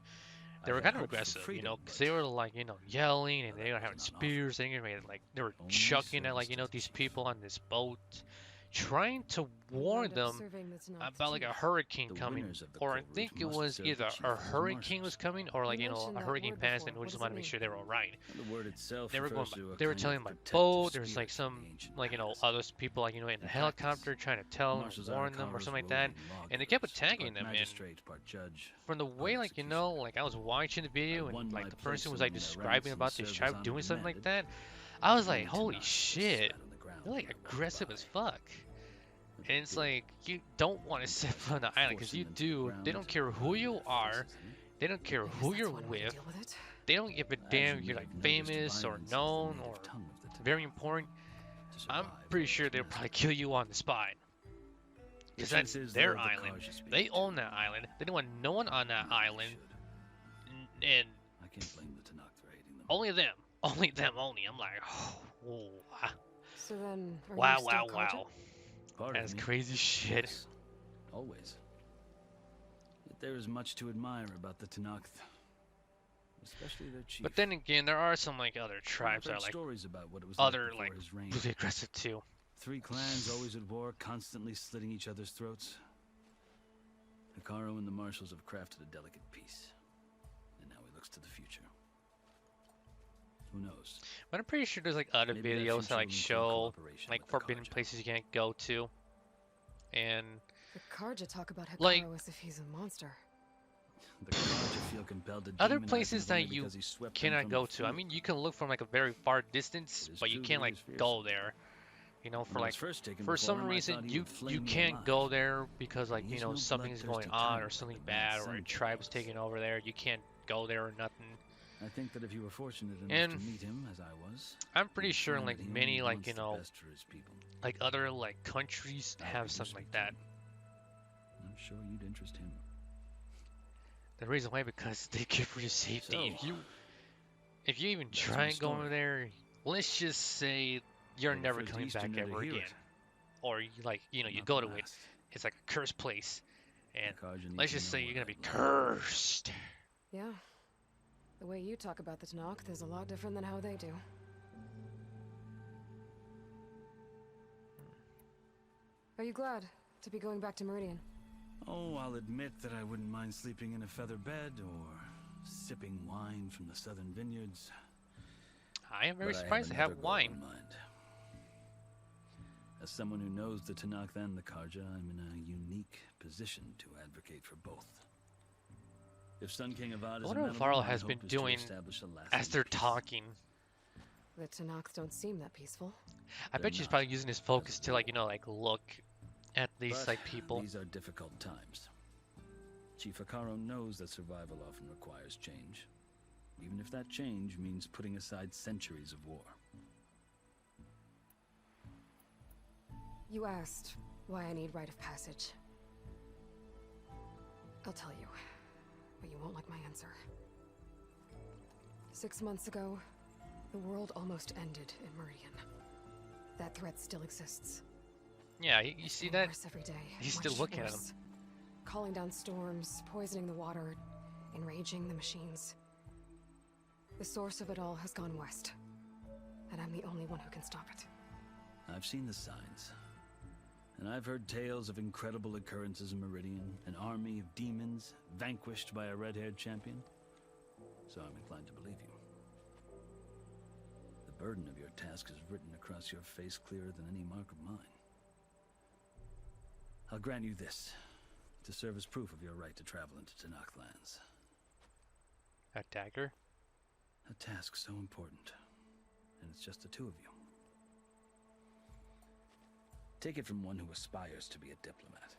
They I were had kind of hoped for aggressive, you freedom, know, because but they were like, you know, yelling and they were having was not spears. They were like they were Only chucking at like, service you to know, the these chief. people on this boat, trying to You warn wound up them serving the Tenakth about like a chief. hurricane The coming, winners of the or I Kurud think it must was serve the either chief a as his hurricane marshals. was coming or like, You you know, mentioned a that hurricane word passed and before. we What just does want it to make mean? sure they were all right. The word itself They were going, refers to a they were kind telling of my protective boat. There was like spirit some, from the ancient like, you know, past. other people like, you know, in a In helicopter practice, trying to tell and marshals warn are them or Hikaru's something like that, roving and they kept lawgivers, attacking part them. And magistrate, part judge, from the way, part like, you know, executioner. like I was watching the video won and my like the place person was like among their describing ranks and about this served as tribe honor doing something like demanded. that, I was Only like, holy Tenakth was shit, flat on the ground they're like when I walked aggressive by. as fuck. But And it's they like you don't want to step foot on the island because you forcing them to the do. They ground, don't care who you their are. faces, eh? They don't care I guess who that's you're one way to with. deal with it. They don't give a As damn you if you're may like have noticed, famous or violence is the known native or tongue of the very Tenakth. important. To I'm survive, pretty one sure must they'll master probably it. kill you on the spot. The Because truth that's is, their though, the island. Karja speak They the own truth. that island. They don't want no one on that Maybe I island. should. And I can't blame the Tenakth for hating them. only them. Only them only. I'm like, oh, So then, are wow, you still wow, Karja? wow. Part That's of me, crazy shit. yes, always. Yet there is much to admire about the Tenakth, especially their chief. But then again, there are some like other tribes I've that heard are like stories about what it was other like like before his reign. really aggressive too. 3 clans always at war, constantly slitting each other's throats. Hikaru and the marshals have crafted a delicate peace, and now he looks to the future. Who knows? But I'm pretty sure there's like other Maybe that videos that future like will include show cooperation like with the forbidden Karja. places you can't go to, and The Karja talk about Hikaru Like- as if he's a monster. The Karja feel compelled to other demonize him places that only you because he swept them cannot from go the to. I field. mean, you can look from like a very far distance, It is but you true can't that he like is fierce. go there. You know, for When I like was first taken for before some him, I reason thought he you would flame you me can't alive. go there because like He you is know no something's bloodthirsty going on or tyrant something like the bad Mad or a Sun King tribe's was. taking over there. You can't go there or nothing. I think that if you were fortunate enough And to meet him, as I was, I'm pretty you'd sure find like that he many only like wants you the know best for his people. like other like countries I have think something you'd like speak that. to him. I'm sure you'd interest him. The reason why because they care for your safety. So, If you even that's try my and go over story. there, let's just say you're You're the never first coming back Easterner to ever hear again. it. Or you like you know you Not go the to it, last. it's like a cursed place, and The Karja need let's to just know say you're what gonna be I've learned. cursed. Yeah. The way you talk about the Tenakth is a lot different than how they do. Are you glad to be going back to Meridian? Oh, I'll admit that I wouldn't mind sleeping in a feather bed or sipping wine from the southern vineyards. I am very But I surprised to another have goal wine. in mind. As someone who knows the Tenakth and the Karja, I'm in a unique position to advocate for both. If Sun King Avad I is wonder what amenable, Varl my has hope been is to doing establish a lasting as they're peace. talking. The Tenakth don't seem that peaceful. I bet she's probably using his focus to like you know like look at these But like people. These are difficult times. Chief Hikaru knows that survival often requires change, even if that change means putting aside centuries of war. You asked why I need rite of passage. I'll tell you, but you won't like my answer. 6 months ago, the world almost ended in Meridian. That threat still exists. Yeah, you see that? Worse every day. He's Much still looking at him. worse. Calling down storms, poisoning the water, enraging the machines. The source of it all has gone west, and I'm the only one who can stop it. I've seen the signs. And I've heard tales of incredible occurrences in Meridian, an army of demons vanquished by a red-haired champion. So I'm inclined to believe you. The burden of your task is written across your face clearer than any mark of mine. I'll grant you this, to serve as proof of your right to travel into Tanakh lands. A dagger? A task so important, and it's just the two of you. Take it from one who aspires to be a diplomat.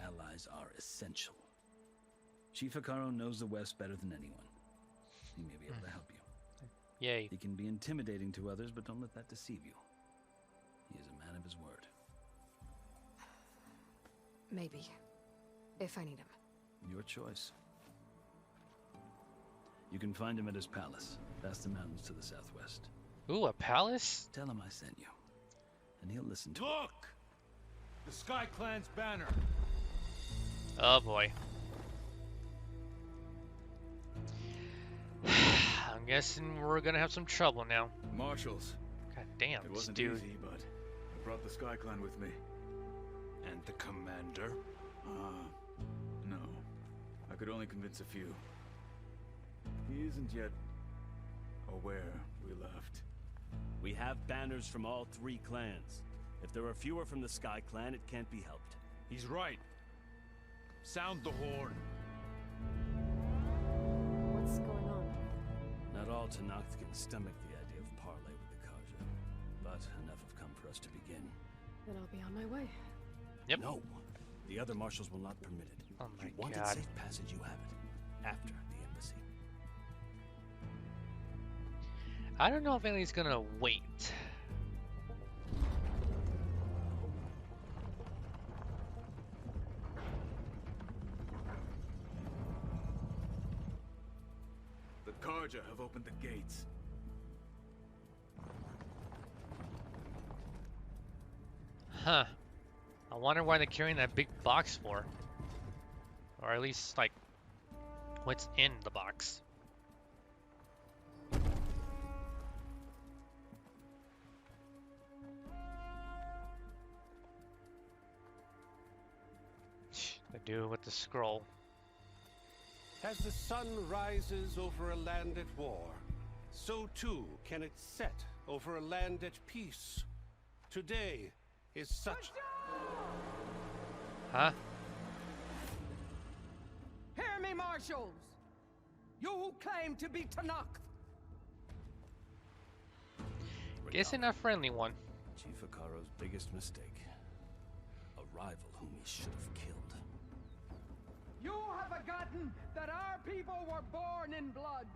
Allies are essential. Chief Hikaru knows the West better than anyone. He may be able to help you. Yay. He can be intimidating to others, but don't let that deceive you. He is a man of his word. Maybe. If I need him. Your choice. You can find him at his palace, past the mountains to the southwest. Ooh, a palace? Tell him I sent you, and he'll listen to Look! The Sky Clan's banner. Oh boy. I'm guessing we're gonna have some trouble now. Marshals. God damn, It this wasn't dude. easy, but I brought the Sky Clan with me. And the commander? No. I could only convince a few. He isn't yet aware we left. We have banners from all 3 clans. If there are fewer from the Sky Clan, it can't be helped. He's right. Sound the horn. What's going on? Not all Tanakh can stomach the idea of parley with the Karja, but enough have come for us to begin. Then I'll be on my way. Yep. No, the other marshals will not permit it. Oh my you wanted God. safe passage, you have it. After the embassy. I don't know if anybody's gonna wait. The Karja have opened the gates. Huh. I wonder why they're carrying that big box for. Or at least, like, what's in the box. The dude with the scroll. As the sun rises over a land at war, so too can it set over a land at peace. Today is such... Huh? Hear me, marshals! You who claim to be Tanakh! Guessing not friendly one. Chief Hikaru's biggest mistake. A rival whom he should have killed. You have forgotten that our people were born in blood.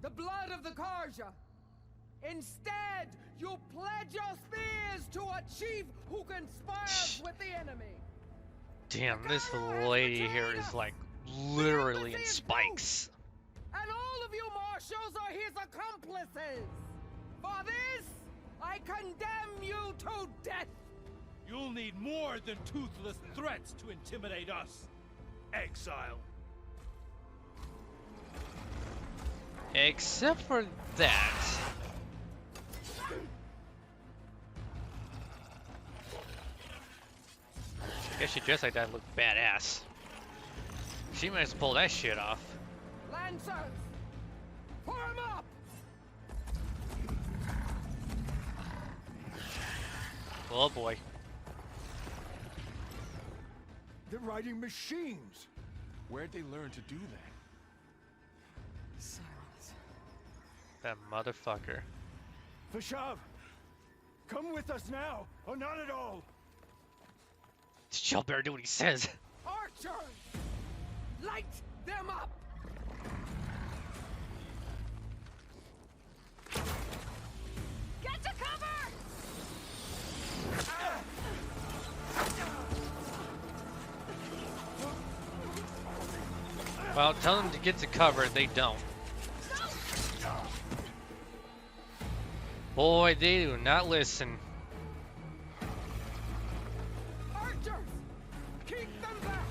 The blood of the Karja. Instead, you pledge your spears to a chief who conspires with the enemy. Damn, this lady here is like literally in spikes. And all of you marshals are his accomplices. For this, I condemn you to death. You'll need more than toothless threats to intimidate us. Exile. Except for that. I guess she dressed like that looked badass. She might have pulled that shit off. Lancers, form up! Oh boy. They're riding machines. Where'd they learn to do that? Silence. That motherfucker. Vashav, come with us now, or not at all. Y'all better do what he says. Archers, light them up! Get to cover! Well, tell them to get to cover, they don't. Boy, they do not listen. Archers! Keep them back!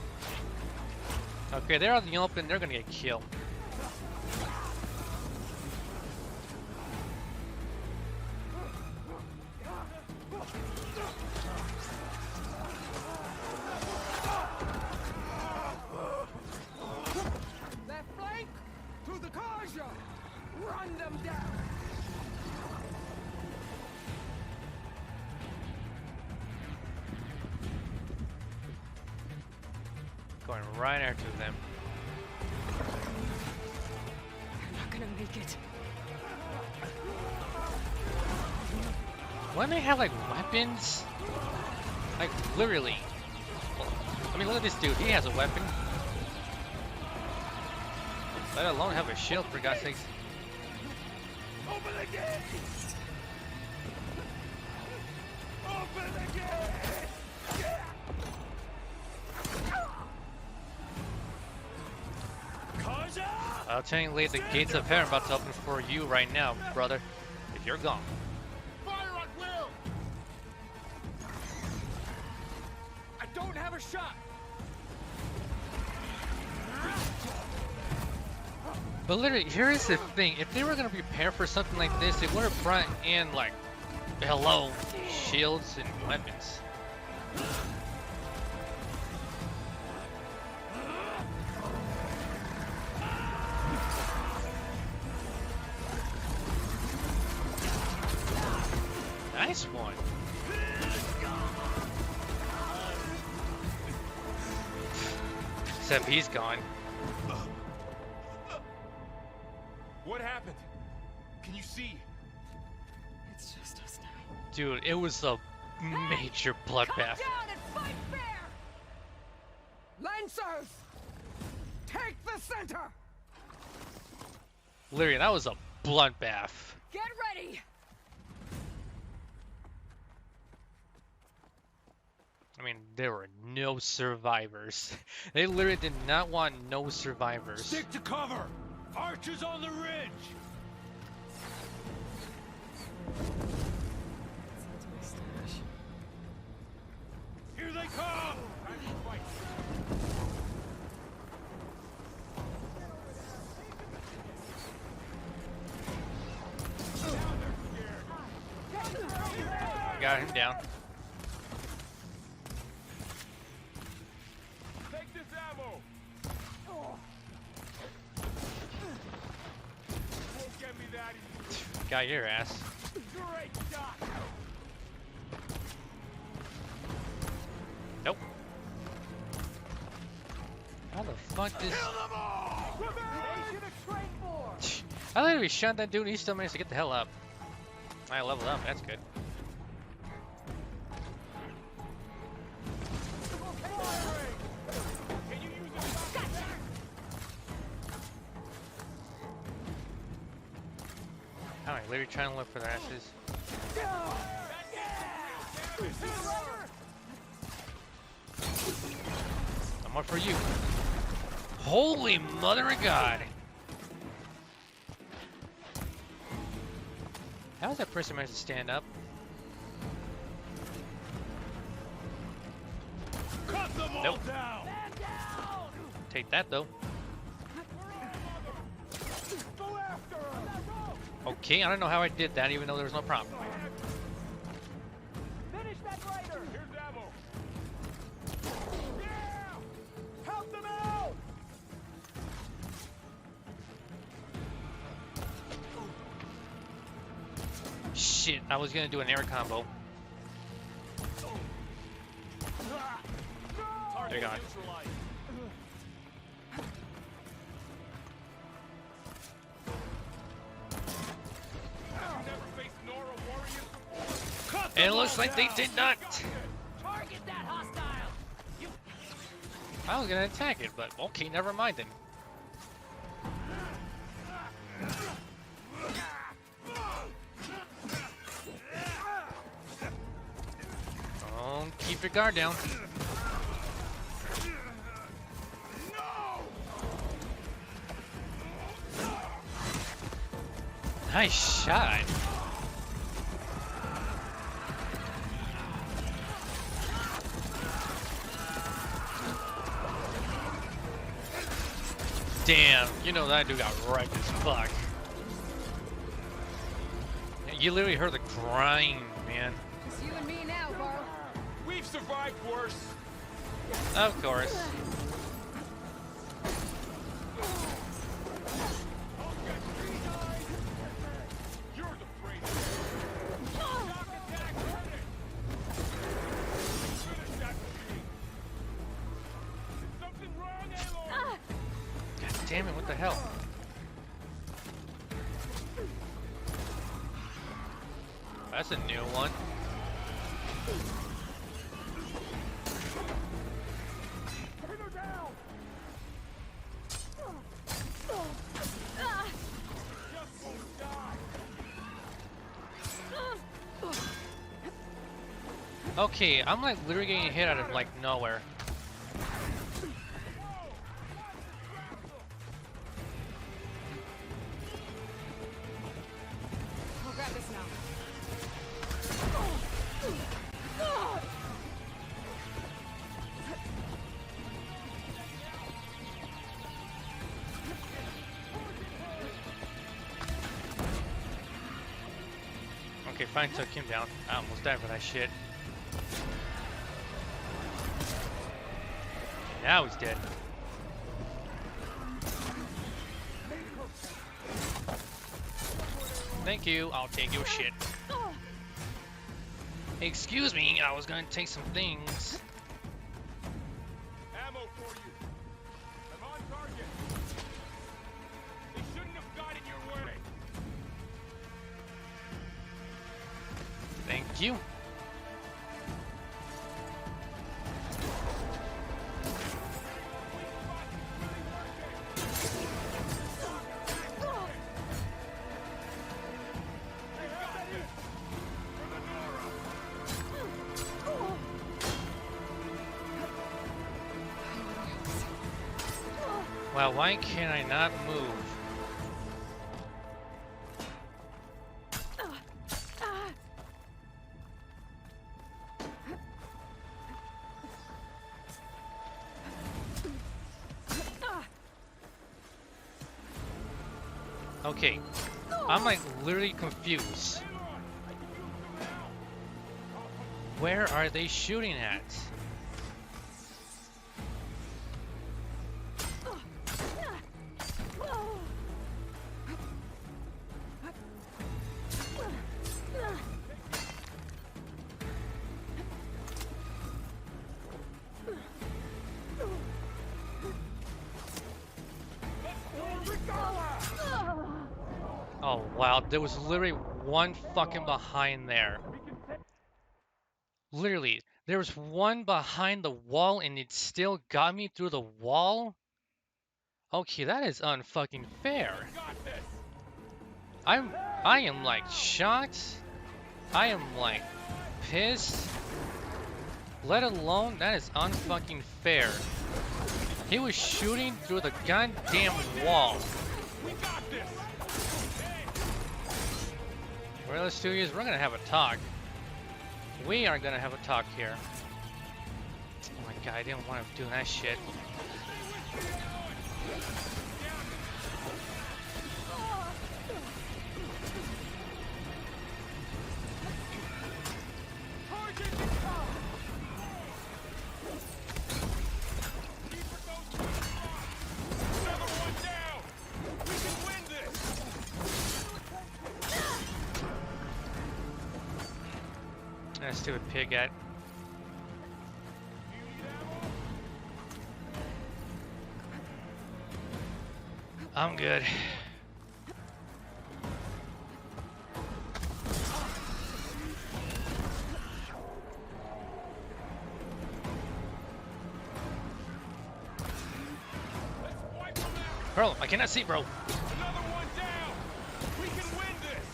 Okay, they're out in the open. They're gonna get killed. Left flank! To the Karja! Run them down! Going right after them. I'm not gonna make it. Wouldn't they have like weapons? Like literally. I mean, look at this dude. He has a weapon. Let alone have a shield, for God's sakes. Open the gate! Open the gate! I'll tell you later, the gates of heaven are about to open for you right now, brother. If you're gone. Fire at will! I don't have a shot! But literally, here's the thing. If they were going to prepare for something like this, they would have brought in, like, hello, shields and weapons. Nice one. Except he's gone. What happened? Can you see? It's just us now. Dude, it was a major bloodbath. Lancers! Take the center! Literally, that was a bloodbath. Get ready! I mean, there were no survivors. They literally did not want no survivors. Stick to cover! Archers on the ridge! That's my stash. Here they come! Got him down. Take this ammo! Won't get me that easy. Got your ass. Great shot! Nope. How the fuck does... I literally shot that dude and he still managed to get the hell up. I leveled up, that's good. Alright, literally trying to look for their asses. I'm up for you. Holy mother of God! How does that person manage to stand up? Cut them all Nope. down! Take that though. Okay, I don't know how I did that, even though there was no problem. Finish that rider! Here's ammo! Yeah! Help them out! Shit, I was gonna do an air combo. They're gone. And it looks like they did not. Target that hostile! I was gonna attack it, but okay, never mind then. Oh, keep your guard down. Nice shot. Damn, you know that dude got wrecked as fuck. You literally heard the grind, man. It's you and me now, Carl. We've survived worse. Of course. God damn it, what the hell? That's a new one. Okay, I'm like literally getting hit out of like nowhere. I'll grab this now. Okay, fine, took him down. I almost died for that shit. Now he's dead. Thank you, I'll take your shit. Excuse me, I was gonna take some things. Ammo for you. I'm on target. They shouldn't have got in your way. Thank you. Wow, why can I not move? Okay, I'm like literally confused. Where are they shooting at? Oh wow, there was literally one fucking behind there. Literally, there was one behind the wall and it still got me through the wall? Okay, that is unfucking fair. I am like shocked. I am like pissed. Let alone that is unfucking fair. He was shooting through the goddamn wall. Well, let's do is we're gonna have a talk. We are gonna have a talk here. Oh my god, I didn't want to do that shit. That stupid pig at. I'm good. Bro, I cannot see, bro. Another one down. We can win this.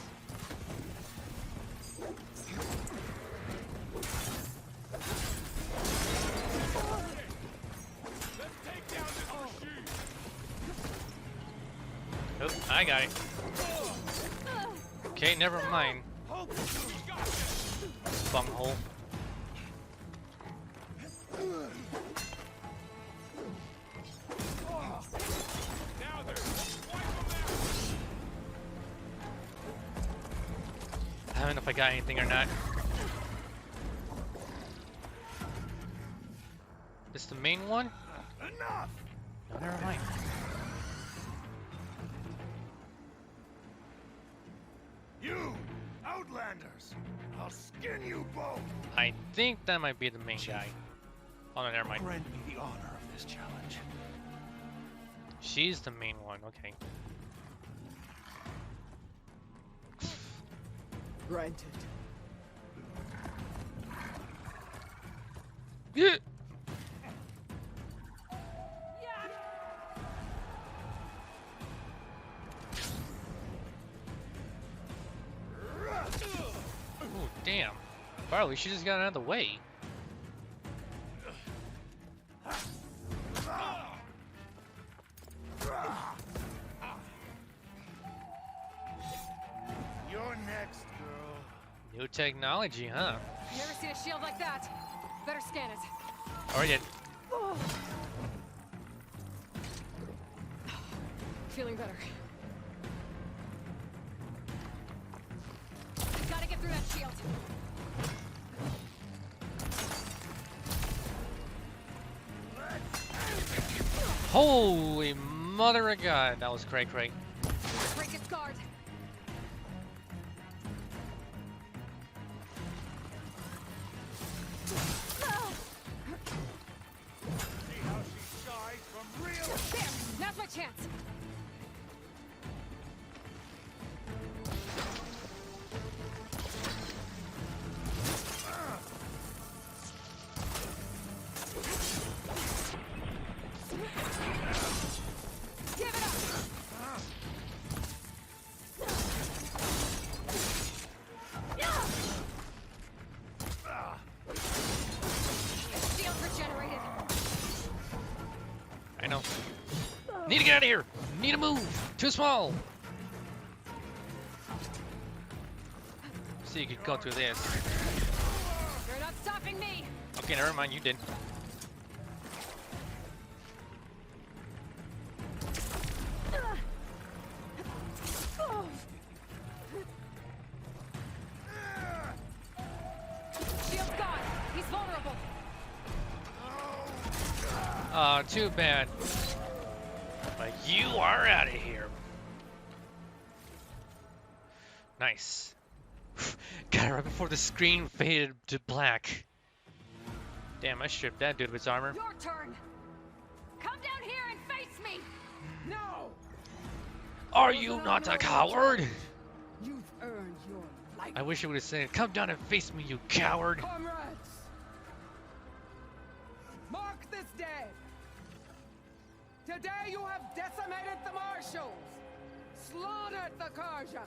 Let's take down this machine. Oh, I got it. Okay, never mind. Bunghole. Now I don't know if I got anything or not. This the main one? Enough! No, never mind. You, Outlanders! I'll skin you both! I think that might be the main guy. Oh no, never mind. Grant me the honor of this challenge. She's the main one, okay. Granted. Yeah. Oh, damn. Barley, she just got out of the way. You're next, girl. New technology, huh? You ever seen a shield like that? Better scan it. Alright, Feeling better. Gotta get through that shield. holy mother of God, that was cray cray. Break its guard. See how she shies from real. There, now's my chance. Give it up. Shield regenerated. I know. Need to get out of here. Need to move. Too small. See, you could go through this. You're not stopping me. Okay, never mind. You did. Shield's gone. He's vulnerable. Oh, too bad. But you are out of here. Nice. Got it right before the screen faded to black. Damn, I stripped that dude of his armor. Your turn. Come down here and face me. No! Are you not a coward? You've earned your life. I wish it would have said, come down and face me, you coward. Comrades! Mark this day! Today you have decimated the marshals! Slaughtered the Karja!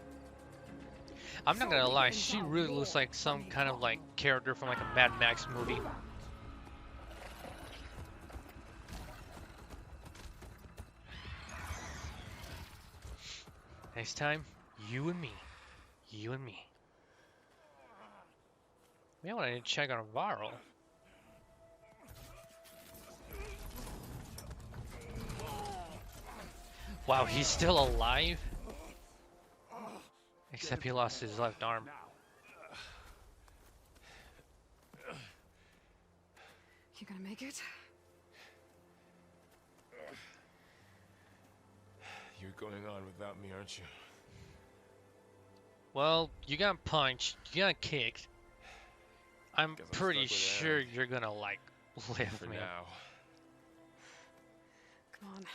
I'm not gonna lie, she really looks like some kind of like character from like a Mad Max movie. Next time, you and me. You and me. Maybe I want to check on Varro. Wow, he's still alive? Except he lost his left arm. You gonna make it? You're going on without me, aren't you? Well, you got punched, you got kicked. I'm Guess I'm pretty stuck with sure Aaron. you're gonna like live, For man. now. Come on.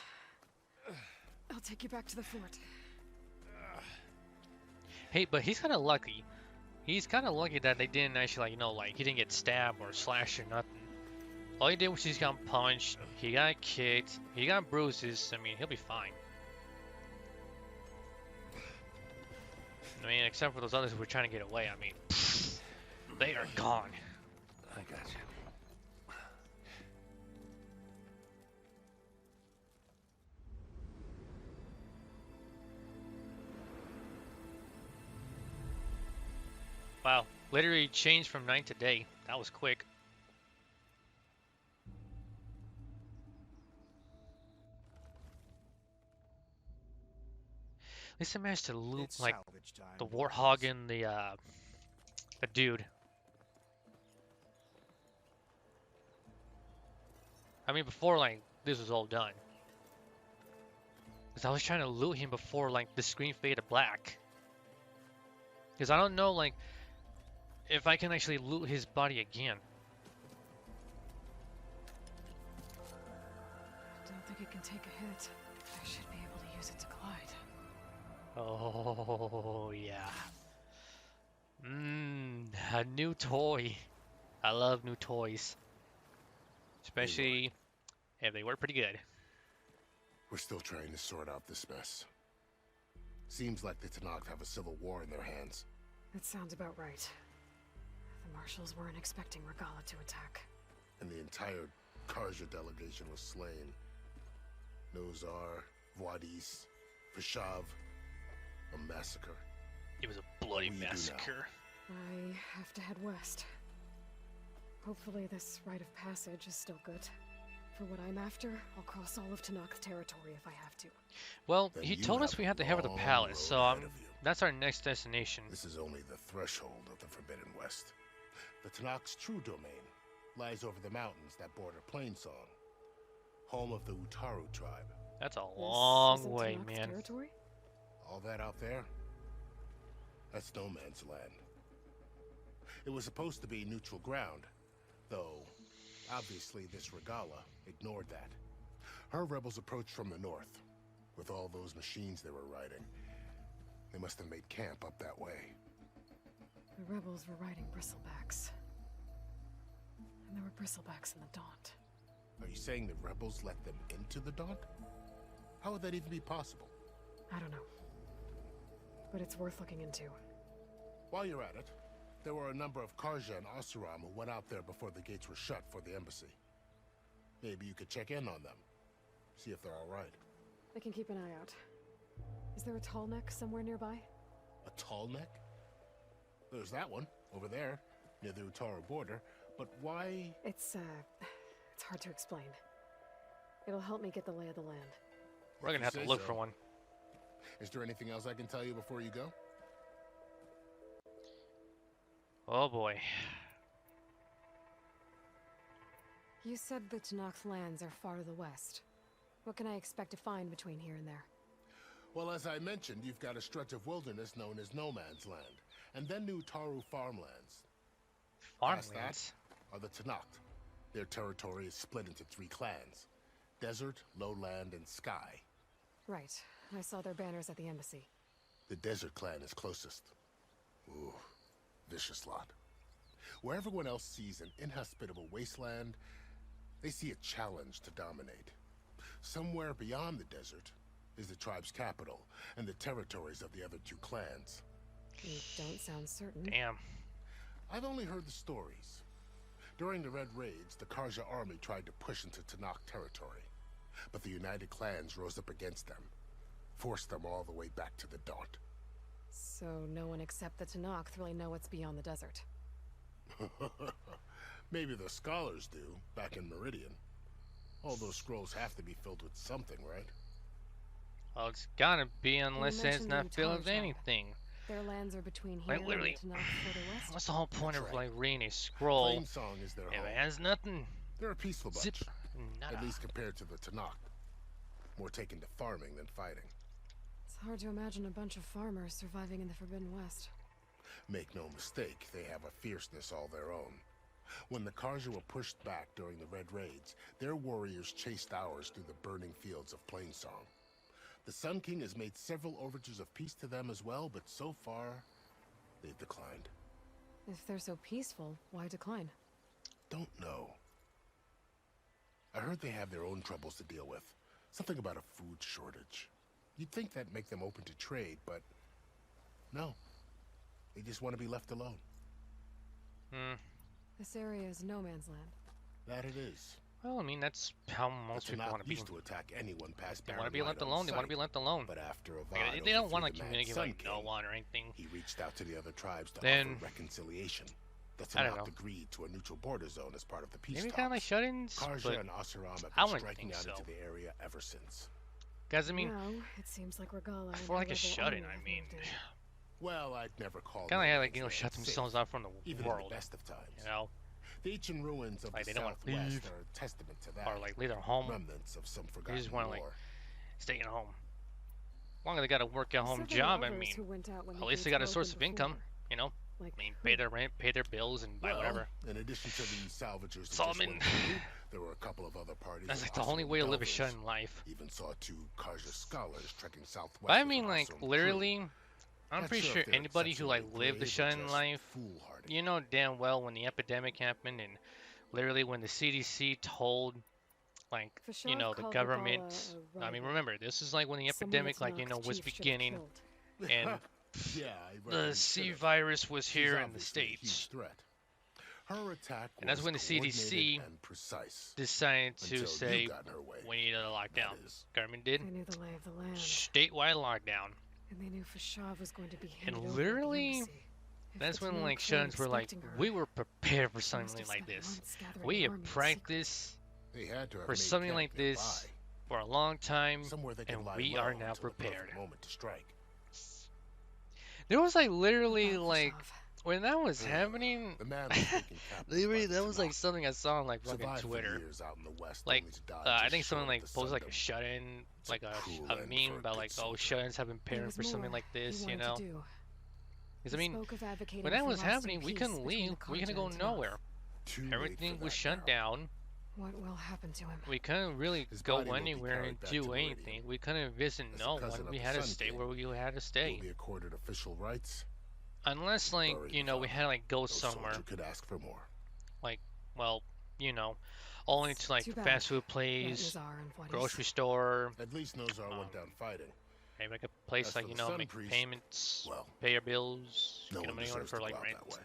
I'll take you back to the fort. Hey, but he's kind of lucky. He's kind of lucky that they didn't actually, like, you know, like, he didn't get stabbed or slashed or nothing. All he did was he got punched, he got kicked, he got bruises. I mean, he'll be fine. I mean, except for those others who were trying to get away. I mean, they are gone. I got you. Wow, literally changed from night to day. That was quick. At least I managed to loot It's like salvage time, the warthog and the The dude. I mean, before, like, this was all done. Because I was trying to loot him before, like, the screen faded black. Because I don't know, like, if I can actually loot his body again. I don't think it can take a hit. I should be able to use it to glide. Oh, yeah. A new toy. I love new toys. Especially if they work pretty good. We're still trying to sort out this mess. Seems like the Tenakth have a civil war in their hands. That sounds about right. The marshals weren't expecting Regala to attack. And the entire Karja delegation was slain. Nozar, Voidis, Fashav. A massacre. It was a bloody massacre. I have to head west. Hopefully this rite of passage is still good. For what I'm after, I'll cross all of Tenakth territory if I have to. Well, he told us we had to head to the palace, so that's our next destination. This is only the threshold of the Forbidden West. The Tenakth's true domain lies over the mountains that border Plainsong, home of the Utaru tribe. That's a long way, man. Territory? All that out there? That's no man's land. It was supposed to be neutral ground, though obviously this Regala ignored that. Her rebels approached from the north. With all those machines they were riding, they must have made camp up that way. The rebels were riding bristlebacks. And there were bristlebacks in the Daunt. Are you saying the rebels let them into the Daunt? How would that even be possible? I don't know. But it's worth looking into. While you're at it, there were a number of Karja and Asuram who went out there before the gates were shut for the embassy. Maybe you could check in on them. See if they're all right. I can keep an eye out. Is there a tall neck somewhere nearby? A tall neck? There's that one, over there, near the Utaru border. But why? It's hard to explain. It'll help me get the lay of the land. We're gonna have to look for one. Is there anything else I can tell you before you go? Oh boy. You said the Tenakth lands are far to the west. What can I expect to find between here and there? Well, as I mentioned, you've got a stretch of wilderness known as No Man's Land, and then the Utaru farmlands. Past that are the Tenakth. Their territory is split into 3 clans: Desert, Lowland, and Sky. Right. I saw their banners at the embassy. The Desert clan is closest. Ooh, vicious lot. Where everyone else sees an inhospitable wasteland, they see a challenge to dominate. Somewhere beyond the desert is the tribe's capital and the territories of the other 2 clans. You don't sound certain. Damn. I've only heard the stories. During the Red Raids, the Karja army tried to push into Tenakth territory, but the United Clans rose up against them, forced them all the way back to the Daunt. So no one except the Tenakth really know what's beyond the desert. Maybe the scholars do, back in Meridian. All those scrolls have to be filled with something, right? Well, it's gotta be unless it's not filled with anything. Their lands are between here Like, literally, and Tenakth further west. what's the whole point of like reading a scroll Plainsong is their if home. it has nothing? They're a peaceful bunch, Zip. at Nada. least compared to the Tenakth. More taken to farming than fighting. It's hard to imagine a bunch of farmers surviving in the Forbidden West. Make no mistake, they have a fierceness all their own. When the Karja were pushed back during the Red Raids, their warriors chased ours through the burning fields of Plainsong. The Sun King has made several overtures of peace to them as well, but so far, they've declined. If they're so peaceful, why decline? Don't know. I heard they have their own troubles to deal with. Something about a food shortage. You'd think that'd make them open to trade, but no. They just want to be left alone. This area is no man's land. That it is. Well, I mean, that's how most people want to be. Used to attack anyone past They want to be left alone. They want to be left alone. But after a Like, they don't want to communicate with no one or anything. He reached out to the other tribes to Then, offer reconciliation. The I don't Tenakth know. agreed to a neutral border zone as part of the peace Maybe talks. kind of like shut-ins, but Karja and Asuram have I been wouldn't striking think out so. into the area ever since. Guys, I mean, now, it seems like Regala and for like her a rebel shut-in, army I have mean, moved in. Well, I'd never call Kind of no had like man's land shut safe, themselves out from the even world. in the best of times. You know, The ancient ruins of like the they don't want to Southwest leave are a testament to that. or like leave their home. Remnants of some They forgotten just want to war. like stay at home. As long as they got to work at You home said there were job, I others mean, who went out when at the least they gates got a were source open of income. before. You know, Like I mean, who? pay their rent, pay their bills, and buy whatever. In addition to the salvagers who just Solomon. went through, there were a couple of other parties. That's of like the only Oseram way to live a delvers. shut-in life. Even saw 2 Karja scholars trekking southwest. But I with mean, an like, Oseram crew. literally, I'm Not pretty sure sure if they're anybody who like exceptionally lived the brave or shut-in just life, foolhardy. you know damn well when the epidemic happened and literally when the CDC told, like, you Fashav know, the called government. Regala a I mean, rival. remember, this is like when the Someone epidemic, that like, you know, Nokt's was chief should have beginning, killed. and Yeah, I the reckon C should've. virus was She's here in the obviously a huge States. threat. Her attack And that's was when the CDC coordinated and precise. decided to Until you say, got in her way. we need a lockdown. That is. Government did. They knew the lay of the land. Statewide lockdown. And they knew Fashav was going to be And handed over at the literally, embassy. If that's the when Tanakh like weren't shuns were like, expecting her, we were prepared for she something must have like spent this. months gathering We an have army in practiced They had to have for made something camp like this nearby, for a long time, somewhere they could and lie we low are now until the perfect prepared. moment to strike. There was like literally About like Fashav. when that was happening, The man was taken captive literally by the that was like Tanakh. something I saw on like fucking Survived for Twitter. years out in the West, Like, only to die I just think short someone of like the posted like a Sundom. shut-in, It's a like a cruel a end for meme a about good like, oh, soldier. shut-ins have been There preparing was for something more like he this, you wanted know? to do. Because I He mean, spoke of advocating when that for was lasting happening, we peace couldn't between leave. the We couldn't Karja go and Tanakh. nowhere. Too late Everything for was that shut now. down. What will happen to him? We couldn't really His go body will be anywhere carried and back do to anything. Meridian. We couldn't visit As a no cousin one. of We the had to Sun stay King, where we had to Will stay. be accorded official rights. Unless, like, Buried you know, we without had to, like, go No somewhere. soldier could ask for more. Like, well, you know, only to, like, Too bad fast food that place, Nazar and Wadis- grocery store, At least Nozar went down fighting. maybe like a place, As like, for you the know, Sun make Priest, payments, well, pay your bills, no get one money deserves for, to like, go out rent. that way.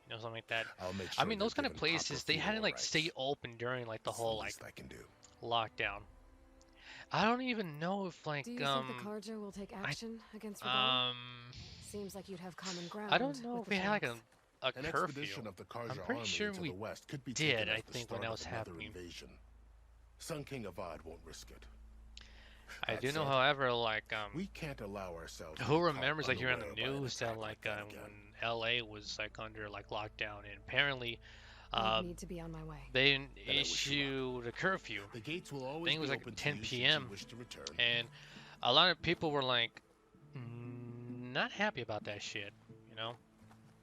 You know, something like that. I'll make I sure mean, they're those kind of given proper places, they had to, funeral like, rites. stay open during, like, the It's whole, like, least I can do. lockdown. I don't even know if, like, Do you think the Karja will take action against Regala? Seems like you'd have common ground. I don't know with if the we had, like, Tanakh. a An curfew. expedition of the Karja I'm pretty army sure into we the west could be did, taken I as the think, when start that of was another happening. Invasion. Sun King Avad won't risk it. I That do know, said, however, like, we can't allow ourselves to who be caught remembers, like, hearing on unaware the by an news that, attack like, that when again. LA was, like, under, like, lockdown, and apparently, I need to be on my way. they didn't I wish you issue the curfew. The gates will I always think it was, be like, open to 10 you should you p.m., wish to return. and a lot of people were, like, not happy about that shit, you know?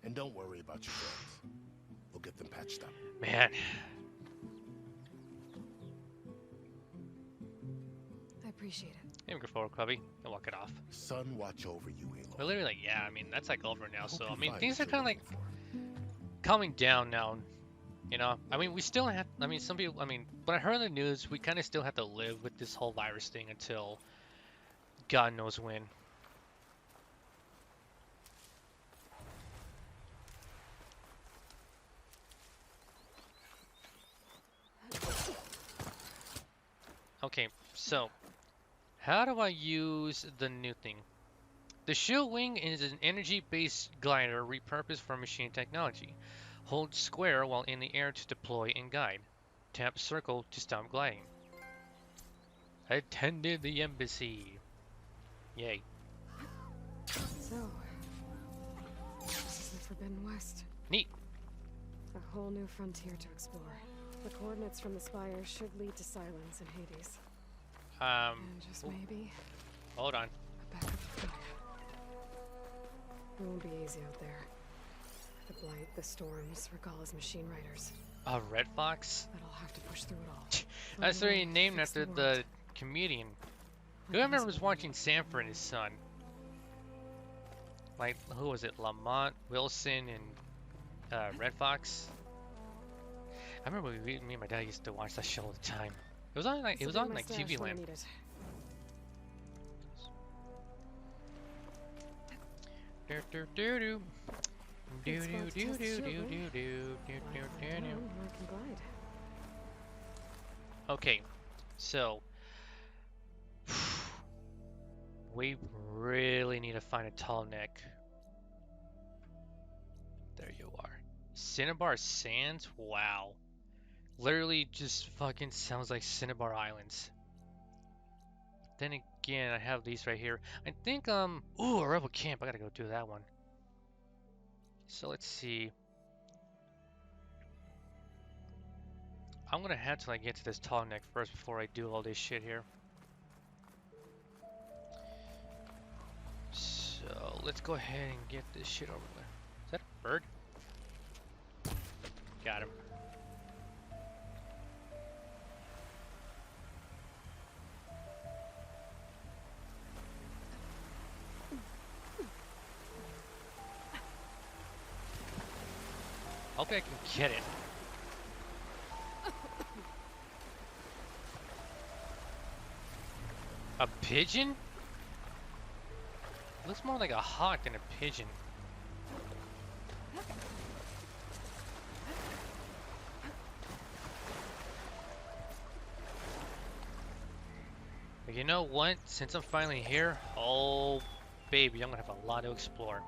And don't worry about your friends. We'll get them patched up. Man, I appreciate it. hey, go forward, Clubby, and walk it off. Sun watch over you, Aloy. But literally, like, yeah, I mean, that's, like, over now, so, I you mean, find things what are kind of, you're like, looking calming down now, you know? I mean, we still have, I mean, some people, I mean, when I heard on the news, we kind of still have to live with this whole virus thing until God knows when. Okay, so, how do I use the new thing? The shield wing is an energy-based glider repurposed for machine technology. Hold square while in the air to deploy and guide. Tap circle to stop gliding. Attended the embassy. Yay. So, this is the Forbidden West. Neat. A whole new frontier to explore. The coordinates from the spire should lead to Silence and Hades. And just maybe, Hold on. a backup plan. It won't be easy out there. The blight, the storms, Regala's machine riders. Red Fox? But I'll have to push through it all. That's Find a already way to named fix after world. the comedian. Who remembers watching Sanford and his son? Like, who was it? Lamont, Wilson, and Red Fox? I remember me and my dad used to watch that show all the time. It was on like This'll it was be on my like stash TV when I Land. need it. Do do do do. Do Good do spot to do test the do shield do wing. do do do Glide do right do down, do. I can glide. Okay, so we really need to find a tall neck. There you are. Cinnabar Sands? Wow. Literally just fucking sounds like Cinnabar Islands. Then again, I have these right here. I think, ooh, a rebel camp. I gotta go do that one. So let's see. I'm gonna have to like get to this tall neck first before I do all this shit here. So let's go ahead and get this shit over with. Is that a bird? Got him. Hopefully I can get it. A pigeon? Looks more like a hawk than a pigeon. But you know what? Since I'm finally here, oh baby, I'm gonna have a lot to explore.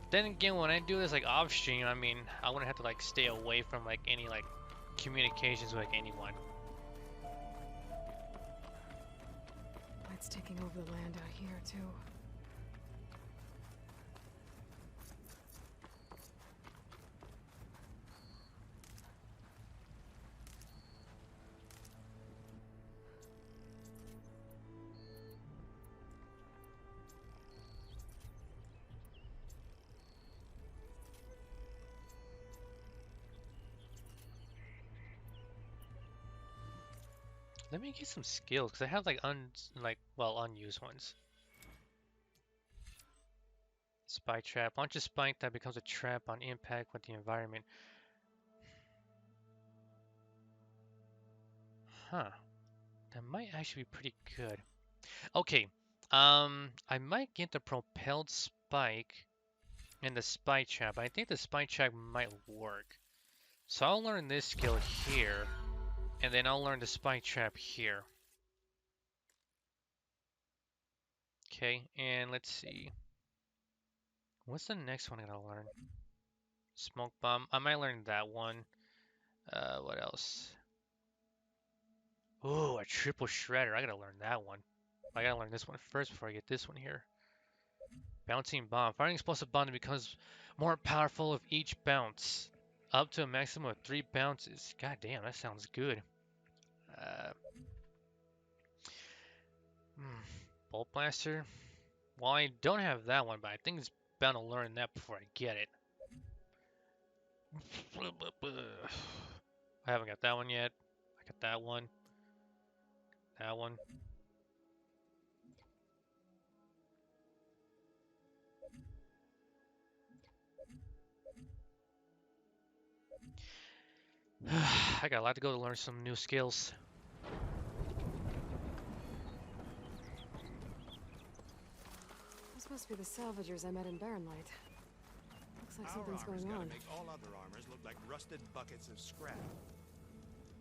Then again, when I do this like off stream, I mean, I wouldn't have to like stay away from like any like communications with like anyone. Light's taking over the land out here too. Let me get some skills because I have like unused ones. Spy trap. Launch a spike that becomes a trap on impact with the environment. Huh. That might actually be pretty good. Okay. I might get the propelled spike and the spy trap. I think the spy trap might work. So I'll learn this skill here, and then I'll learn the spy trap here. Okay, and let's see. What's the next one I gotta learn? Smoke bomb. I might learn that one. What else? Ooh, a triple shredder. I gotta learn that one. I gotta learn this one first before I get this one here. Bouncing bomb. Firing explosive bomb becomes more powerful with each bounce. Up to a maximum of 3 bounces. God damn, that sounds good. Bolt blaster. Well, I don't have that one, but I think it's bound to learn that before I get it. I haven't got that one yet. I got that one. That one. I got a lot to go to learn some new skills. This must be the salvagers I met in Barren Light. Looks like something's going on. Make all other armors look like rusted buckets of scrap.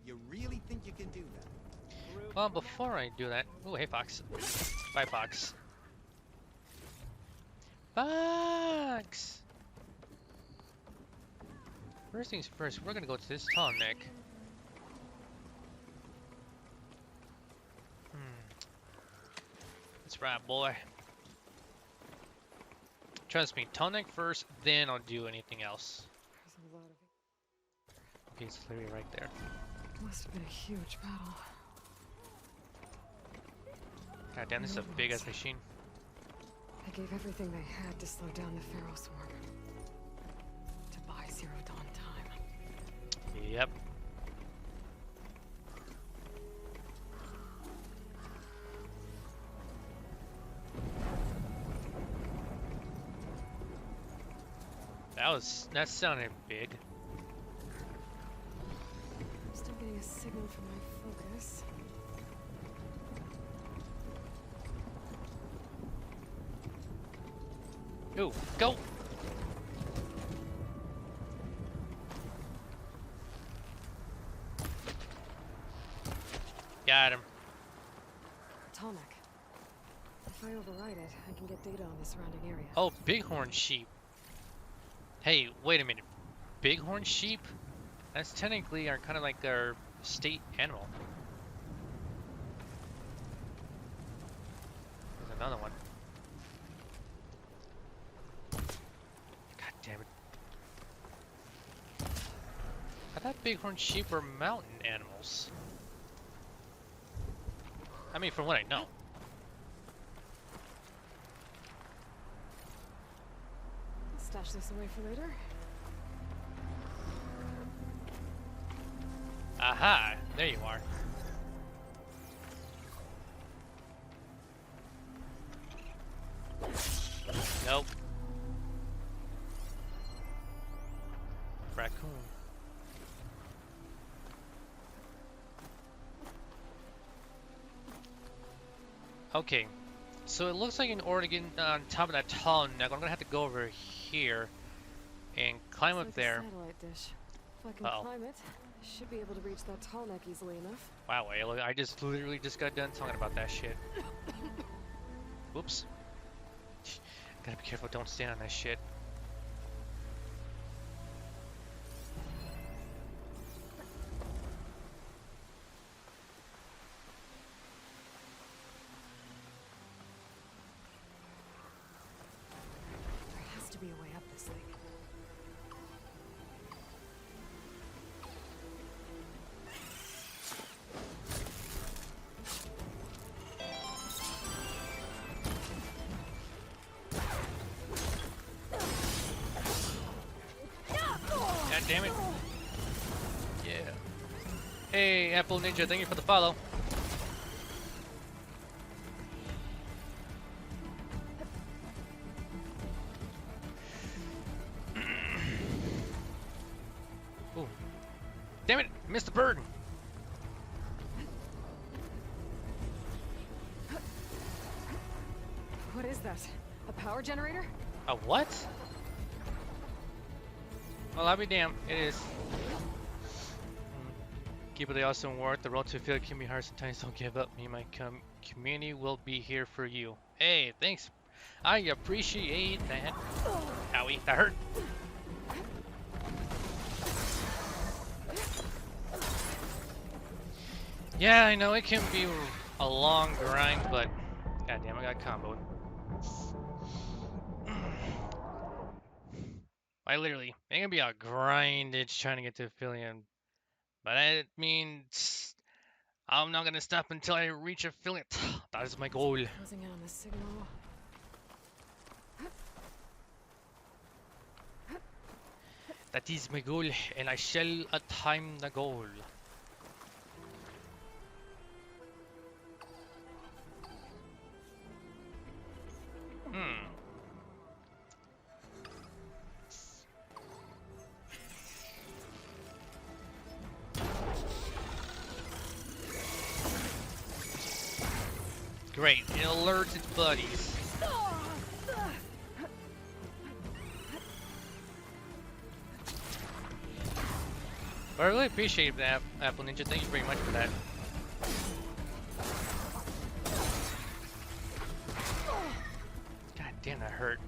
You really think you can do that? Well, before I do that... Oh, hey, Fox. Bye, Fox. Fox! First things first, we're gonna go to this tall neck. That's right, boy. Trust me, tall neck first, then I'll do anything else. There's a lot of it. Okay, it's literally right there. Must have been a huge battle. God damn, this is a big ass machine. They gave everything they had to slow down the Pharaoh swarm. To buy Zero Dawn time. Yep. That sounded big. I'm still getting a signal from my focus. Ooh, go! Got him. Tallneck. If I override it, I can get data on the surrounding area. Oh, bighorn sheep. Hey, wait a minute. Bighorn sheep? That's technically our kind of like our state animal. There's another one. God damn it. I thought bighorn sheep were mountain animals. I mean, from what I know. I'll stash this away for later. Aha! There you are. Nope. Raccoon. Okay, so it looks like in Oregon, on top of that tall neck, I'm gonna have to go over here and climb up It's like there. a satellite dish. If I can Uh-oh. climb it, I should be able to reach that tall neck easily enough. Wow, Ayla, I just literally just got done talking about that shit. Whoops. Gotta be careful, don't stand on that shit. There has to be a way up this thing. God damn it. Yeah. Hey, Apple Ninja, thank you for the follow. Ooh. Damn it, missed the bird. What is that? A power generator? A what? Well, I'll be damned. It is. Keep the awesome work. The road to field can be hard sometimes. Don't give up. Me and my community will be here for you. Hey, thanks. I appreciate that. Owie, that hurt. Yeah, I know it can be a long grind, but goddamn, I got comboed. I literally, it can be a grind. It's trying to get to affiliate, but I mean, I'm not gonna stop until I reach affiliate. That is my goal. Closing in on the signal. That is my goal, and I shall attain the goal. Great, it alerts its buddies. But I really appreciate that, Apple Ninja. Thank you very much for that. God damn, that hurt.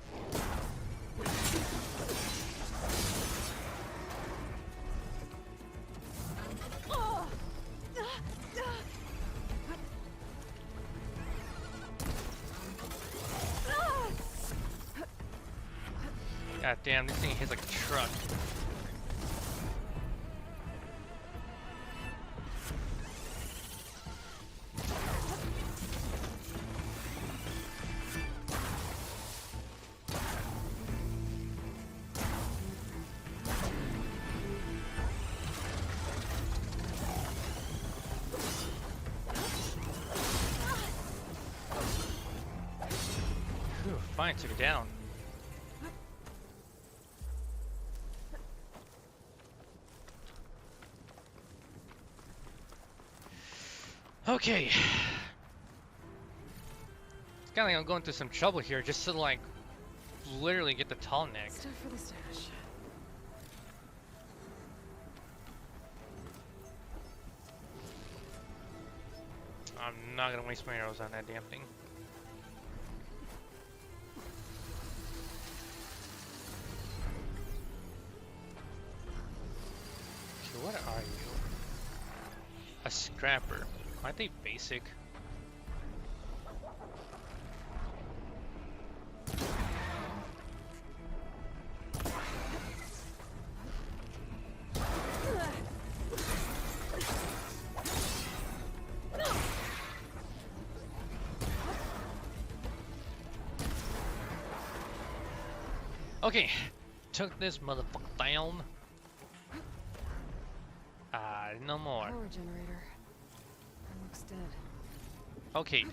God damn, this thing hits like a truck. Whew, fine, took it down. Okay. It's kind of like I'm going through some trouble here just to like literally get the tall neck. Stuff for the stash. I'm not gonna waste my arrows on that damn thing. Okay, what are you? A scrapper. Aren't they basic? Okay, took this motherfucker down. No more. Power generator. That looks dead. Okay,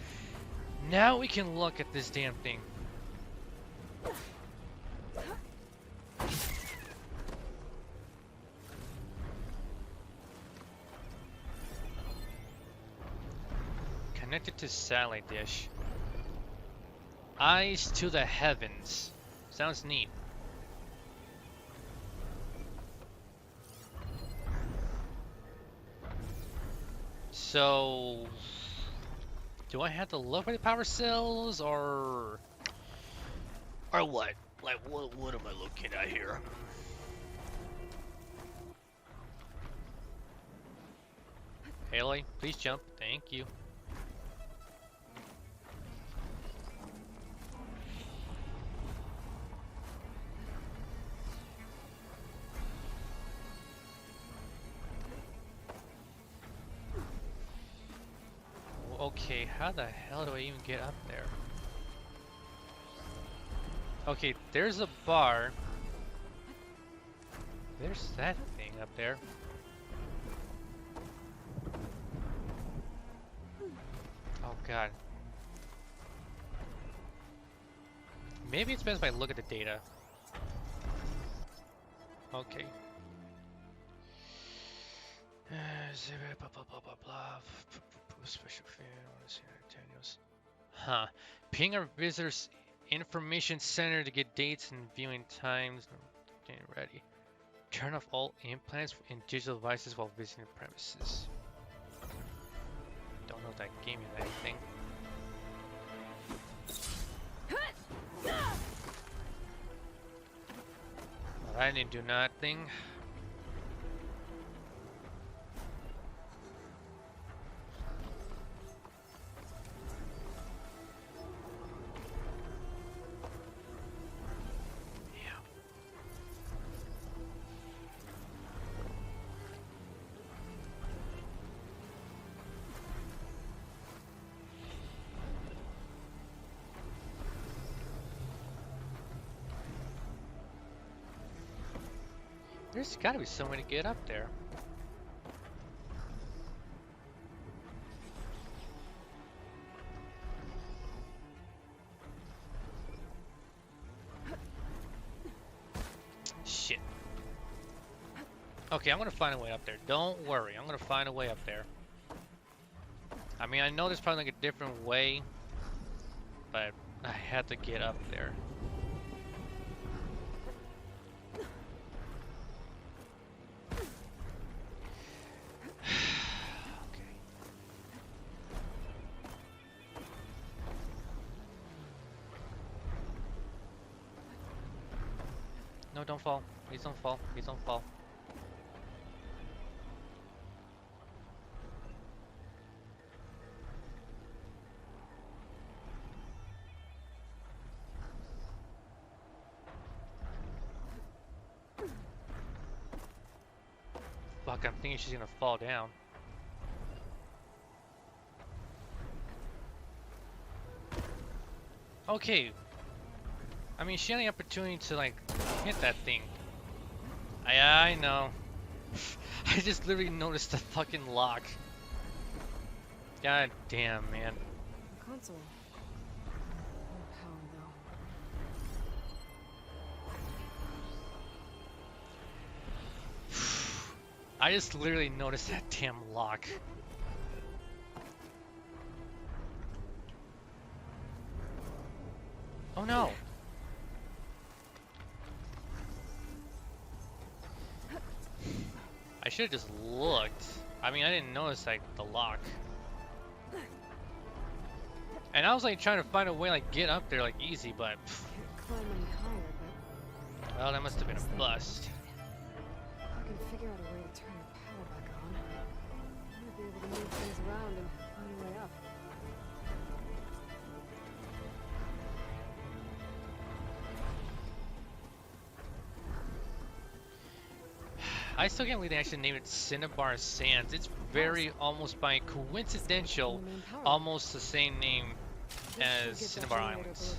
now we can look at this damn thing. Connected to satellite dish. Eyes to the heavens. Sounds neat. So, do I have to look for the power cells, or what? Like, what am I looking at here? Haley, please jump. Thank you. Okay, how the hell do I even get up there? Okay, there's a bar. There's that thing up there. Oh god. Maybe it's best if I look at the data. Okay. Blah blah blah blah blah. Special Daniels. Huh. Ping our visitors information center to get dates and viewing times. Getting ready. Turn off all implants and digital devices while visiting the premises. Don't know if that gave me anything. Well, I didn't do nothing. There's gotta be some way to get up there. Shit. Okay, I'm gonna find a way up there. Don't worry, I'm gonna find a way up there. I mean, I know there's probably like a different way, but I had to get up there. No, don't fall. Please don't fall. Please don't fall. Fuck, I'm thinking she's gonna fall down. Okay. I mean, she had the opportunity to, like, hit that thing. I know. I just literally noticed the fucking lock. God damn, man. Console. No power though. I just literally noticed that damn lock. Oh no. I should have just looked. I mean, I didn't notice like the lock. And I was like trying to find a way like get up there like easy, but Can't climb any higher, but well, that must have been a bust. I can figure out a way to turn the power back on. I might be able to move things around and find a way up. I still can't believe they actually named it Cinnabar Sands. It's very almost by coincidental, almost the same name as Cinnabar Islands.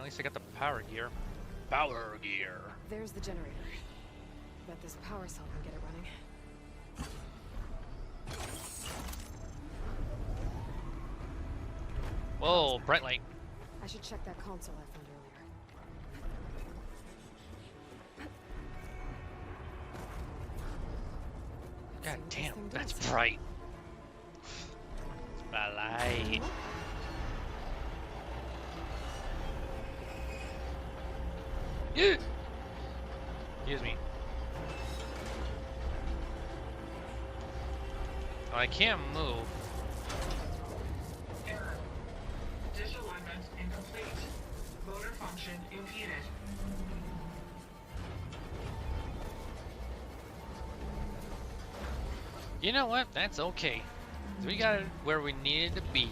least I got the power gear. Power gear. There's the generator. Bet this power cell can get it running. Whoa, bright light. I should check that console I found earlier. God damn, that's bright. It's my light. Excuse me. Oh, I can't move. Error. Disalignment incomplete. Motor function impeded. You know what? That's okay. We got it where we needed to be.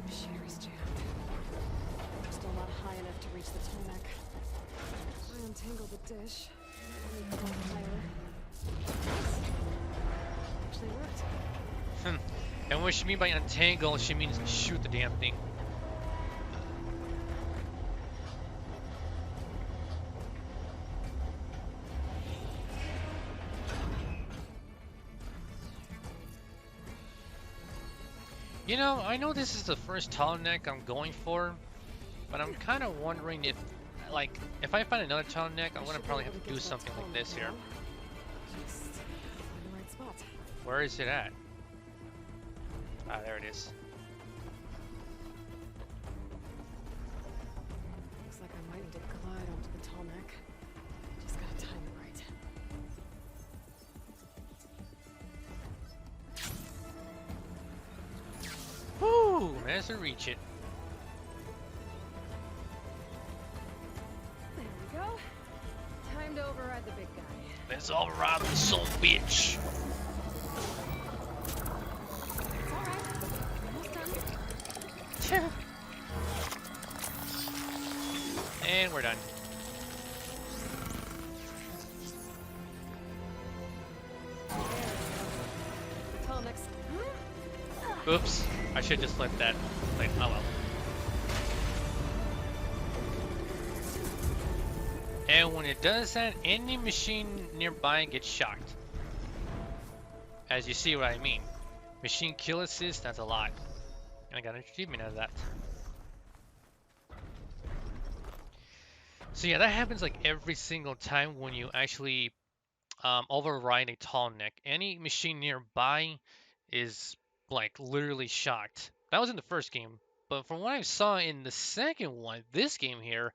Machinery's jammed. Still not high enough to reach the tarmac. I untangled the dish. Only pulled higher. Actually worked. And what she mean by untangle, she means shoot the damn thing. You know, I know this is the first tall neck I'm going for, but I'm kind of wondering if, like, if I find another tall neck, I'm gonna probably have to do something like this here. Just find the right spot. Where is it at? Ah, there it is. Looks like I might need to glide onto the tall neck. Just gotta time it right. Woo! Managed to reach it. There we go. Time to override the big guy. Let's override this son of a bitch. It's alright. Almost done. And we're done. The tall neck's... Oops. I should just let that. Like, oh well. And when it does that, any machine nearby gets shocked. As you see what I mean. Machine kill assist, that's a lot. And I got an achievement out of that. So yeah, that happens like every single time when you actually override a tall neck. Any machine nearby is like literally shocked. That was in the first game, but from what I saw in the second one, this game here,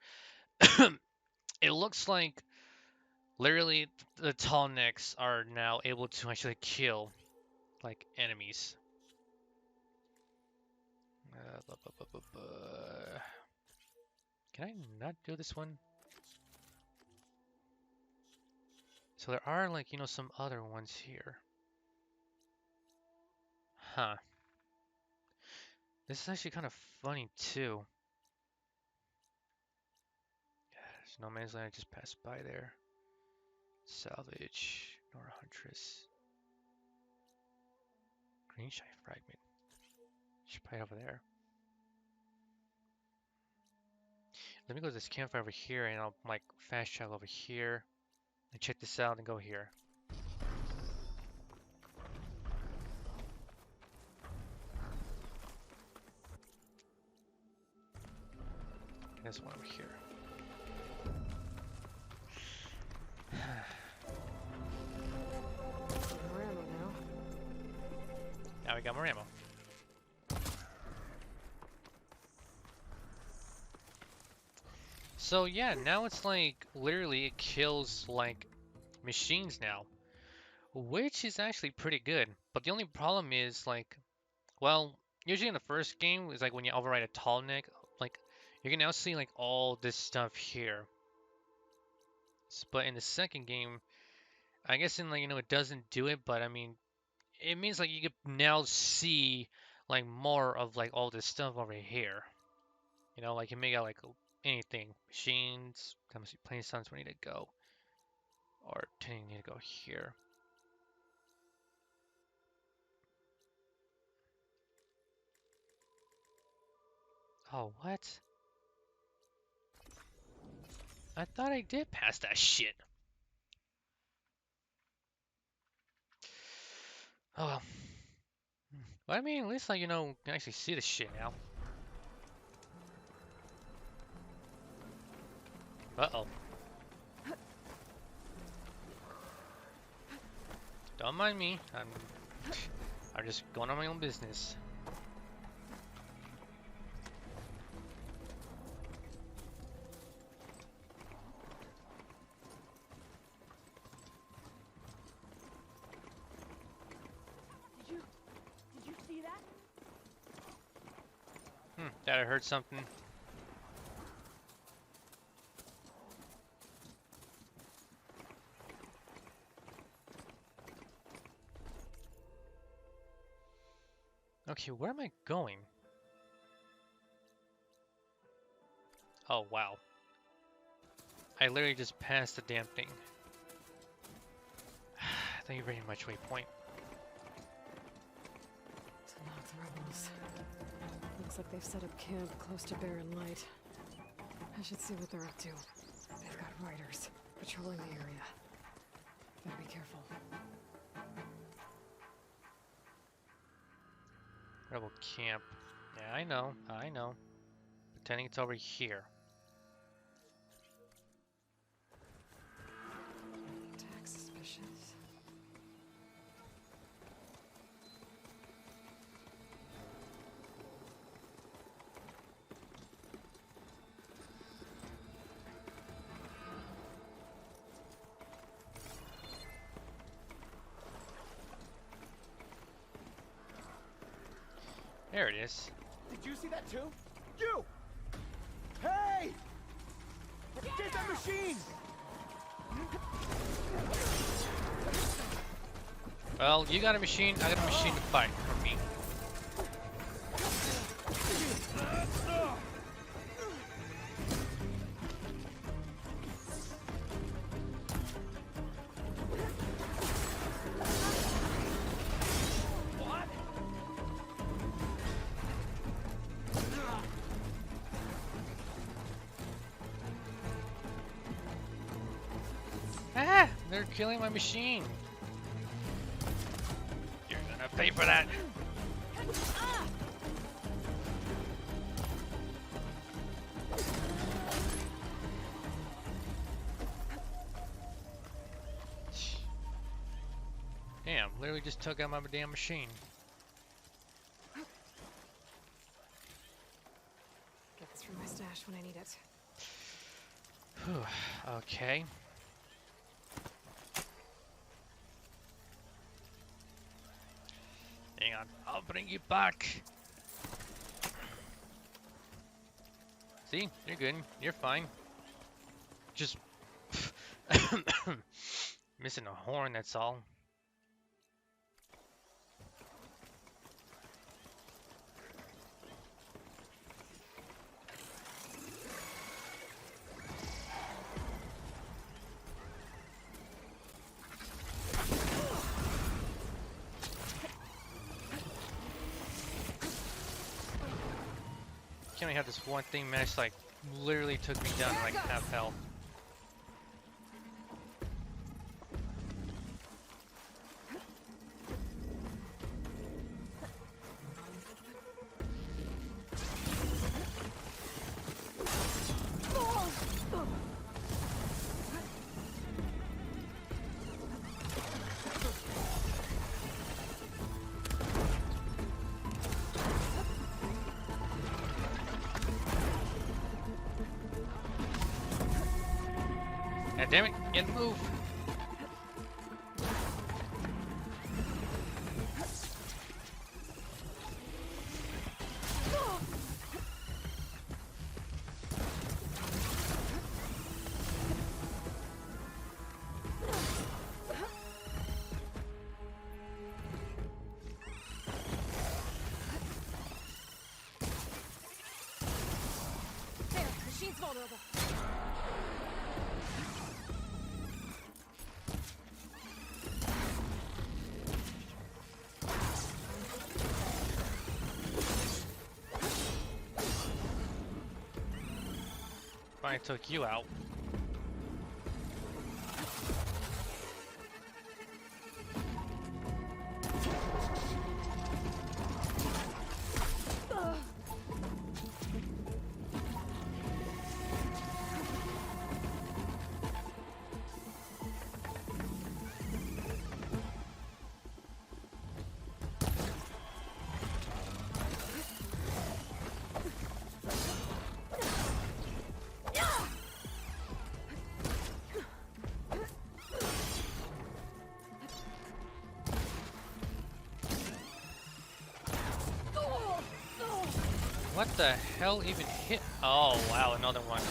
it looks like literally the tall necks are now able to actually kill like enemies. Can I not do this one? So there are like, you know, some other ones here. Huh. This is actually kind of funny too. There's no man's land, I just passed by there. Salvage, Nora Huntress. Green Shine Fragment. Should probably over there. Let me go to this campfire over here and I'll like fast travel over here and check this out and go here. This one over here. More ammo now. Now we got more ammo. So yeah, now it's like literally it kills like machines now, which is actually pretty good. But the only problem is like, well, usually in the first game is like when you override a tall neck, like you can now see like all this stuff here. But in the second game, I guess in like, you know, it doesn't do it, but I mean, it means like you can now see like more of like all this stuff over here. You know, like you make out like anything. Machines, come see plane sounds where I need to go. Or I need to go here. Oh, what? I thought I did pass that shit. Oh well. Well, I mean, at least, like, you know, you can actually see the shit now. Uh-oh. Don't mind me. I'm just going on my own business. Did you see that? Thought I heard something. Okay, where am I going? Oh, wow. I literally just passed the damn thing. Thank you very much, waypoint. To knock the rebels. Looks like they've set up camp close to Barren Light. I should see what they're up to. They've got riders patrolling the area. Gotta be careful. Rebel camp. Yeah, I know. Pretending it's over here. Attack suspicious. There it is. Did you see that too? You! Hey! Get that machine! Well, you got a machine, I got a machine to fight for me. Ah! They're killing my machine. You're gonna pay for that. Damn, literally just took out my damn machine. Get this from my stash when I need it. Whew, okay. Hang on, I'll bring you back. See, you're good, you're fine. Just missing a horn, that's all. Can't we have this one thing mesh like literally took me down to like half health. God damn it, get move. There, machine's vulnerable. Finally took you out. What the hell even hit? Oh wow, another one.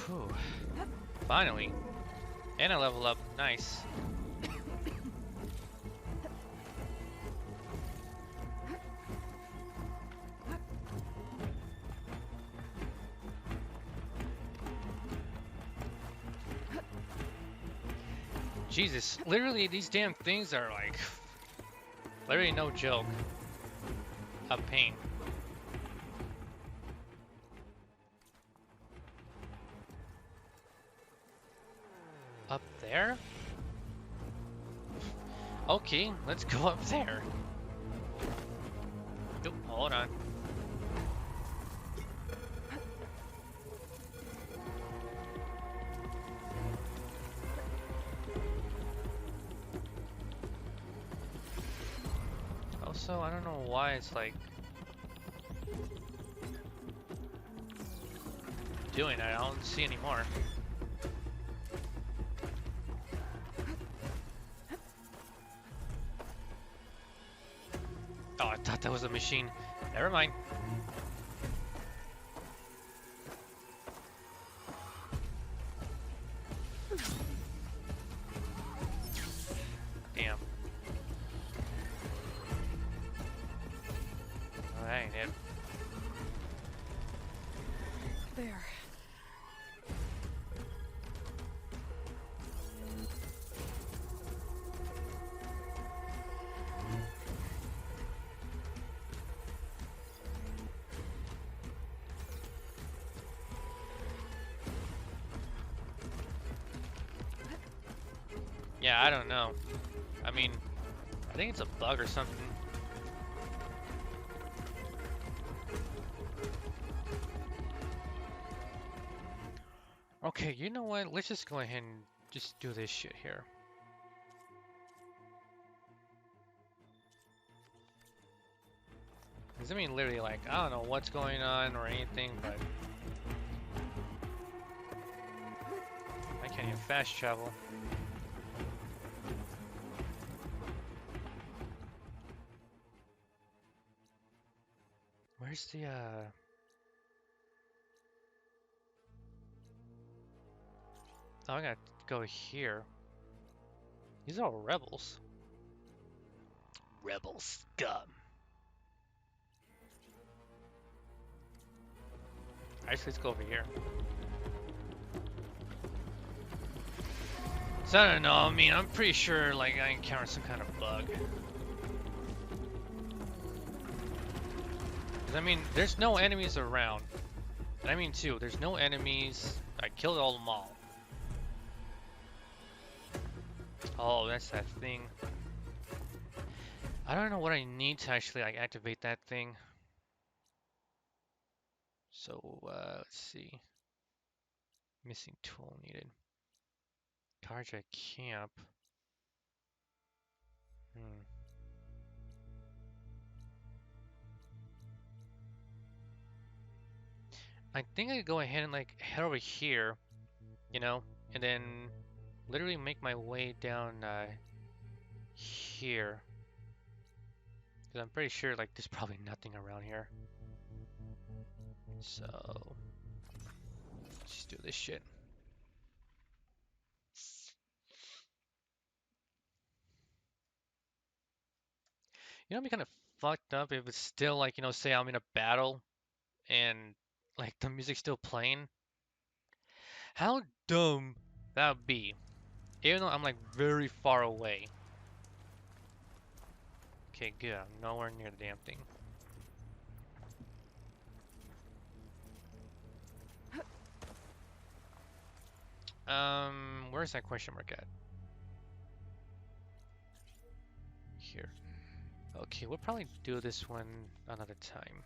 Whew. Finally. And I level up. Nice. Jesus, literally these damn things are like, literally no joke. A pain. Up there? Okay, let's go up there. Nope, hold on. Also, I don't know why it's like doing it. I don't see any more. Oh, I thought that was a machine. Never mind. Damn. Oh, that ain't it. There. Yeah, I don't know. I mean, I think it's a bug or something. Okay, you know what? Let's just go ahead and just do this shit here. Cause I mean, literally, like, I don't know what's going on or anything, but I can't even fast travel. Where's the, Oh, I gotta go here. These are all rebels. Rebel scum. Actually, let's go over here. So I don't know, I mean, I'm pretty sure, like, I encountered some kind of bug. Cause I mean, there's no enemies around. And I mean, too, there's no enemies. I killed all them all. Oh, that's that thing. I don't know what I need to actually, like, activate that thing. So, let's see. Missing tool needed. Karja camp. I think I could go ahead and like head over here, you know, and then literally make my way down here. Because I'm pretty sure like there's probably nothing around here. So, let's just do this shit. You know, it'd be kind of fucked up if it's still like, you know, say I'm in a battle and like the music's still playing How dumb that would be. Even though I'm like very far away. Okay, good. I'm nowhere near the damn thing. Where's that question mark at? Here. Okay, we'll probably do this one another time.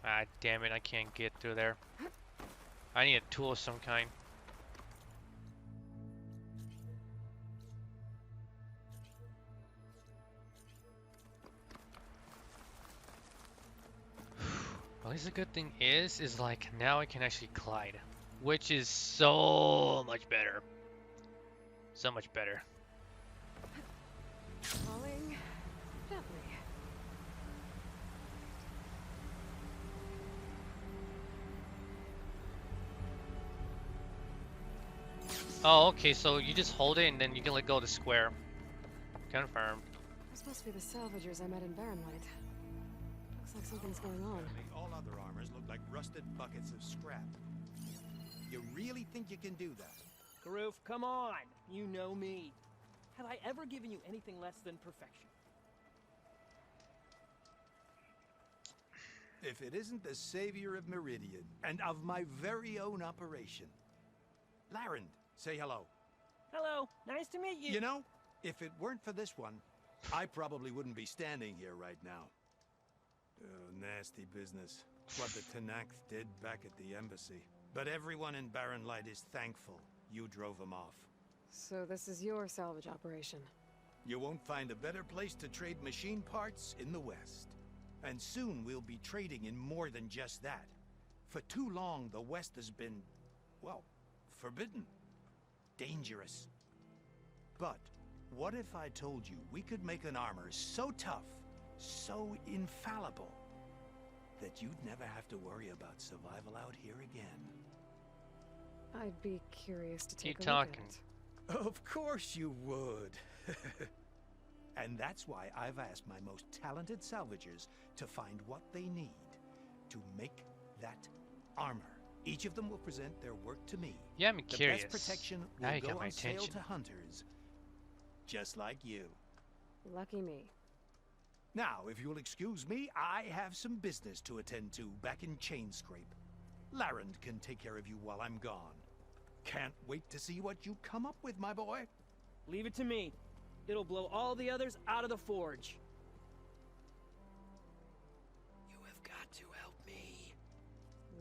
Ah, damn it, I can't get through there. I need a tool of some kind. At least the good thing is like now I can actually glide, which is so much better. So much better. Falling gently. Oh, okay, so you just hold it and then you can let go of the square. Confirmed. Those must be the salvagers I met in Barren Light. Looks like something's going on. All other armors look like rusted buckets of scrap. You really think you can do that? Karoof, come on! You know me. Have I ever given you anything less than perfection? If it isn't the savior of Meridian, and of my very own operation. Laren, say hello. Hello, nice to meet you. You know, if it weren't for this one, I probably wouldn't be standing here right now. Oh, nasty business. What the Tenakth did back at the embassy. But everyone in Barren Light is thankful you drove them off. So this is your salvage operation. You won't find a better place to trade machine parts in the West. And soon we'll be trading in more than just that. For too long, the West has been, well, forbidden. Dangerous. But what if I told you we could make an armor so tough, so infallible, that you'd never have to worry about survival out here again? I'd be curious to take Keep a look talking. at it. Of course you would. And that's why I've asked my most talented salvagers to find what they need to make that armor. Each of them will present their work to me. Yeah, I'm curious. The best protection Now will you go got my on sale attention. to hunters, just like you. Lucky me. Now, if you'll excuse me, I have some business to attend to back in Chainscrape. Laren can take care of you while I'm gone. Can't wait to see what you come up with, my boy. Leave it to me. It'll blow all the others out of the forge. You have got to help me.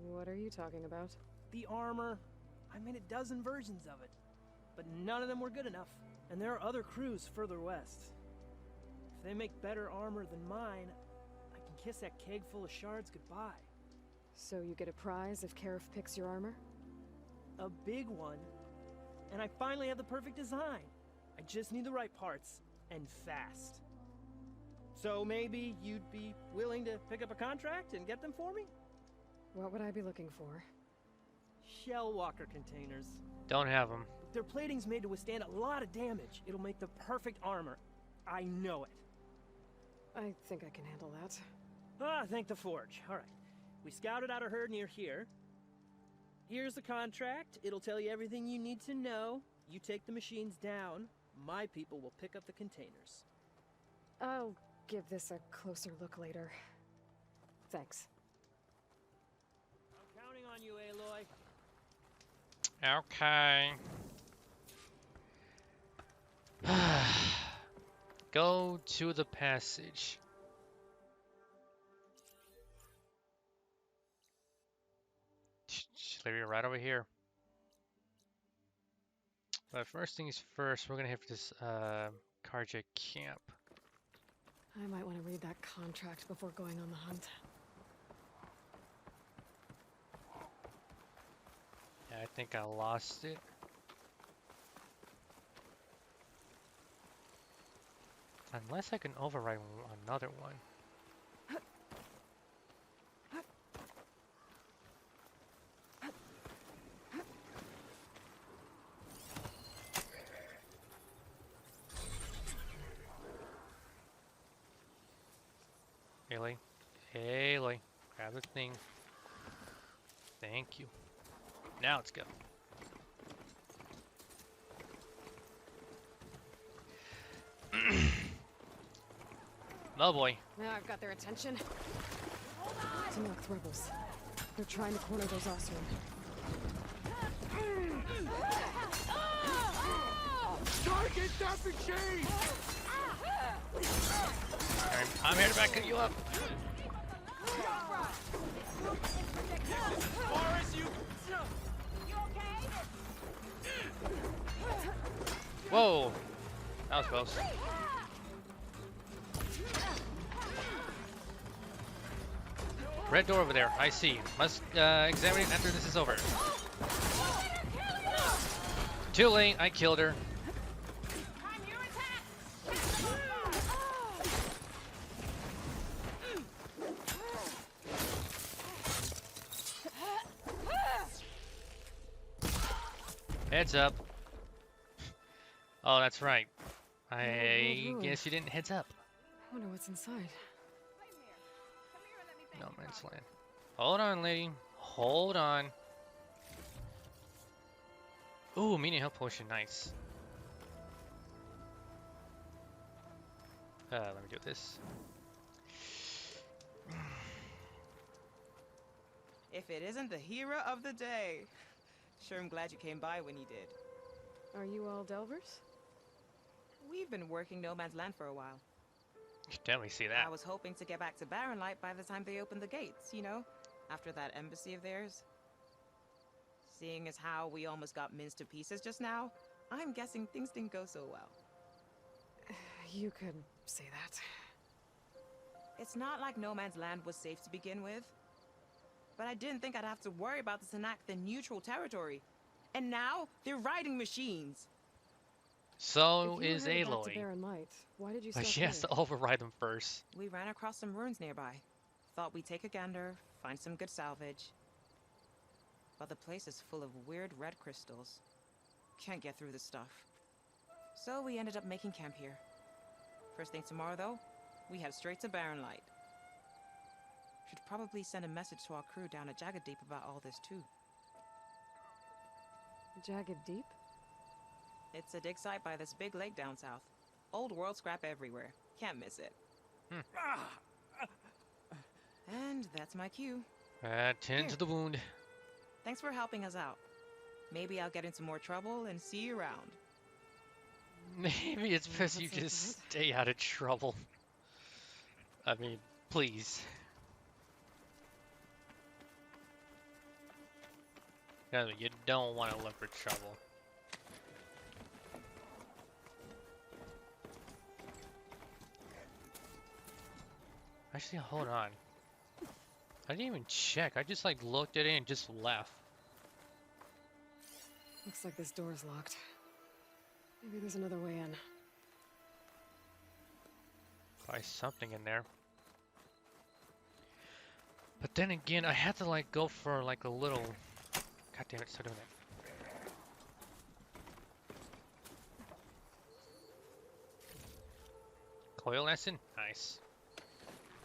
What are you talking about? The armor. I made a dozen versions of it, but none of them were good enough. And there are other crews further west. If they make better armor than mine, I can kiss that keg full of shards goodbye. So you get a prize if Karif picks your armor? A big one. And I finally have the perfect design. I just need the right parts, and fast. So maybe you'd be willing to pick up a contract and get them for me? What would I be looking for? Shell walker containers. Don't have them. Their plating's made to withstand a lot of damage. It'll make the perfect armor. I know it. I think I can handle that. Ah, thank the forge. All right. We scouted out a herd near here. Here's the contract. It'll tell you everything you need to know. You take the machines down. My people will pick up the containers. I'll give this a closer look later. Thanks. I'm counting on you, Aloy. Okay. Go to the passage. Literally right over here. But first things first, we're gonna hit this Karja camp. I might want to read that contract before going on the hunt. Yeah, I think I lost it. Unless I can override another one. Aloy. Aloy. Grab the thing. Thank you. Now let's go. Oh boy. Now I've got their attention. To Noct rebels. They're trying to corner those Osram. Target that machine! I'm here to back you up. Whoa. That was close. Red door over there. I see. Must examine it after this is over. Too late. I killed her. Heads up. Oh, that's right. I guess you didn't heads up. I wonder what's inside. No man's land. Hold on, lady. Hold on. Ooh, medium health potion. Nice. Let me do this. If it isn't the hero of the day. Sure, I'm glad you came by when you did. Are you all Delvers? We've been working No Man's Land for a while. You can definitely see that. I was hoping to get back to Barren Light by the time they opened the gates, you know? After that embassy of theirs. Seeing as how we almost got minced to pieces just now, I'm guessing things didn't go so well. You could say that. It's not like No Man's Land was safe to begin with. But I didn't think I'd have to worry about this enact the neutral territory. And now, they're riding machines. So is Aloy. Why did you but she has to override them first. We ran across some ruins nearby. Thought we'd take a gander, find some good salvage. But the place is full of weird red crystals. Can't get through the stuff. So we ended up making camp here. First thing tomorrow, though, we head straight to Barren Light. Should probably send a message to our crew down at Jagged Deep about all this, too. Jagged Deep? It's a dig site by this big lake down south. Old world scrap everywhere. Can't miss it. And that's my cue. Tend to the wound. Thanks for helping us out. Maybe I'll get into more trouble and see you around. Maybe it's best you just stay out of trouble. I mean, please. You don't want to look for trouble. Actually, hold on. I didn't even check. I just like looked at it and just left. Looks like this door is locked. Maybe there's another way in. Probably something in there. But then again, I had to like go for like a little... God damn it, stop doing that. Coil lesson? Nice.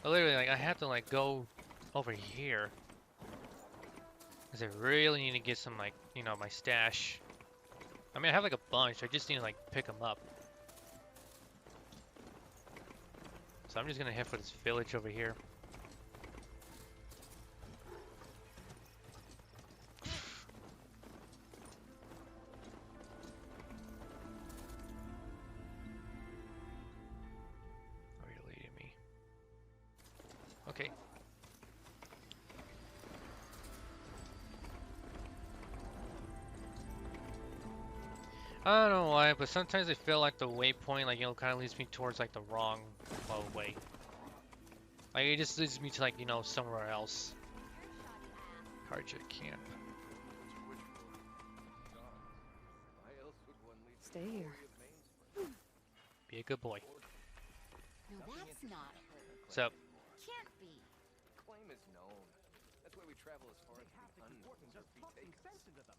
But literally, like, I have to like go over here. Because I really need to get some, like, you know, my stash. I mean, I have like a bunch, I just need to like pick them up. So I'm just gonna head for this village over here. Okay. I don't know why, but sometimes I feel like the waypoint, like, you know, kind of leads me towards, like, the wrong way. Like, it just leads me to, like, you know, somewhere else. Karja camp. Stay here. Be a good boy. Now that's not her. What's up? Can't be. Claim is known. That's why we travel as far as the unknown to retake them.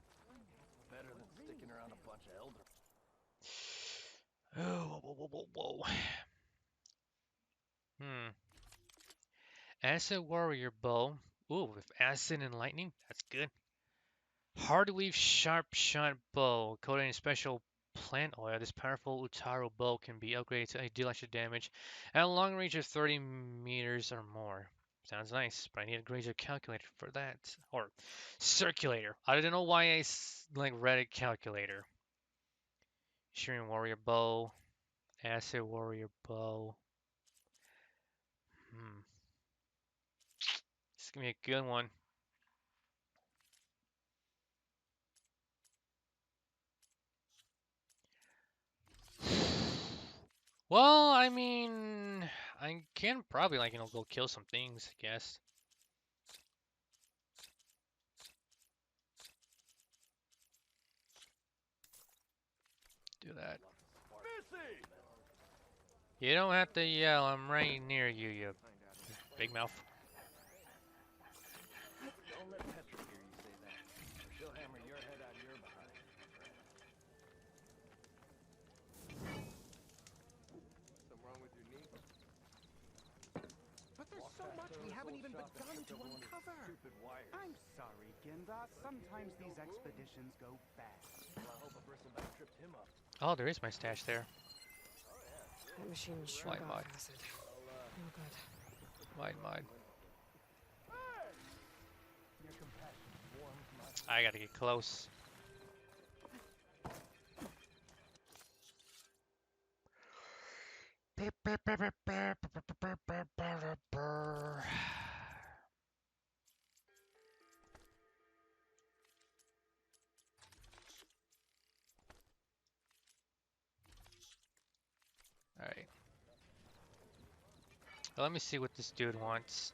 Better than sticking around a bunch of elder. Oh, whoa, whoa, whoa, whoa. Acid warrior bow. Ooh, with acid and lightning. That's good. Hardweave sharp shot bow. Coated in special plant oil. This powerful Utaro bow can be upgraded to deal extra damage at a long range of 30 meters or more. Sounds nice, but I need a greater calculator for that. Or circulator. I don't know why I like read it calculator. Shearing warrior bow. Acid warrior bow. This is gonna be a good one. Well, I mean, I can probably, like, go kill some things, I guess. Do that. You don't have to yell, I'm right near you, you big mouth. Don't let Petra hear you say that, or she'll hammer your head out of your behind. Something wrong with your knee? But there's so much we haven't even begun to uncover. I'm sorry, Ginda. Sometimes these expeditions go fast. Well, I hope a person back tripped him up. Oh, there is my stash there. That machine sure White got mod. acid. No good. White mod. Your compassion warms my... I gotta get close. Alright. Well, let me see what this dude wants.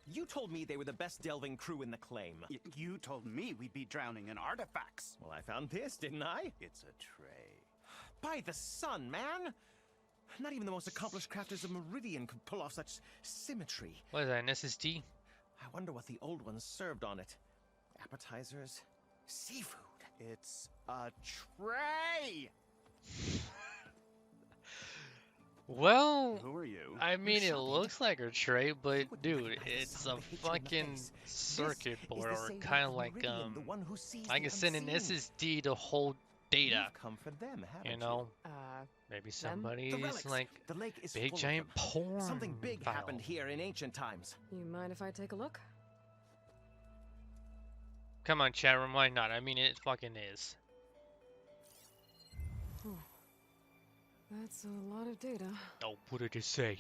You told me they were the best delving crew in the claim. You told me we'd be drowning in artifacts. Well, I found this, didn't I? It's a tray. By the sun, man! Not even the most accomplished crafters of Meridian could pull off such symmetry. What is that, an SSD? I wonder what the old ones served on it. Appetizers? Seafood? It's a tray! Well, who are you? I mean, it looks like a tray, but dude, it's a fucking circuit board, or kind of like I can send an SSD to hold data. Come for them, You know, maybe somebody's like the lake is big full of giant them. porn. Something big file. happened here in ancient times. You mind if I take a look? Come on, chat room, why not? I mean, it fucking is. Oh. That's a lot of data. Oh, what did it say?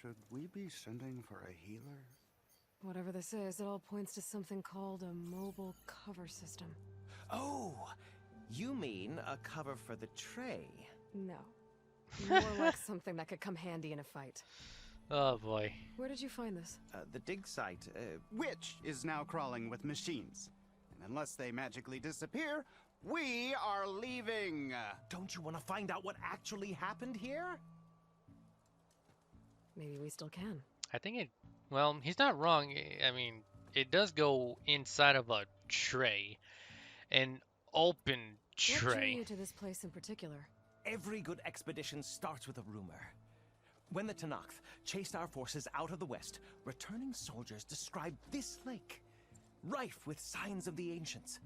Should we be sending for a healer? Whatever this is, it all points to something called a mobile cover system. Oh, you mean a cover for the tray? No. More like something that could come handy in a fight. Oh boy. Where did you find this? The dig site. Which is now crawling with machines. And unless they magically disappear, we are leaving! Don't you want to find out what actually happened here? Maybe we still can. I think it. Well, he's not wrong. I mean, it does go inside of a tray, an open What drew tray. you to this place in particular? Every good expedition starts with a rumor. When the Tanakh chased our forces out of the west, returning soldiers described this lake, rife with signs of the ancients.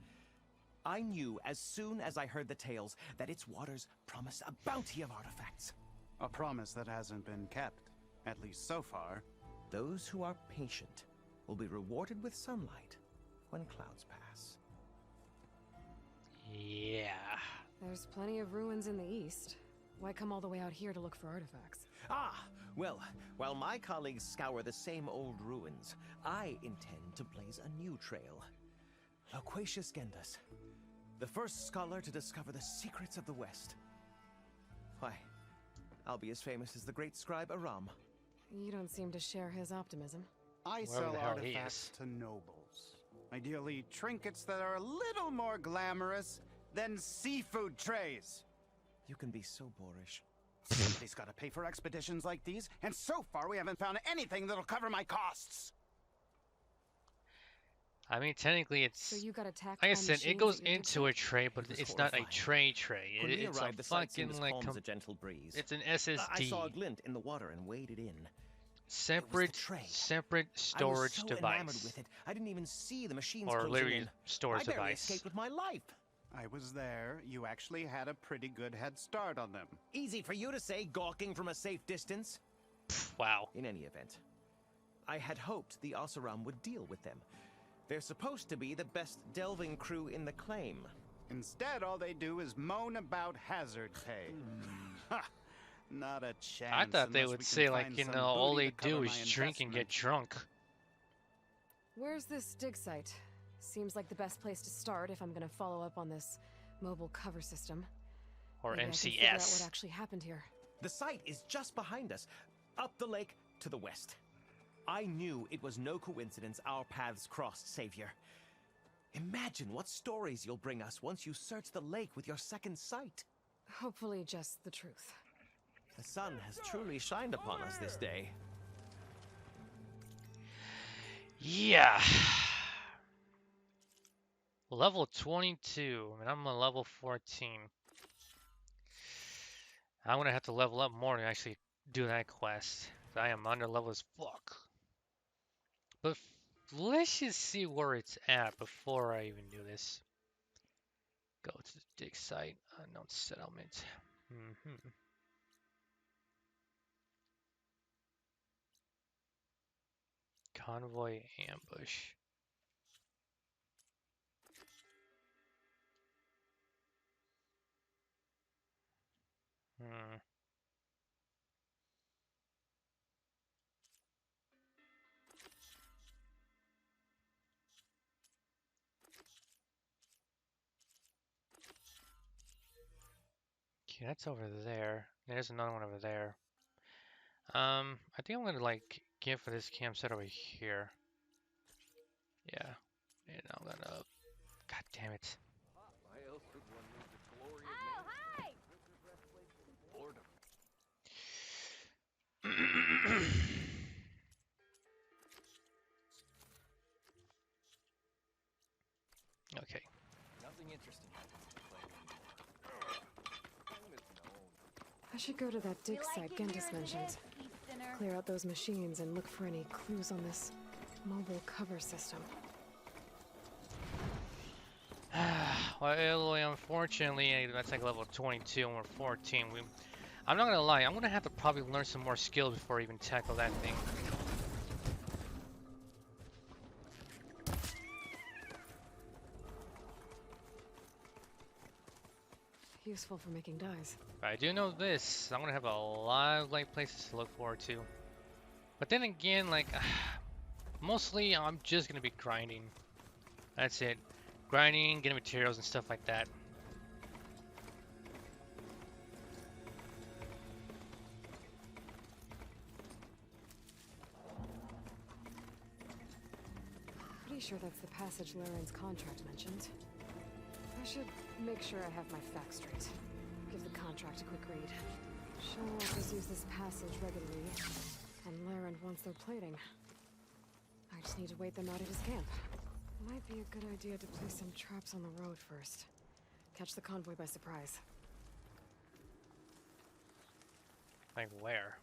I knew as soon as I heard the tales that its waters promised a bounty of artifacts. A promise that hasn't been kept, at least so far. Those who are patient will be rewarded with sunlight when clouds pass. Yeah. There's plenty of ruins in the east. Why come all the way out here to look for artifacts? Ah, well, while my colleagues scour the same old ruins, I intend to blaze a new trail. Loquacious Gendas, the first scholar to discover the secrets of the West. Why, I'll be as famous as the great scribe Aram. You don't seem to share his optimism. I Wherever sell the hell he artifacts to nobles. Ideally, trinkets that are a little more glamorous than seafood trays. You can be so boorish. Somebody's got to pay for expeditions like these, and so far we haven't found anything that'll cover my costs. I mean, technically, it's. So you got attacked Like I by said, it machines goes at your dig into a site? tray, but was it's not a horrifying. tray. When we It's a arrived, the site seemed fucking as like calm as a gentle breeze. it's an I saw a SSD. glint in the water and waded in. Separate storage I was so device. enamored with it, I didn't even see the machines Or closing literally in. storage I barely device. escaped with my life. I was there. You actually had a pretty good head start on them. Easy for you to say, gawking from a safe distance. Wow. In any event, I had hoped the Oseram would deal with them. They're supposed to be the best delving crew in the claim. Instead, all they do is moan about hazard pay. Ha! Not a chance. I thought they unless would we say can like, find you some know, all booty they to cover do my is drink and get investment. drunk. Where's this dig site? Seems like the best place to start if I'm gonna follow up on this mobile cover system. Or Maybe I can figure out MCS. what actually happened here. The site is just behind us, up the lake to the west. I knew it was no coincidence our paths crossed, Savior. Imagine what stories you'll bring us once you search the lake with your second sight. Hopefully just the truth. The sun has truly shined upon us this day. Yeah. Level 22, and I'm on level 14. I'm gonna have to level up more to actually do that quest. I am under level as fuck. But let's just see where it's at before I even do this. Go to the dig site, unknown settlement. Convoy ambush. Okay, that's over there. There's another one over there. I think I'm gonna like give for this campsite over here. Yeah. And I'm gonna. God damn it. Why else would one need the glory of hi! boredom? Okay. Nothing interesting happens in Clay anymore. Claim is known. I should go to that dig site Gendis mentioned. Clear out those machines and look for any clues on this mobile cover system. Well, unfortunately, that's like level 22 and we're 14. I'm not gonna lie, I'm gonna have to probably learn some more skills before I even tackle that thing. Useful for making dyes. But I do know this, I'm gonna have a lot of like places to look forward to. But then again, like, mostly I'm just gonna be grinding. That's it. Grinding, getting materials and stuff like that. Pretty sure that's the passage Laren's contract mentioned. I should make sure I have my facts straight. Give the contract a quick read. Show workers use this passage regularly, and Laren wants their plating. I just need to wait them out at his camp. Might be a good idea to place some traps on the road first. Catch the convoy by surprise. Like where?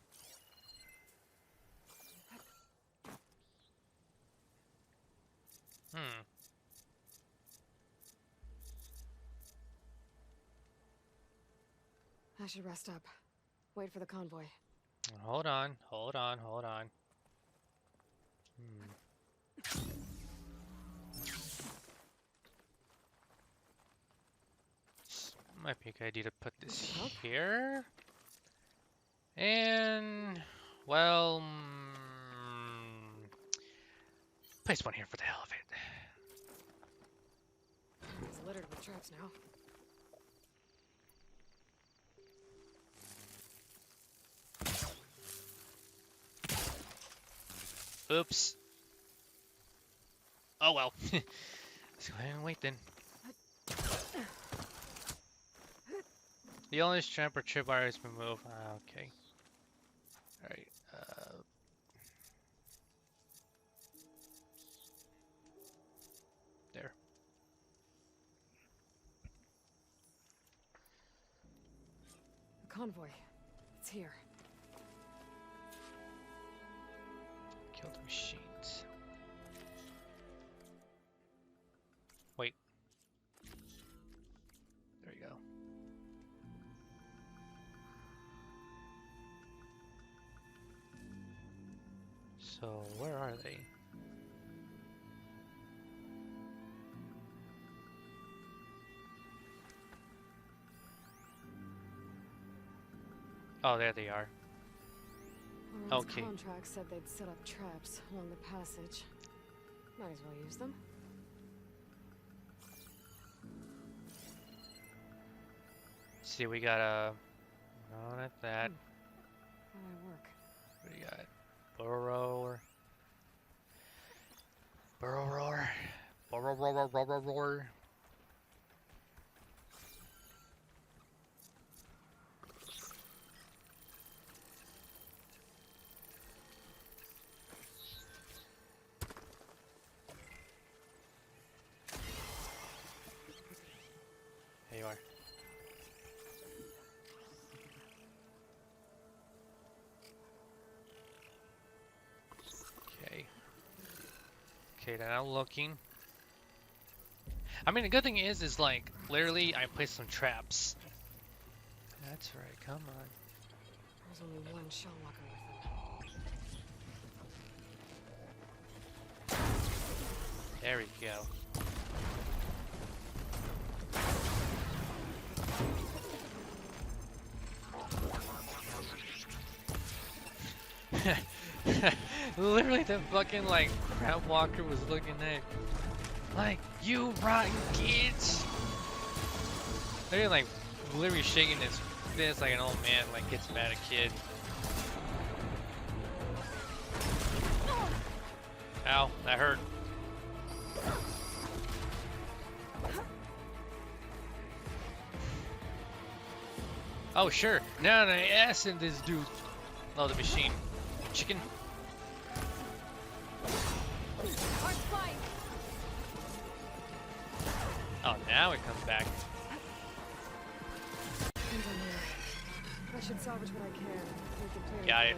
I should rest up. Wait for the convoy. Hold on. Might be a good idea to put this here. And, well, place one here for the hell of it. It's littered with traps now. Oops. Oh well. Let's go ahead and wait then. The only trap or tripwire has been moved. Okay. Alright. convoy. It's here. Kill the machines. Wait. There you go. So, where are they? Oh, there they are. Warren's Okay. contract said they'd set up traps along the passage. Might as well use them. See, we got a. No, not that. How do I work? What do you got? Burrower. Burrower. Burrower. There you are. Okay. Okay, now I'm looking. I mean, the good thing is like, literally, I placed some traps. That's right, come on. There's only one shell walker with them. There we go. Literally, the fucking like crab walker was looking at, like, you rotten kids. They're like literally shaking his fist like an old man, like gets mad at a kid. Ow, that hurt. Oh sure, now the ass in this dude. Oh, the machine. Chicken. Oh, now it comes back. I should salvage what I can. We can play Got it.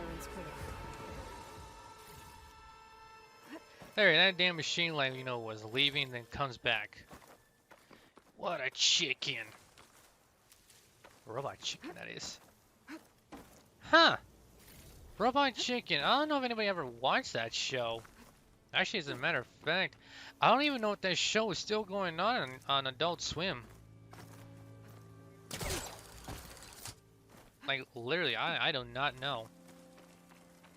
There, that damn machine, like, you know, was leaving, then comes back. What a chicken. Robot chicken, that is. Huh. Robot Chicken. I don't know if anybody ever watched that show. Actually, as a matter of fact, I don't even know if that show is still going on Adult Swim. Like, literally, I do not know.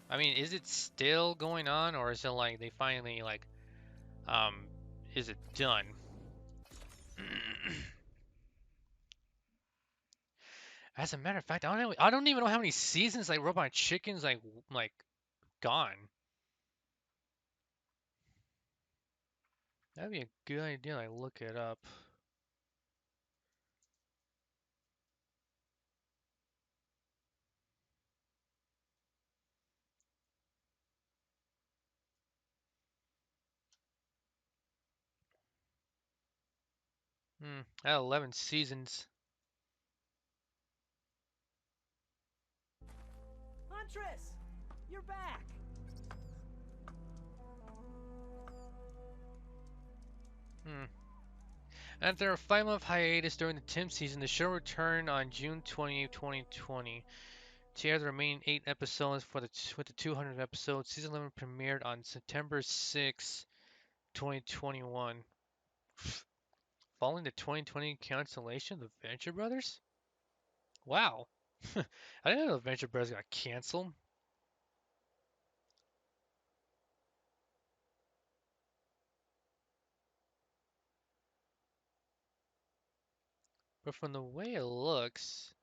I mean, is it still going on, or is it like they finally, like, is it done? As a matter of fact, I don't even know how many seasons like Robot Chicken's like gone. That'd be a good idea. Like, look it up. At 11 seasons. Huntress! You're back! After a 5-month hiatus during the Tim season, the show returned on June 20, 2020 to air the remaining 8 episodes with the 200th episode. Season 11 premiered on September 6, 2021. Following the 2020 cancellation of the Venture Brothers? Wow. I didn't know the Venture Brothers got canceled. But from the way it looks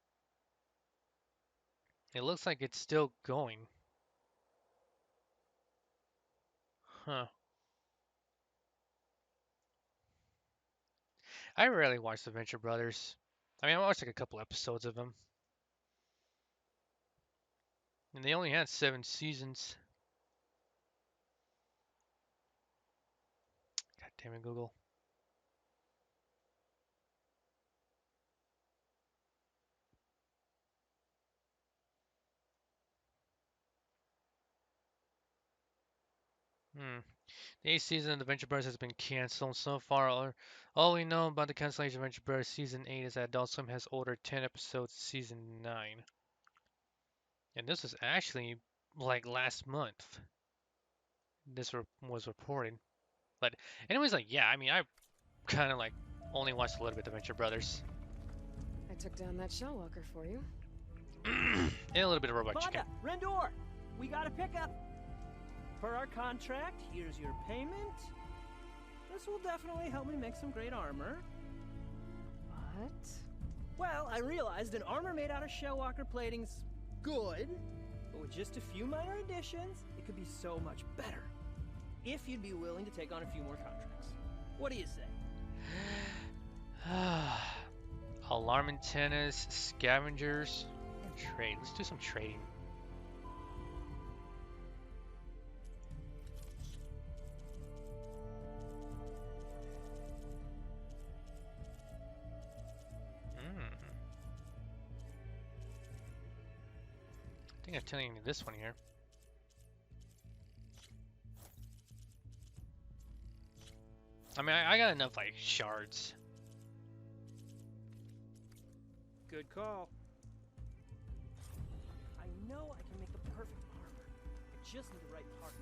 like it's still going. Huh. I rarely watch the Venture Brothers. I mean, I watched like a couple episodes of them. And they only had 7 seasons. God damn it, Google. The 8th season of Adventure Brothers has been canceled. So far, all we know about the cancellation of Adventure Brothers Season 8 is that Adult Swim has ordered 10 episodes of Season 9. And this was actually like last month. This was reported. But anyways, like, yeah, I mean, I kind of like only watched a little bit of Adventure Brothers. I took down that shell walker for you. And a little bit of Robot Chicken. Fonda, Rendor, we got a pickup. Per our contract, here's your payment. This will definitely help me make some great armor. What? Well, I realized an armor made out of shellwalker plating's good, but with just a few minor additions, it could be so much better. If you'd be willing to take on a few more contracts. What do you say? Alarm antennas, scavengers, trade. Let's do some trading. I think I'm telling you this one here. I mean, I got enough, like, shards. Good call. I know I can make the perfect armor. I just need the right parts.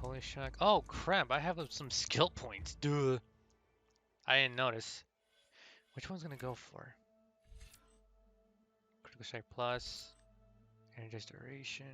Polish shock. Oh, crap. I have some skill points. Duh. I didn't notice. Which one's gonna go for? Critical strike plus. Energized duration.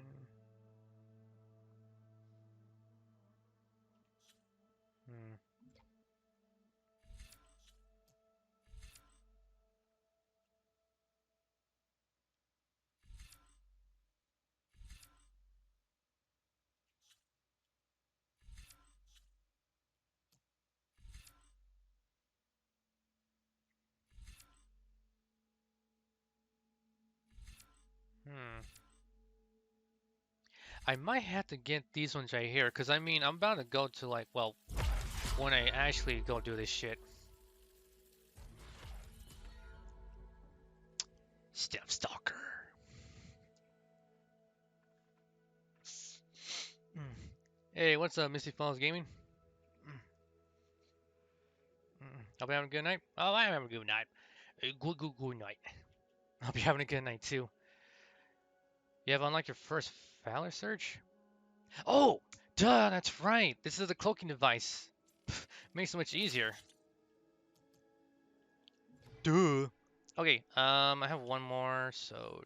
I might have to get these ones right here, because I mean, I'm about to go to, like, well, when I actually go do this shit. Step Stalker. Hey, what's up, Misty Falls Gaming? Hope you're having a good night. Oh, I am having a good night. Good night. Hope you're having a good night, too. You have unlocked your first Valor Surge? Oh, duh, that's right. This is the cloaking device. Makes it much easier. Duh. Okay, I have one more, so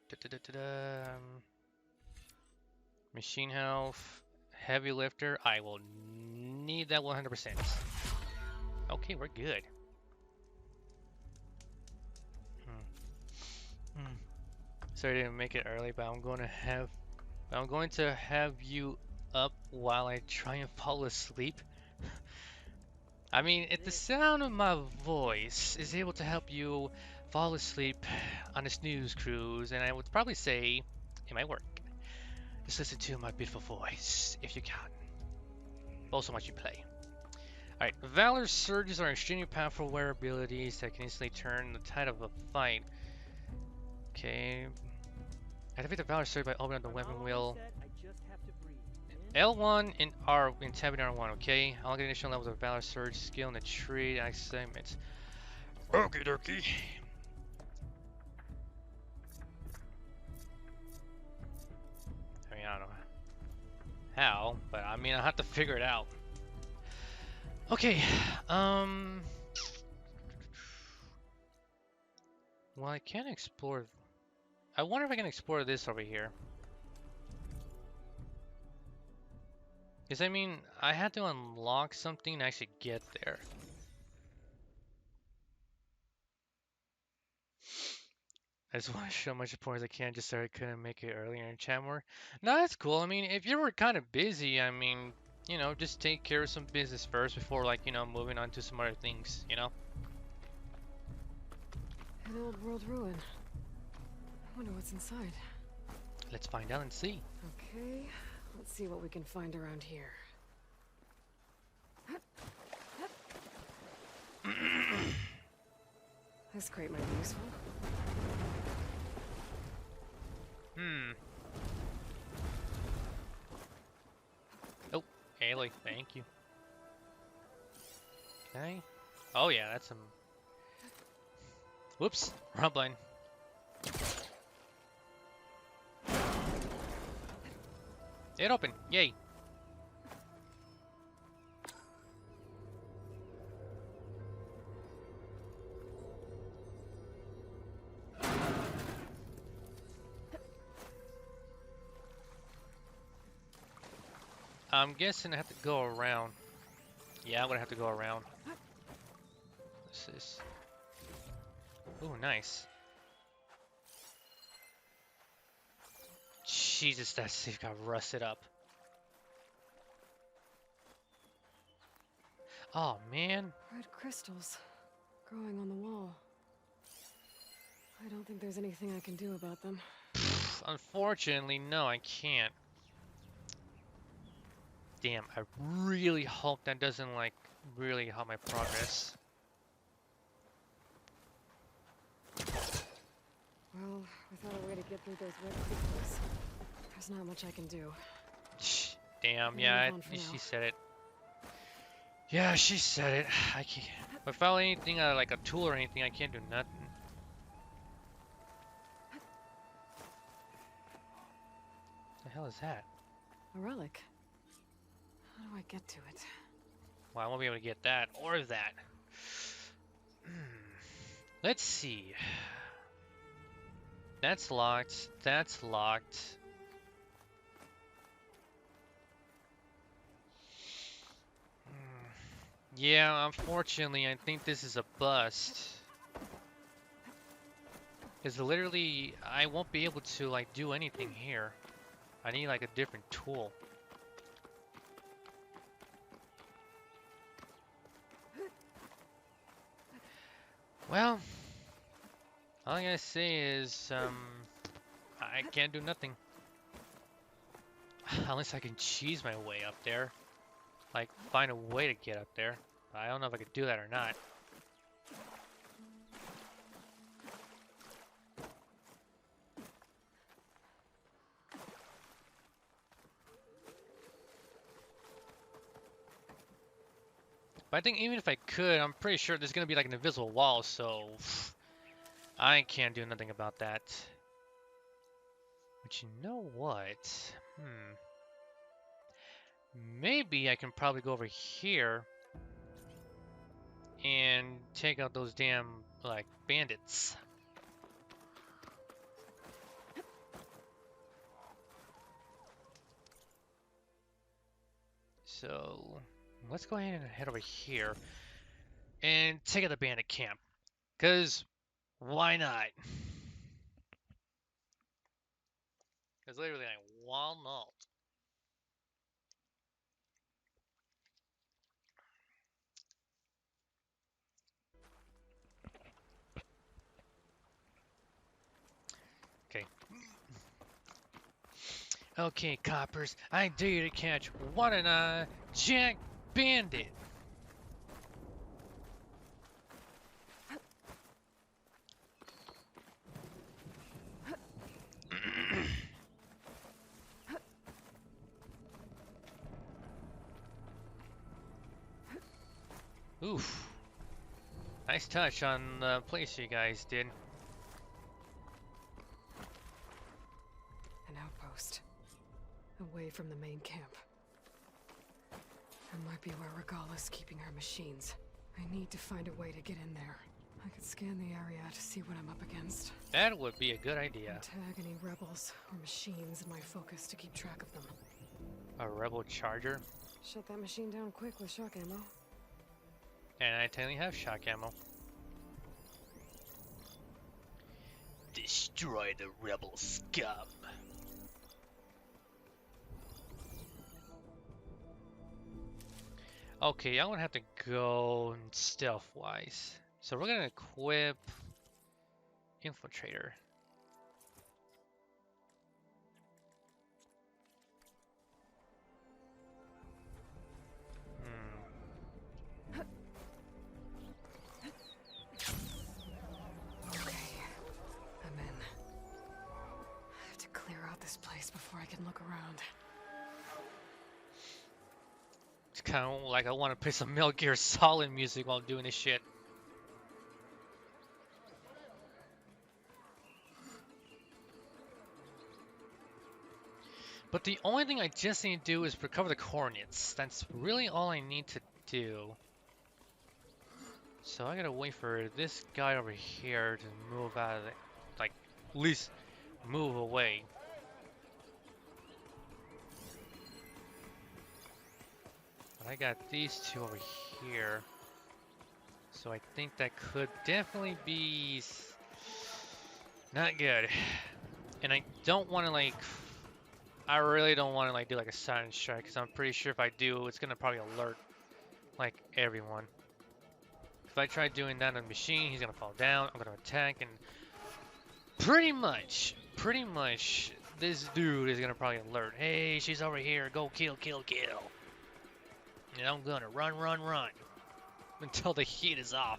machine health, heavy lifter. I will need that 100%. Okay, we're good. Sorry I didn't make it early, but I'm going to have you up while I try and fall asleep. I mean, if the sound of my voice is able to help you fall asleep on a snooze cruise, and I would probably say it might work. Just listen to my beautiful voice, if you can. Also watch you play. Alright, Valor Surges are extremely powerful wear abilities that can instantly turn the tide of a fight. Okay. Activate the Valor Surge by opening up the weapon wheel. L1 and R in tab and R1, okay? I'll get additional levels of Valor Surge skill in the trade segments. Okie dokie. I mean, I don't know how, but I mean, I'll have to figure it out. Okay, well, I can explore. I wonder if I can explore this over here. Because, I mean, I had to unlock something to actually get there. I just want to show much support as I can, just so I couldn't make it earlier in chat more. No, that's cool. I mean, if you were kind of busy, I mean, you know, just take care of some business first before, like, you know, moving on to some other things, you know? An old world ruin. I wonder what's inside. Let's find out and see. Okay, let's see what we can find around here. This crate might be useful. Haley, thank you. Okay. Oh yeah, that's some... Whoops, wrong button. It opened, yay. I'm guessing I have to go around. Yeah, I'm gonna have to go around. What's this? Ooh, nice. Jesus, that safe got rusted up. Oh, man. Red crystals growing on the wall. I don't think there's anything I can do about them. Unfortunately, no, I can't. Damn, I really hope that doesn't, like, really help my progress. Well, without a way to get through those red crystals, there's not much I can do. Damn, yeah, she said it. Yeah, she said it. I can't. Without anything, like a tool or anything, I can't do nothing. The hell is that? A relic. How do I get to it? Well, I won't be able to get that or that. Let's see. That's locked. That's locked. Yeah, unfortunately, I think this is a bust. Because literally, I won't be able to, like, do anything here. I need, like, a different tool. Well, all I gotta say is, I can't do nothing. Unless I can cheese my way up there. Like, find a way to get up there. I don't know if I could do that or not. But I think even if I could, I'm pretty sure there's gonna be like an invisible wall, so I can't do nothing about that. But you know what? Maybe I can probably go over here and take out those damn, like, bandits. So, let's go ahead and head over here and take out the bandit camp. Because, why not? Because literally, why not? Okay. Okay, coppers, I dare you to catch one and a Jack Bandit. Oof. Nice touch on the place you guys did. An outpost. Away from the main camp. That might be where Regala's keeping her machines. I need to find a way to get in there. I could scan the area to see what I'm up against. That would be a good idea. And tag any rebels or machines in my focus to keep track of them. A rebel charger? Shut that machine down quick with shock ammo. And I technically have shock ammo. Destroy the rebel scum. Okay, I'm gonna have to go stealth-wise. So we're gonna equip Infiltrator. This place before I can look around. kind of like I want to play some Metal Gear Solid music while doing this shit. But the only thing I just need to do is recover the coordinates. That's really all I need to do. So I gotta wait for this guy over here to move out of the, like, at least move away. But I got these two over here. So I think that could definitely be not good. And I don't want to like, I really don't want to like do like a silent strike because I'm pretty sure if I do, it's gonna probably alert like everyone. If I try doing that on the machine, he's gonna fall down. I'm gonna attack, and pretty much, this dude is gonna probably alert. Hey, she's over here. Go kill. And I'm gonna run until the heat is off.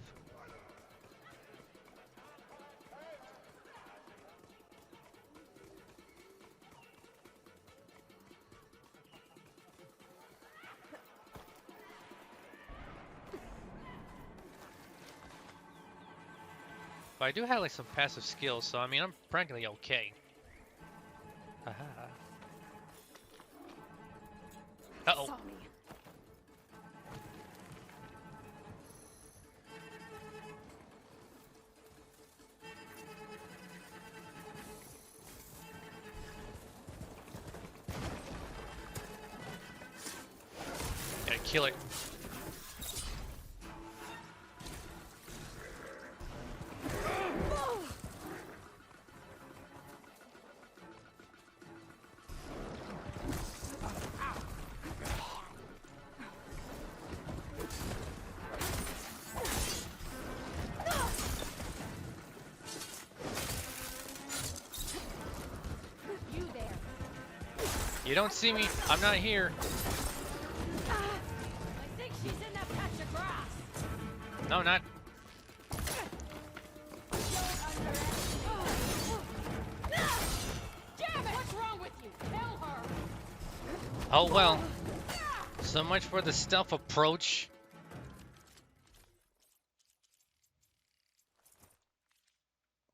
But I do have like some passive skills, so I mean I'm practically okay. Haha. Uh-oh. Gotta kill it. You don't see me. I'm not here. I think she's in that patch of grass. No, not. Damn it! What's wrong with you? Tell her. Oh well. So much for the stealth approach.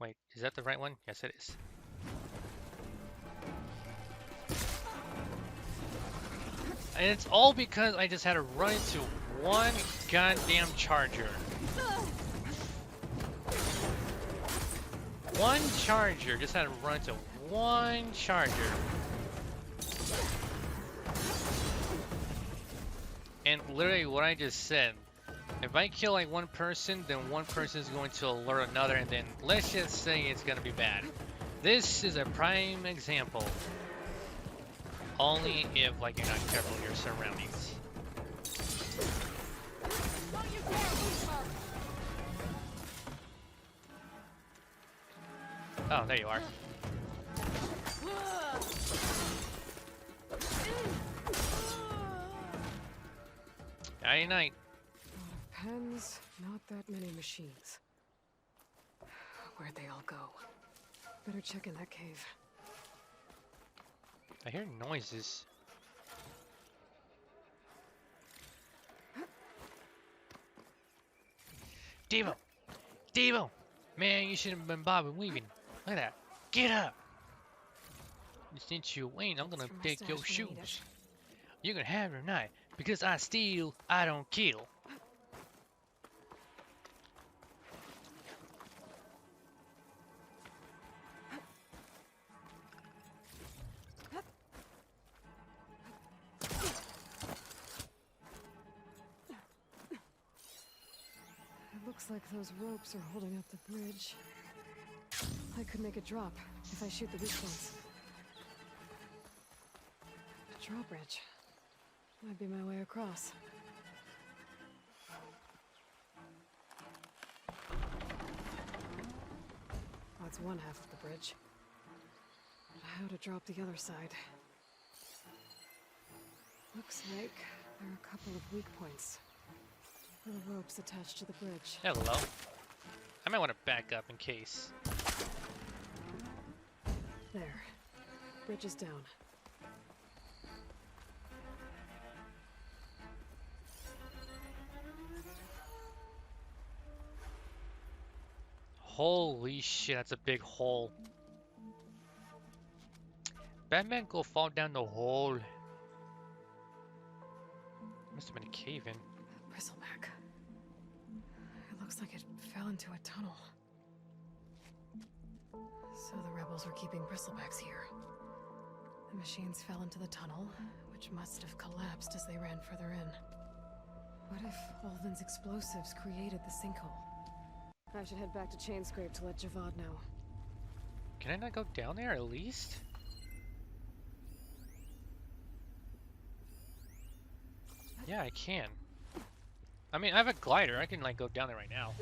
Wait, is that the right one? Yes, it is. And it's all because I just had to run into one goddamn charger. One charger. Just had to run into one charger. And literally what I just said. If I kill like one person, then one person is going to alert another, and then let's just say it's going to be bad. This is a prime example. Only if like you're not careful of your surroundings. Oh, there you are. Night night. Pens, not that many machines. Where'd they all go? Better check in that cave. I hear noises. Devo! Devo! Man, you shouldn't have been bobbing weaving. Look at that. Get up! Since you ain't, I'm gonna take your shoes. You can have your knife. Because I steal, I don't kill. Looks like those ropes are holding up the bridge. I could make a drop if I shoot the weak points. A drawbridge. Might be my way across. That's one half of the bridge. How to drop the other side. Looks like there are a couple of weak points. The ropes attached to the bridge. Hello. I might want to back up in case. There. Bridge is down. Holy shit, that's a big hole. Batman go fall down the hole. Must have been a cave in. Bristleback. It looks like it fell into a tunnel. So the rebels were keeping bristlebacks here. The machines fell into the tunnel, which must have collapsed as they ran further in. What if Ulvin's explosives created the sinkhole? I should head back to Chainscrape to let Javad know. Can I not go down there at least? Yeah, I can. I mean, I have a glider. I can like go down there right now.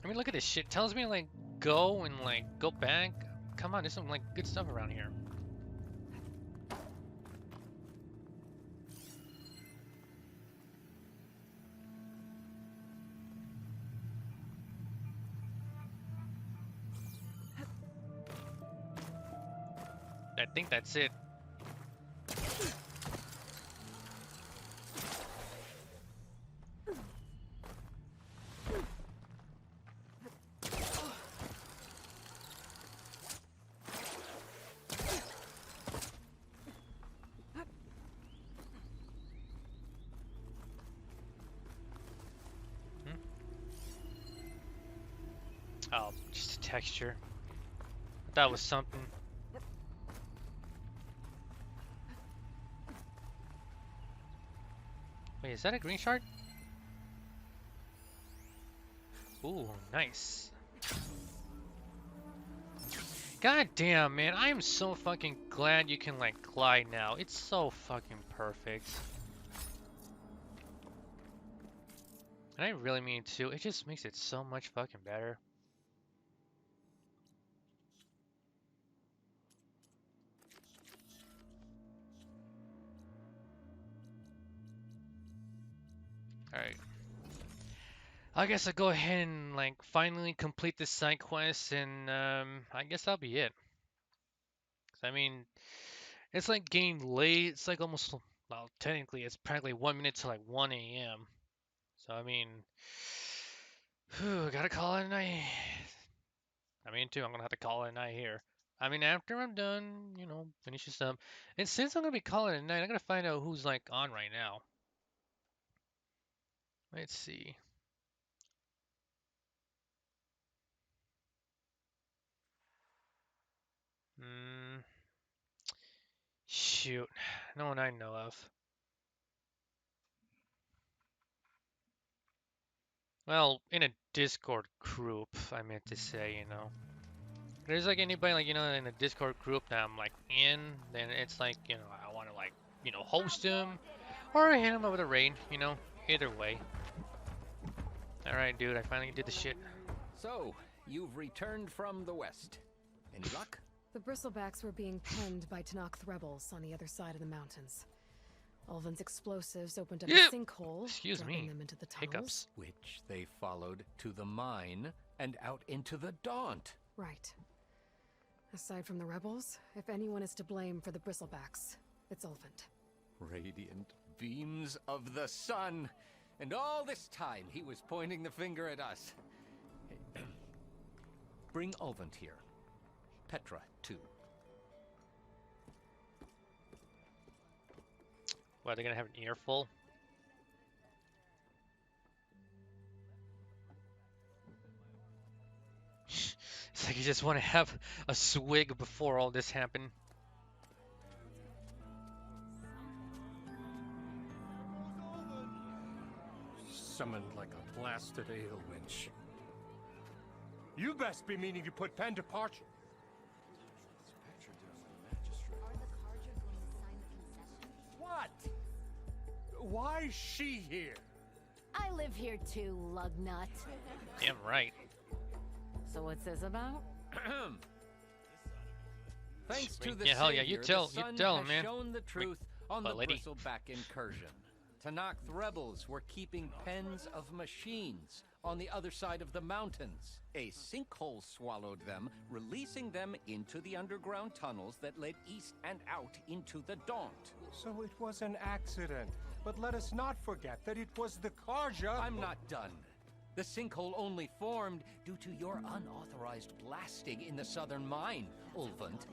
I mean, look at this shit. It tells me like go and like go back. Come on, there's some like good stuff around here. I think that's it. Oh, just a texture. That was something. Wait, is that a green shard? Ooh, nice. God damn, man, I am so fucking glad you can like glide now. It's so fucking perfect. And I really mean to. It just makes it so much fucking better. Alright. I guess I'll go ahead and like finally complete this side quest, and I guess that'll be it. 'Cause, I mean, it's like getting late. It's like almost, well, technically it's practically 1 minute to like 1 a.m. So I mean, gotta call it a night. I mean, too, I'm gonna have to call it a night here. I mean, after I'm done, you know, finish this up. And since I'm gonna be calling it a night, I'm gonna find out who's like on right now. Let's see. Shoot, no one I know of. Well, in a Discord group, I meant to say, you know. If there's like anybody like, you know, in a Discord group that I'm like in, then it's like, you know, I want to like, you know, host him or hit him up with a raid, you know, either way. Alright, dude, I finally did the shit. So, you've returned from the west. Any luck? The bristlebacks were being penned by Tanakh rebels on the other side of the mountains. Ulvin's explosives opened up a sinkhole, dropping them into the tunnels. Hiccups. Which they followed to the mine and out into the Daunt. Right. Aside from the rebels, if anyone is to blame for the bristlebacks, it's Ulvin. Radiant beams of the sun. And all this time he was pointing the finger at us. Bring Ulvin here. Petra, too. What, are they gonna have an earful? It's like you just want to have a swig before all this happened. Summoned like a blasted ale winch. You best be meaning to put pen to parchment. What? Why is she here? I live here too, lugnut. Damn right. So what's this about? Thanks to the yeah, hell yeah, Savior, you tell the sun him, has man. shown the truth on the lady. bristleback incursion. Tanakh rebels were keeping pens of machines on the other side of the mountains. A sinkhole swallowed them, releasing them into the underground tunnels that led east and out into the Daunt. So it was an accident. But let us not forget that it was the Karja. I'm not done. The sinkhole only formed due to your unauthorized blasting in the southern mine, Ulvund.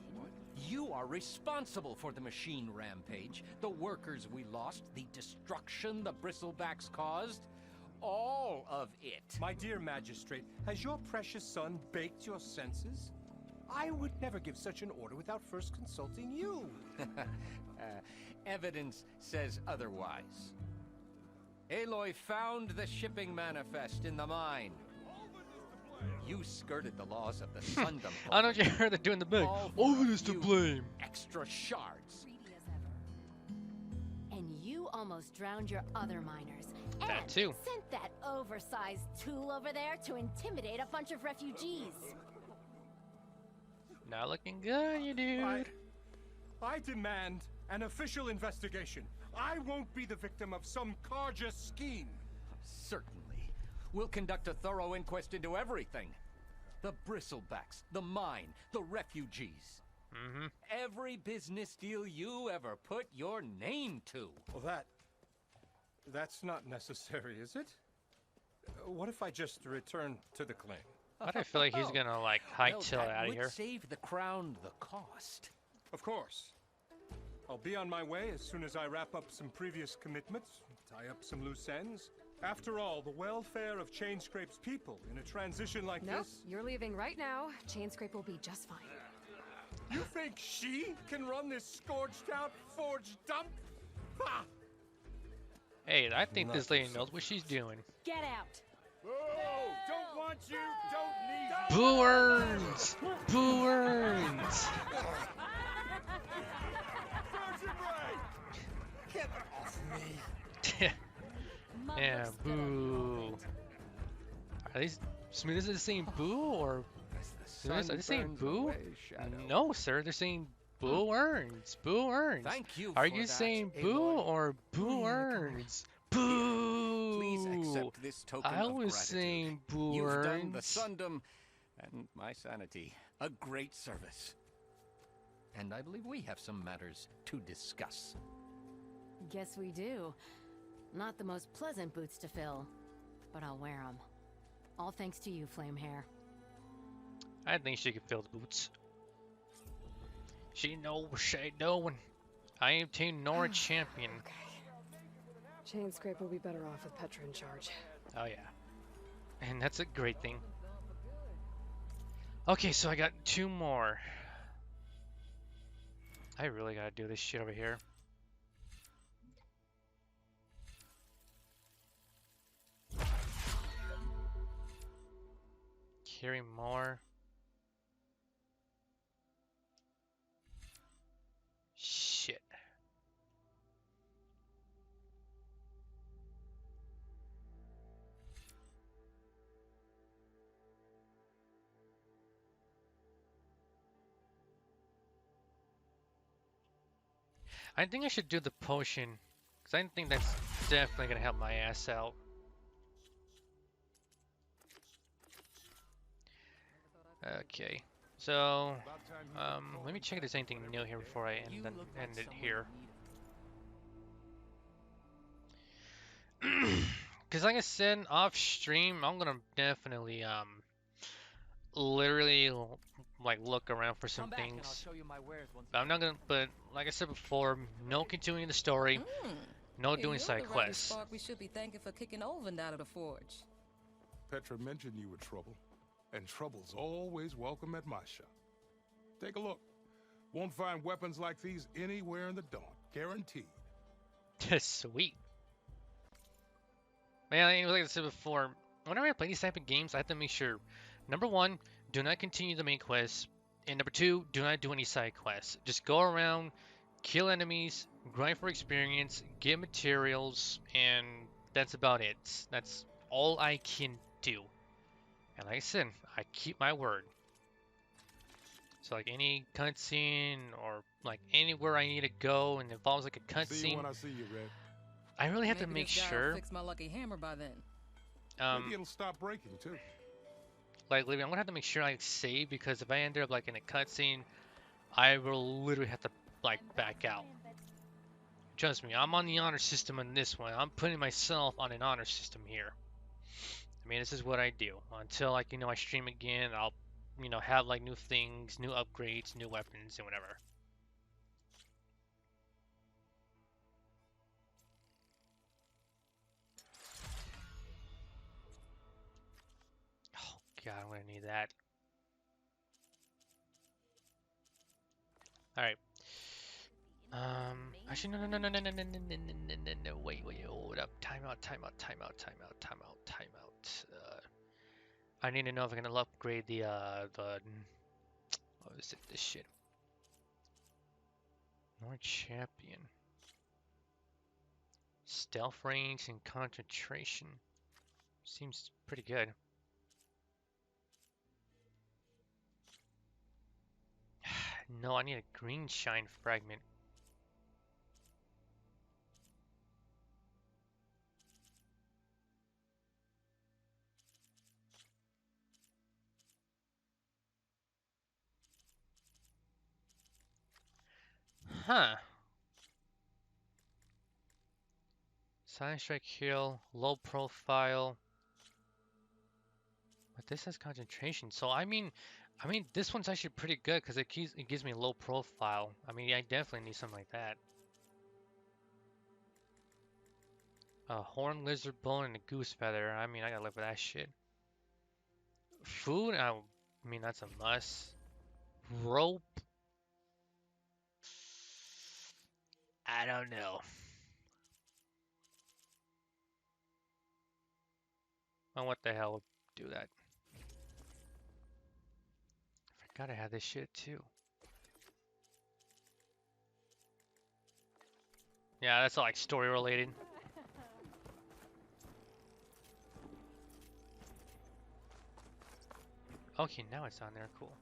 You are responsible for the machine rampage, the workers we lost, the destruction the bristlebacks caused. All of it. My dear magistrate, has your precious son baked your senses? I would never give such an order without first consulting you. Evidence says otherwise. Aloy found the shipping manifest in the mine. You skirted the laws of the Sundom. I don't know if you heard it doing the big. Ovid is to blame. Extra shards. And you almost drowned your other miners. That and too. Sent that oversized tool over there to intimidate a bunch of refugees. Not looking good, you dude. I demand an official investigation. I won't be the victim of some Karja scheme. Certainly. We'll conduct a thorough inquest into everything. The bristlebacks, the mine, the refugees. Mm-hmm. Every business deal you ever put your name to. Well, that's not necessary, is it? What if I just return to the claim? Why do I feel like he's gonna like hightail it out of here? Save the crown the cost. Of course. I'll be on my way as soon as I wrap up some previous commitments, tie up some loose ends. After all, the welfare of Chainscrape's people in a transition like Nope, this... you're leaving right now. Chainscrape will be just fine. You think she can run this scorched-out forge dump? Ha! Hey, I think this lady knows what she's doing. Get out. Oh, don't want you, don't need you. Boo Earns! Boo Earns! Get off me. Yeah, boo. Are these Smooth? Is it saying boo or? Are they saying boo? No, sir. They're saying boo earns. Boo earns. Thank you. Are for you that, saying Aloy. boo or boo earns? Boo. Please accept this token I of was gratitude. saying boo You've earns. done the Sundom and my sanity a great service. And I believe we have some matters to discuss. Guess we do. Not the most pleasant boots to fill, but I'll wear them. All thanks to you, Flamehair. I think she can fill the boots. She knows what she doing. I am Team Nora champion. Chainscrape will be better off with Petra in charge. Oh yeah. And that's a great thing. Okay, so I got 2 more. I really gotta do this shit over here. Carry more. Shit. I think I should do the potion, because I think that's definitely going to help my ass out. Okay, so let me check if there's anything new here before I end it here. Because like I said, off stream, I'm going to definitely literally like look around for some things. But I'm not gonna. But like I said before, no continuing the story, no doing side quests. Spark we should be thanking for kicking Olvin out of the forge. Petra mentioned you were trouble, and trouble's always welcome at my shop. Take a look. Won't find weapons like these anywhere in the Dawn, guaranteed. Sweet. Man, like I said before, whenever I play these type of games, I have to make sure, number 1, do not continue the main quest, and number 2, do not do any side quests. Just go around, kill enemies, grind for experience, get materials, and that's about it. That's all I can do. And like I said, I keep my word. So like any cutscene or like anywhere I need to go and it involves like a See you cutscene, when I see you, Red. I really have to Maybe make this guy will sure. fix my lucky hammer by then. Maybe it'll stop breaking too. Like, I'm gonna have to make sure I save, because if I end up like in a cutscene, I will literally have to like back out. Trust me, I'm on the honor system on this one. I'm putting myself on an honor system here. I mean, this is what I do. Until, like, you know, I stream again, I'll, you know, have like new things, new upgrades, new weapons, and whatever. Oh god, I'm gonna need that. Alright. Actually, no, wait, hold up. Timeout. I need to know if I can upgrade the, what is it, this shit? More champion. Stealth range and concentration. Seems pretty good. No, I need a green shine fragment. Huh. Silent strike kill, low profile. But this has concentration. So I mean this one's actually pretty good because it gives me low profile. I mean, I definitely need something like that. A horn lizard bone and a goose feather. I mean, I gotta live with that shit. Food, I mean that's a must. Rope. I don't know. Oh, what the hell would do that? I forgot I had this shit too. Yeah, that's all like story related. Okay, now it's on there. Cool.